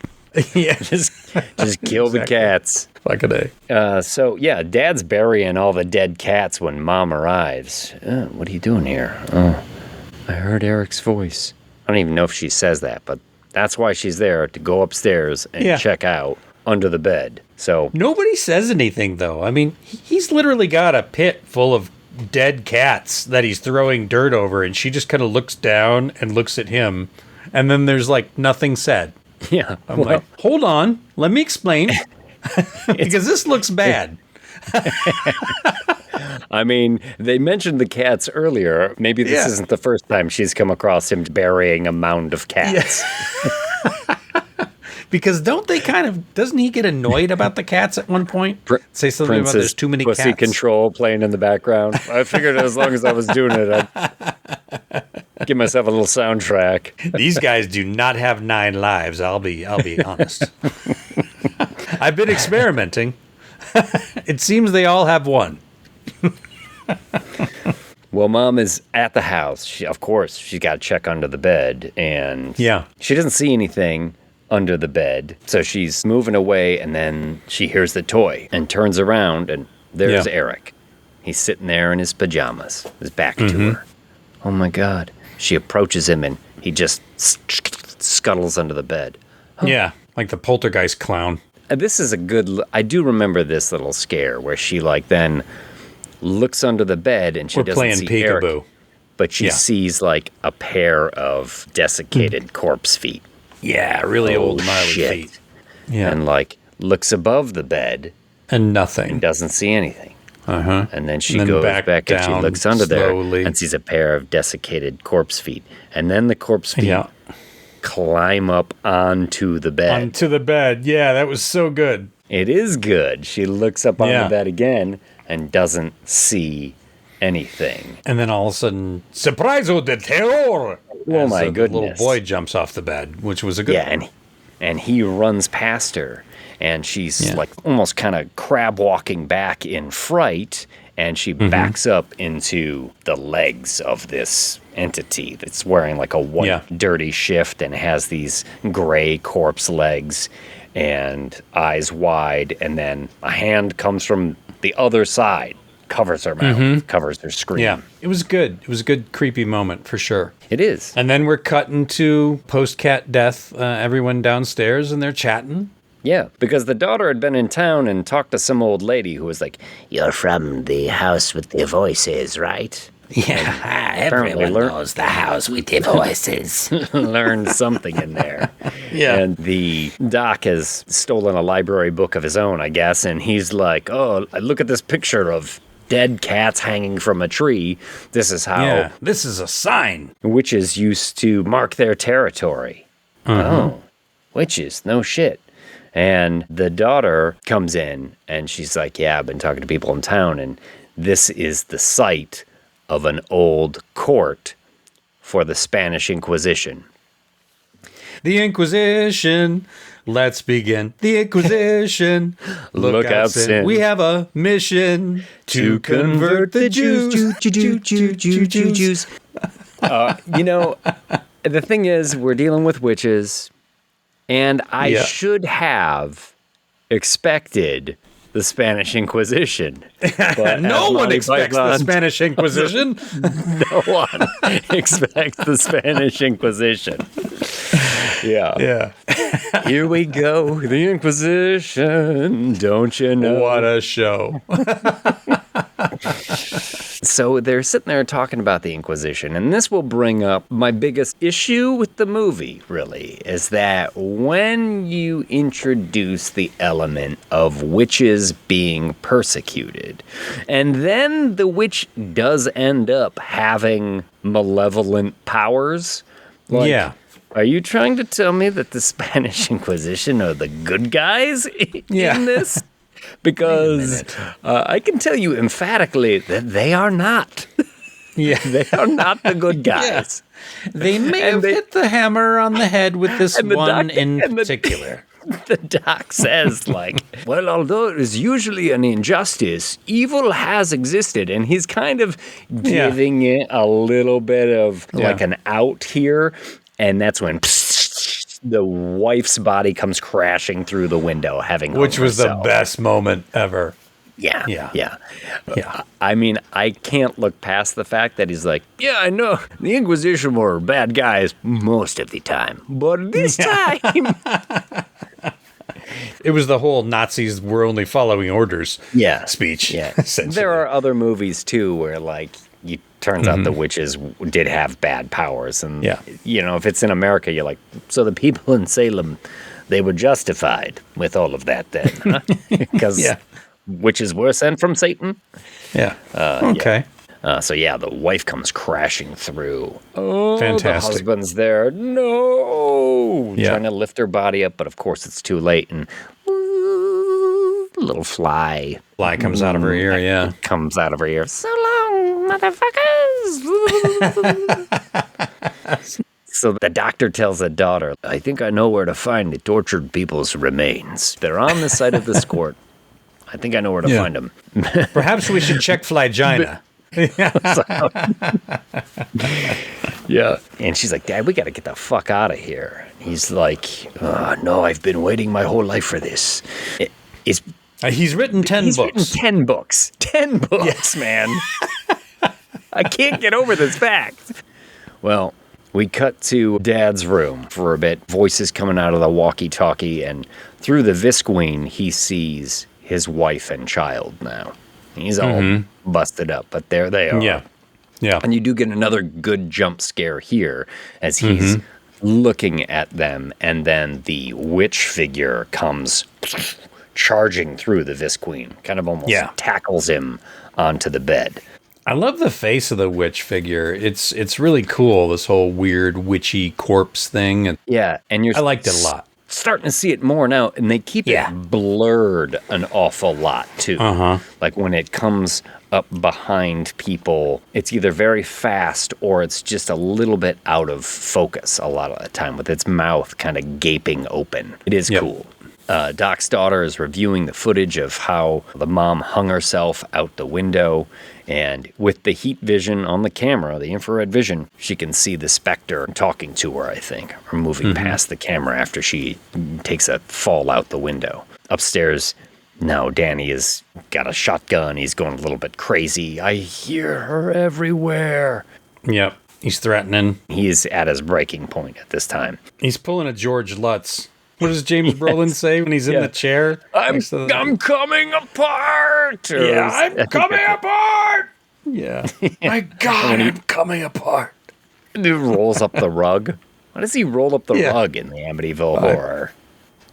Yeah, just kill the cats. Like a day. So yeah, Dad's burying all the dead cats when Mom arrives. What are you doing here? I heard Eric's voice. I don't even know if she says that, but that's why she's there, to go upstairs and check out under the bed. So nobody says anything though. I mean, he's literally got a pit full of dead cats that he's throwing dirt over, and she just kind of looks down and looks at him, and then there's like nothing said. Yeah. I'm like, hold on, let me explain. Because this looks bad. I mean, they mentioned the cats earlier. Maybe this isn't the first time she's come across him burying a mound of cats. Because doesn't he get annoyed about the cats at one point? Say something about there's too many Pussy cats. Control playing in the background. I figured as long as I was doing it, I'd give myself a little soundtrack. These guys do not have 9 lives. I'll be honest. I've been experimenting. It seems they all have 1. Well, Mom is at the house. Of course, she's got to check under the bed, and she doesn't see anything under the bed. So she's moving away, and then she hears the toy and turns around, and there's Eric. He's sitting there in his pajamas, his back to her. Oh my God. She approaches him, and he just scuttles under the bed. Yeah, like the poltergeist clown. This is I do remember this little scare where she then looks under the bed, and she doesn't see peekaboo. Eric, but she sees a pair of desiccated corpse feet. Yeah, really old gnarly feet. Yeah. And looks above the bed and nothing. And doesn't see anything. Uh-huh. And then she goes back and she looks under slowly. there and sees a pair of desiccated corpse feet. And then the corpse feet climb up onto the bed. Onto the bed. Yeah, that was so good. It is good. She looks up on the bed again and doesn't see anything. And then all of a sudden, surprise de terror! Oh my goodness. The little boy jumps off the bed, which was a good one. And he runs past her, and she's almost kind of crab walking back in fright, and she backs up into the legs of this entity that's wearing a white dirty shift and has these gray corpse legs and eyes wide, and then a hand comes from the other side, covers her mouth, covers her scream. Yeah, it was good. It was a good creepy moment for sure. It is. And then we're cutting to post-cat death, everyone downstairs, and they're chatting. Yeah, because the daughter had been in town and talked to some old lady who was like, "You're from the house with the voices, right?" Yeah, everyone knows the house with the voices. Learned something in there. Yeah. And the doc has stolen a library book of his own, I guess, and he's like, "Oh, look at this picture of dead cats hanging from a tree. This is how this is a sign. Witches used to mark their territory." Oh, witches, no shit. And the daughter comes in, and she's like, "Yeah, I've been talking to people in town, and this is the site of an old court for the Spanish Inquisition." The Inquisition. Let's begin. The Inquisition. Look out, sin. We have a mission to convert the Jews. Jews. The thing is, we're dealing with witches, and I should have expected the Spanish Inquisition. But no one expects the Spanish Inquisition. No one expects the Spanish Inquisition. Yeah. Here we go, the Inquisition. Don't you know? What a show. So they're sitting there talking about the Inquisition, and this will bring up my biggest issue with the movie, really, is that when you introduce the element of witches being persecuted, and then the witch does end up having malevolent powers, are you trying to tell me that the Spanish Inquisition are the good guys in this? Because I can tell you emphatically that they are not. Yeah. They are not the good guys. Yeah. They may have hit the hammer on the head with this one in particular. The doc says, well, although it is usually an injustice, evil has existed. And he's kind of giving it a little bit of an out here. And that's when the wife's body comes crashing through the window, which was the best moment ever. Yeah. I mean, I can't look past the fact that he's like, "Yeah, I know the Inquisition were bad guys most of the time, but this time." It was the whole Nazis were only following orders speech. Yeah. There are other movies too where it turns out the witches did have bad powers. And, if it's in America, you're like, so the people in Salem, they were justified with all of that then, huh? Because which is worse than from Satan. Yeah. Okay. So the wife comes crashing through. Oh, Fantastic. The husband's there. No, Yeah. trying to lift her body up, but of course it's too late. And little fly Comes out of her ear. Yeah. comes out of her ear. So long, motherfuckers. So the doctor tells the daughter, I think I know where to find the tortured people's remains. They're on the side of this court. I think I know where to find them. Perhaps we should check flygina. Yeah. And she's like, Dad, we got to get the fuck out of here. He's like, no, I've been waiting my whole life for this. He's written 10 He's books. written 10 books. 10 books, man. I can't get over this fact. Well, we cut to Dad's room for a bit. Voices coming out of the walkie-talkie, and through the visqueen, he sees his wife and child now. He's all busted up, but there they are. Yeah. Yeah. And you do get another good jump scare here as he's looking at them, and then the witch figure comes charging through the visqueen, kind of almost tackles him onto the bed. I love the face of the witch figure. It's really cool, this whole weird witchy corpse thing. And And I liked it a lot. Starting to see it more now, and they keep it blurred an awful lot too. Like when it comes up behind people, it's either very fast or it's just a little bit out of focus a lot of the time, with its mouth kind of gaping open. It is cool. Doc's daughter is reviewing the footage of how the mom hung herself out the window, and with the heat vision on the camera, the infrared vision, she can see the specter talking to her, I think, or moving past the camera after she takes a fall out the window. Upstairs, now Danny has got a shotgun. He's going a little bit crazy. I hear her everywhere. Yep. He's threatening. He's at his breaking point at this time. He's pulling a George Lutz. What does James Brolin say when he's in the chair? I'm coming apart. I'm coming apart. Yeah. My God, I'm coming apart. He rolls up the rug. Why does he roll up the rug in the Amityville horror?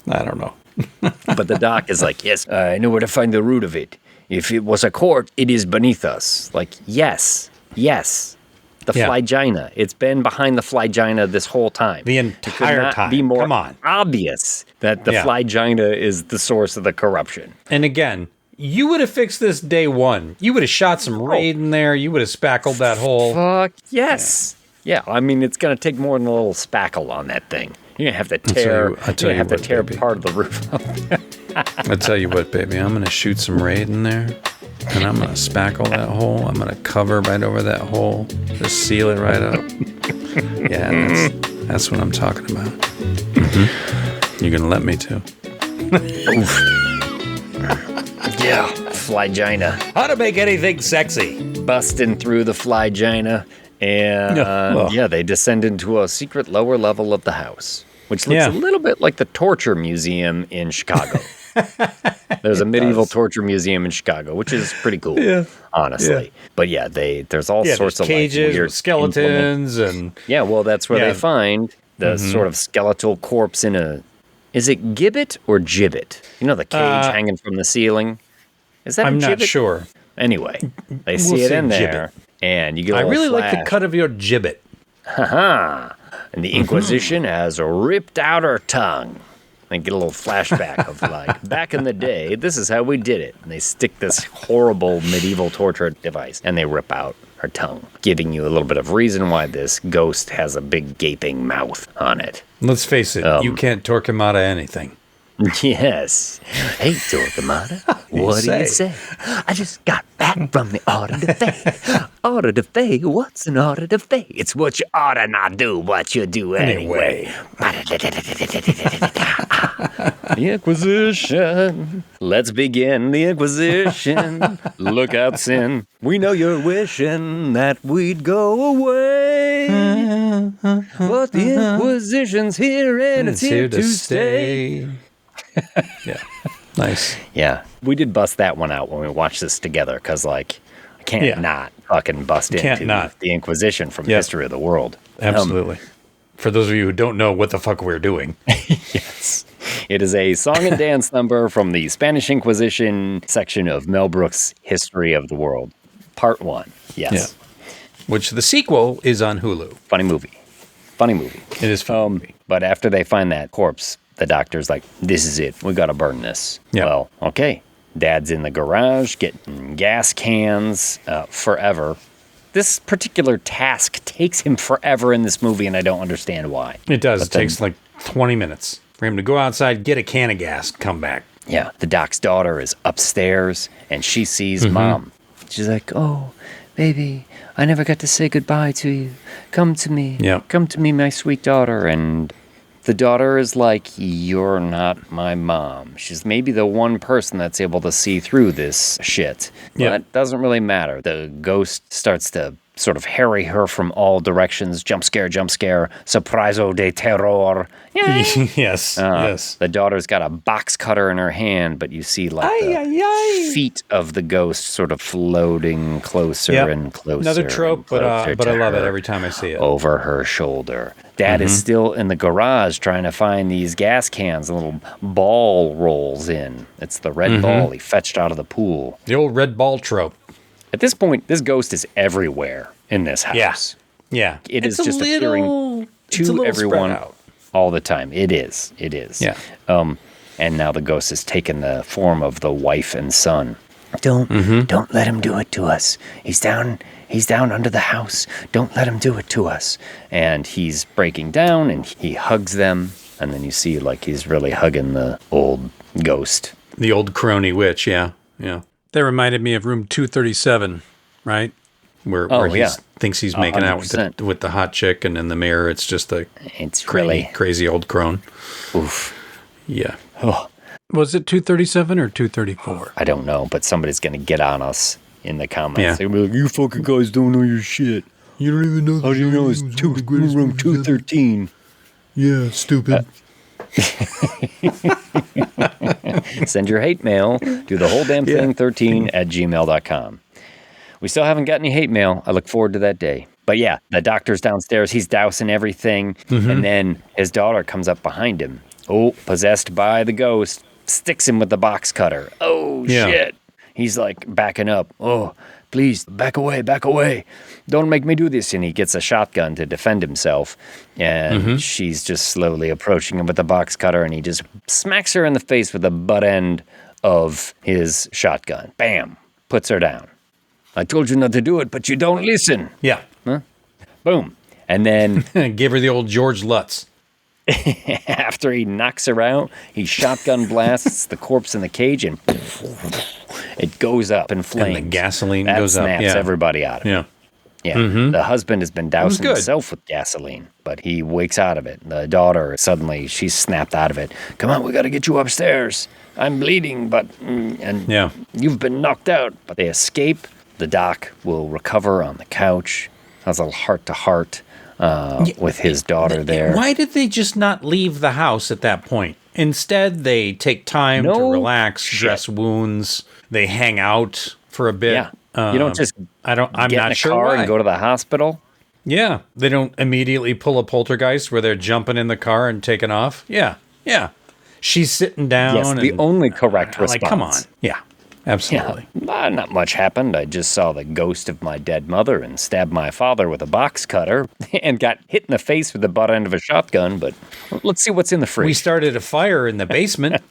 I don't know. But the doc is like, yes, I know where to find the root of it. If it was a court, it is beneath us. Like, yes. The flygina. It's been behind the flygina this whole time. The entire time. Be more Come on. obvious that the flygina is the source of the corruption. And again, you would have fixed this day one. You would have shot some raid in there. You would have spackled that hole. Fuck yes. Yeah, I mean, it's going to take more than a little spackle on that thing. You're going to have to tear, part of the roof off. I tell you what, baby, I'm going to shoot some raid in there, and I'm going to spackle that hole. I'm going to cover right over that hole. Just seal it right up. Yeah, that's what I'm talking about. You're going to let me too. Yeah, flygina. How to make anything sexy. Busting through the flygina. And they descend into a secret lower level of the house, which looks a little bit like the torture museum in Chicago. There's a medieval torture museum in Chicago, which is pretty cool, honestly. Yeah. But there's all sorts of cages, like, weird with skeletons, and that's where they find the sort of skeletal corpse in a. Is it gibbet or gibbet? You know, the cage hanging from the ceiling. Is that? I'm a gibbet? not sure. Anyway, they see it in there. Gibbet. And you get I really like the cut of your gibbet. Ha-ha. And the Inquisition has ripped out her tongue. And get a little flashback of like, back in the day, this is how we did it. And they stick this horrible medieval torture device and they rip out her tongue, giving you a little bit of reason why this ghost has a big gaping mouth on it. Let's face it, you can't torque him out of anything. Yes. Hey, Torquemada, what do you say? I just got back from the Order de Fe. Order de Fe? What's an Order de Fe? It's what you oughta not do, what you do anyway. The Inquisition. Let's begin the Inquisition. Look out, sin. We know you're wishing that we'd go away. But the Inquisition's here and it's here to stay. Yeah. Nice. Yeah. We did bust that one out when we watched this together because, like, I can't not fucking bust into the Inquisition from the history of the world. Absolutely. For those of you who don't know what the fuck we're doing. Yes. It is a song and dance number from the Spanish Inquisition section of Mel Brooks' History of the World. Part 1. Yes. Yeah. Which the sequel is on Hulu. Funny movie. It is funny. But after they find that corpse, the doctor's like, this is it. We got to burn this. Yeah. Well, okay. Dad's in the garage getting gas cans forever. This particular task takes him forever in this movie, and I don't understand why. It does. It takes like 20 minutes for him to go outside, get a can of gas, come back. Yeah. The doc's daughter is upstairs, and she sees Mom. She's like, oh, baby, I never got to say goodbye to you. Come to me. Yep. Come to me, my sweet daughter. And the daughter is like, you're not my mom. She's maybe the one person that's able to see through this shit. But that doesn't really matter. The ghost starts to sort of harry her from all directions. Jump scare, surpriso de terror. Yes, yes. The daughter's got a box cutter in her hand, but you see like the feet of the ghost sort of floating closer and closer. Another trope, but I love it every time I see it. Over her shoulder. Dad is still in the garage trying to find these gas cans. A little ball rolls in. It's the red ball he fetched out of the pool. The old red ball trope. At this point, this ghost is everywhere in this house. Yeah. It is just appearing to everyone all the time. It is. Yeah. And now the ghost has taken the form of the wife and son. Don't let him do it to us. He's down under the house. Don't let him do it to us. And he's breaking down and he hugs them. And then you see like he's really hugging the old ghost. The old crony witch, yeah. That reminded me of Room 237, right? Where he thinks he's making 100%. out with the hot chick, and in the mirror, it's just a crazy old crone. Oof. Yeah. Oh. Was it 237 or 234? I don't know, but somebody's going to get on us in the comments. Yeah. They're going to be like, you fucking guys don't know your shit. You don't even know. How do you know it's room 213? Yeah, stupid. Send your hate mail to the whole damn thing 13@gmail.com. We still haven't got any hate mail. I look forward to that day. But yeah, the doctor's downstairs. He's dousing everything. And then his daughter comes up behind him. Oh, possessed by the ghost. Sticks him with the box cutter. Oh, shit. He's like backing up. Oh, please, back away. Don't make me do this. And he gets a shotgun to defend himself. And she's just slowly approaching him with the box cutter. And he just smacks her in the face with the butt end of his shotgun. Bam. Puts her down. I told you not to do it, but you don't listen. Yeah. Huh? Boom. And then... Give her the old George Lutz. After he knocks her out, he shotgun blasts the corpse in the cage and it goes up in flames. And the gasoline goes up. That snaps everybody out of it. Yeah. The husband has been dousing himself with gasoline, but he wakes out of it. The daughter, suddenly, she's snapped out of it. Come on, we got to get you upstairs. I'm bleeding, but... you've been knocked out. But they escape. The doc will recover on the couch. Has a little heart-to-heart with his daughter there. Why did they just not leave the house at that point? Instead, they take time to relax, dress wounds. They hang out for a bit. Yeah. You don't just I'm get not in a sure car why. and go to the hospital. Yeah. They don't immediately pull a poltergeist where they're jumping in the car and taking off. Yeah. She's sitting down. Yes, the only correct response. Like, come on. Yeah. Absolutely. Yeah, not much happened. I just saw the ghost of my dead mother and stabbed my father with a box cutter and got hit in the face with the butt end of a shotgun, but let's see what's in the fridge. We started a fire in the basement.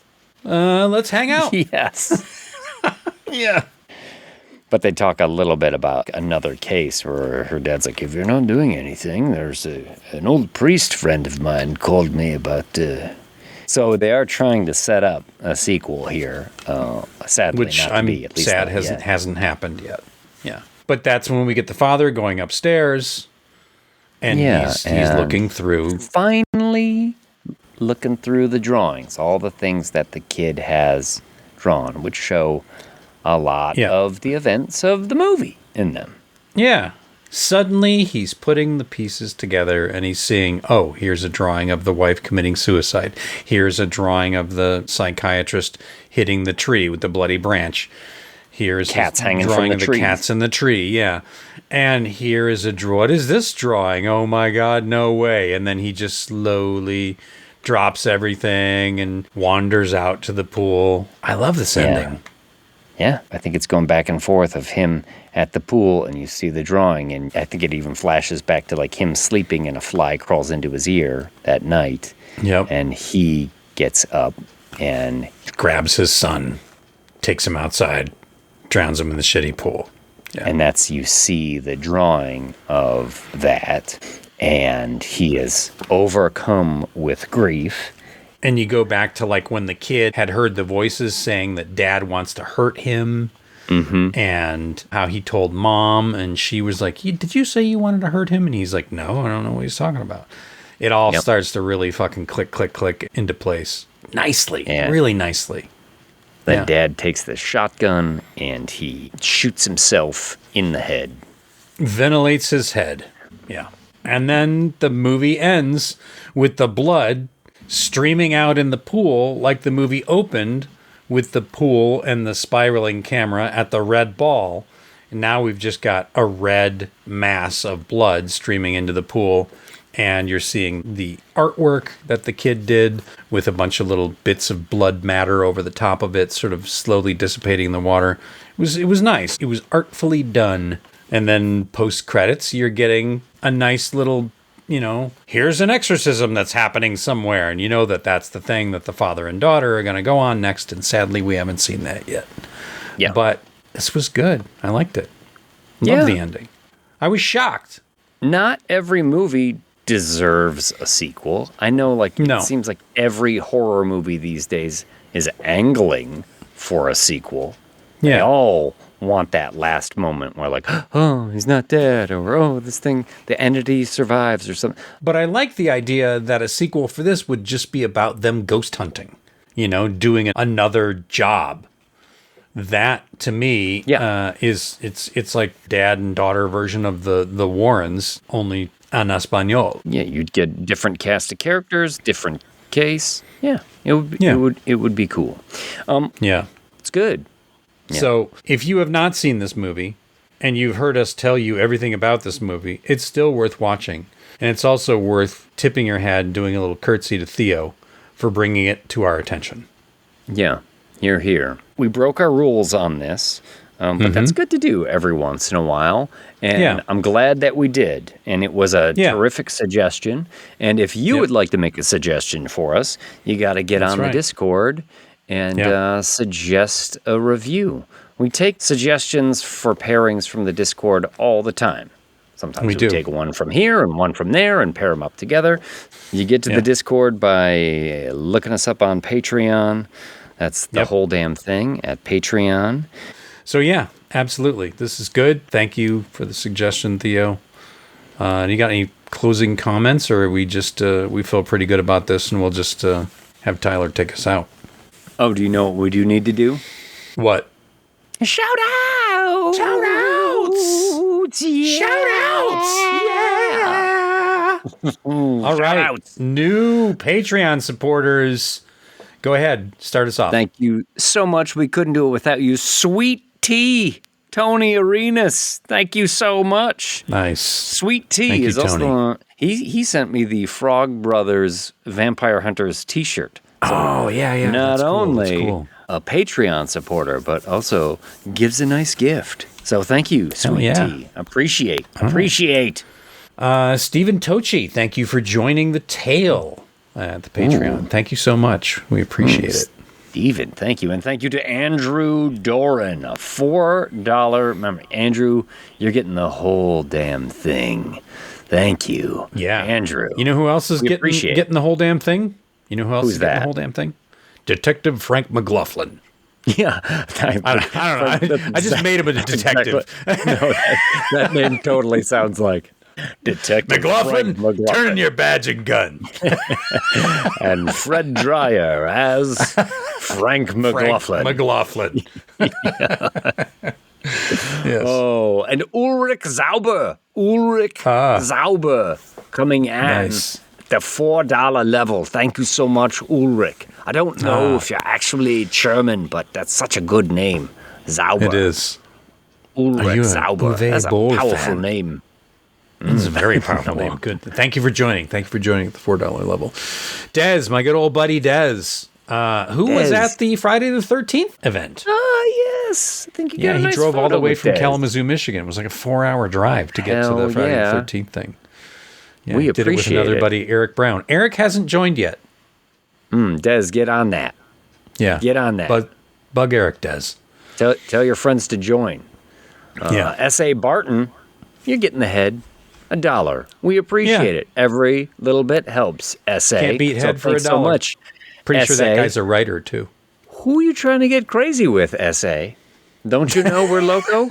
Let's hang out. Yes. Yeah. But they talk a little bit about another case where her dad's like, if you're not doing anything, there's an old priest friend of mine called me about... So they are trying to set up a sequel here. Sadly, which not I'm to be, at least sad hasn't happened yet. Yeah, but that's when we get the father going upstairs, and he's looking through. Finally, looking through the drawings, all the things that the kid has drawn, which show a lot of the events of the movie in them. Yeah. Suddenly, he's putting the pieces together, and he's seeing, oh, here's a drawing of the wife committing suicide. Here's a drawing of the psychiatrist hitting the tree with the bloody branch. Here's cats hanging drawing from the of the cats in the tree, yeah. And here is what is this drawing? Oh, my God, no way. And then he just slowly drops everything and wanders out to the pool. I love this ending. Yeah, I think it's going back and forth of him at the pool, and you see the drawing, and I think it even flashes back to like him sleeping and a fly crawls into his ear that night. Yep. And he gets up and grabs his son, takes him outside, drowns him in the shitty pool. Yeah. And that's, you see the drawing of that, and he is overcome with grief. And you go back to like when the kid had heard the voices saying that dad wants to hurt him, and how he told mom, and she was like, did you say you wanted to hurt him? And he's like, no, I don't know what he's talking about. It all starts to really fucking click into place. Nicely. Yeah. Really nicely. Then Dad takes the shotgun and he shoots himself in the head. Ventilates his head. Yeah. And then the movie ends with the blood streaming out in the pool like the movie opened, with the pool and the spiraling camera at the red ball. And now we've just got a red mass of blood streaming into the pool. And you're seeing the artwork that the kid did with a bunch of little bits of blood matter over the top of it, sort of slowly dissipating in the water. It was nice. It was artfully done. And then post credits, you're getting a nice little, here's an exorcism that's happening somewhere. And you know that that's the thing that the father and daughter are going to go on next. And sadly, we haven't seen that yet. Yeah. But this was good. I liked it. Loved the ending. I was shocked. Not every movie deserves a sequel. I know, it seems like every horror movie these days is angling for a sequel. Yeah. They all want that last moment where oh, he's not dead, or oh, this thing, the entity survives, or something. But I like the idea that a sequel for this would just be about them ghost hunting, doing another job. That to me is it's like dad and daughter version of the Warrens, only en español. Yeah, you'd get different cast of characters, different case. Yeah, it would be cool. It's good. Yeah. So if you have not seen this movie and you've heard us tell you everything about this movie, it's still worth watching. And it's also worth tipping your hat and doing a little curtsy to Theo for bringing it to our attention. Yeah, you're here. We broke our rules on this, but that's good to do every once in a while. And I'm glad that we did. And it was a terrific suggestion. And if you would like to make a suggestion for us, you got to get on the Discord and suggest a review. We take suggestions for pairings from the Discord all the time. Sometimes we take one from here and one from there and pair them up together. You get to the Discord by looking us up on Patreon. That's the whole damn thing at Patreon. So absolutely. This is good. Thank you for the suggestion, Theo. You got any closing comments, or are we just we feel pretty good about this and we'll just have Tyler take us out? Oh, do you know what we do need to do? What? Shout out! Shout outs! Yeah! Shout outs! Yeah! All right. New Patreon supporters. Go ahead. Start us off. Thank you so much. We couldn't do it without you. Sweet Tea, Tony Arenas. Thank you so much. Nice. Sweet Tea is also... He sent me the Frog Brothers Vampire Hunters t-shirt. So yeah. Not only a Patreon supporter, but also gives a nice gift. So thank you, Sweet Tea. Appreciate. Stephen Tochi, thank you for joining the tale at the Patreon. Thank you so much. We appreciate it. Steven, thank you. And thank you to Andrew Doran, a $4 member. Andrew, you're getting the whole damn thing. Thank you. Yeah. Andrew. You know who else is getting the whole damn thing? You know who else is getting the whole damn thing? Detective Frank McLaughlin. Yeah. I don't know. I just made him a detective. That name totally sounds like Detective McLaughlin, turn in your badge and gun. And Fred Dreyer as Frank McLaughlin. Yes. Oh, and Ulrich Zauber. Zauber coming in. The $4 level. Thank you so much, Ulrich. I don't know if you're actually German, but that's such a good name. Zauber. It is. Ulrich Zauber. That's a powerful name. It's a very powerful name. Good. Thank you for joining. Thank you for joining at the $4 level. Des, my good old buddy Des, who was at the Friday the 13th event. Oh, yes. I think you got a nice he drove all the photo way with from Des. Kalamazoo, Michigan. It was like a 4-hour drive to get to the Friday the 13th thing. Yeah, We did it with appreciate another it. buddy, Eric Brown. Eric hasn't joined yet. Des, get on that. Yeah. Get on that. Bug Eric, Des. Tell your friends to join. S.A. Barton, you're getting ahead. $1. We appreciate it. Every little bit helps. S.A. Can't beat head for $1. So much. Pretty sure that S.A. guy's a writer, too. Who are you trying to get crazy with, S.A.? Don't you know we're loco?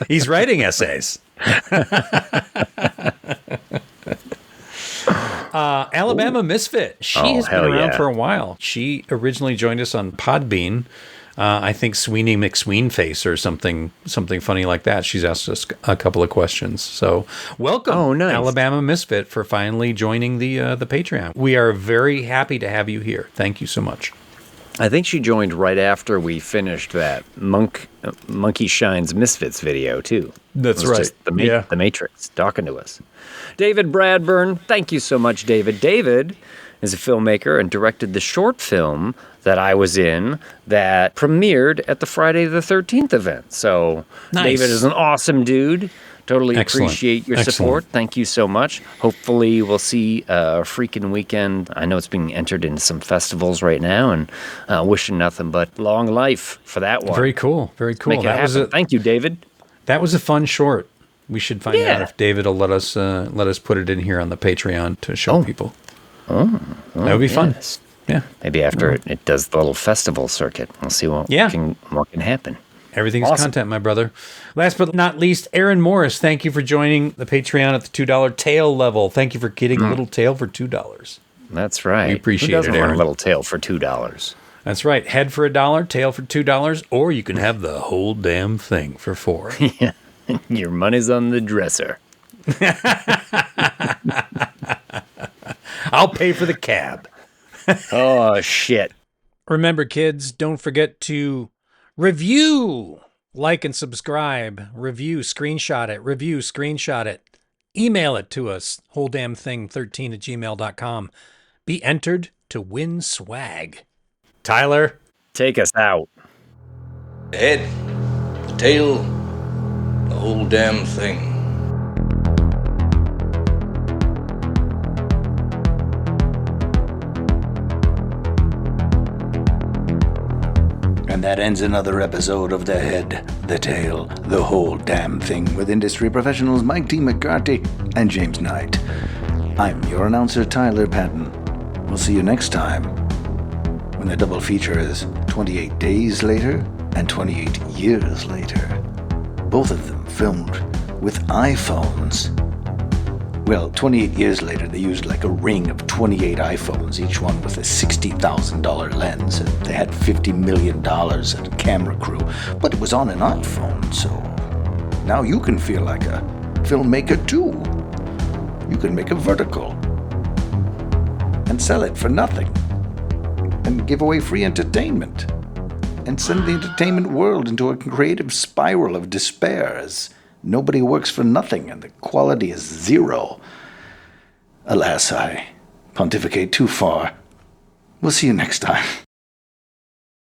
He's writing essays. Alabama Misfit. She has been around for a while. She originally joined us on Podbean. I think Sweeney McSweenface or something funny like that. She's asked us a couple of questions. So welcome, nice. Alabama Misfit, for finally joining the Patreon. We are very happy to have you here. Thank you so much. I think she joined right after we finished that Monkey Shines Misfits video, too. That's It was right. just the Matrix talking to us. David Bradburn, thank you so much, David. David is a filmmaker and directed the short film that I was in that premiered at the Friday the 13th event. So Nice. David is an awesome dude. Totally Excellent. appreciate your Excellent. support. Thank you so much. Hopefully we'll see a freaking weekend. I know it's being entered into some festivals right now, and wishing nothing but long life for that one. Very cool. Very cool. Make it happen. Thank you, David. That was a fun short. We should find out if David will let us put it in here on the Patreon to show people. That would be fun. Yes. Yeah. Maybe after it does the little festival circuit, we'll see what can happen. Everything's Awesome. content, my brother. Last but not least, Aaron Morris, thank you for joining the Patreon at the $2 tail level. Thank you for getting a little tail for $2. That's right. We appreciate Who doesn't it, want Aaron. a little tail for $2? That's right. Head for $1, tail for $2, or you can have the whole damn thing for $4. Your money's on the dresser. I'll pay for the cab. Oh, shit. Remember, kids, don't forget to review, like and subscribe, review, screenshot it, email it to us, wholedamnthing13@gmail.com. Be entered to win swag. Tyler. Take us out. The head, the tail, the whole damn thing. And that ends another episode of The Head, The Tail, The Whole Damn Thing with industry professionals Mike D. McCarthy and James Knight. I'm your announcer, Tyler Patton. We'll see you next time when the double feature is 28 Days Later and 28 Years Later. Both of them filmed with iPhones. Well, 28 years later, they used like a ring of 28 iPhones, each one with a $60,000 lens. And they had $50 million at a camera crew, but it was on an iPhone, so now you can feel like a filmmaker too. You can make a vertical and sell it for nothing and give away free entertainment and send the entertainment world into a creative spiral of despair as nobody works for nothing and the quality is zero. Alas, I pontificate too far. We'll see you next time.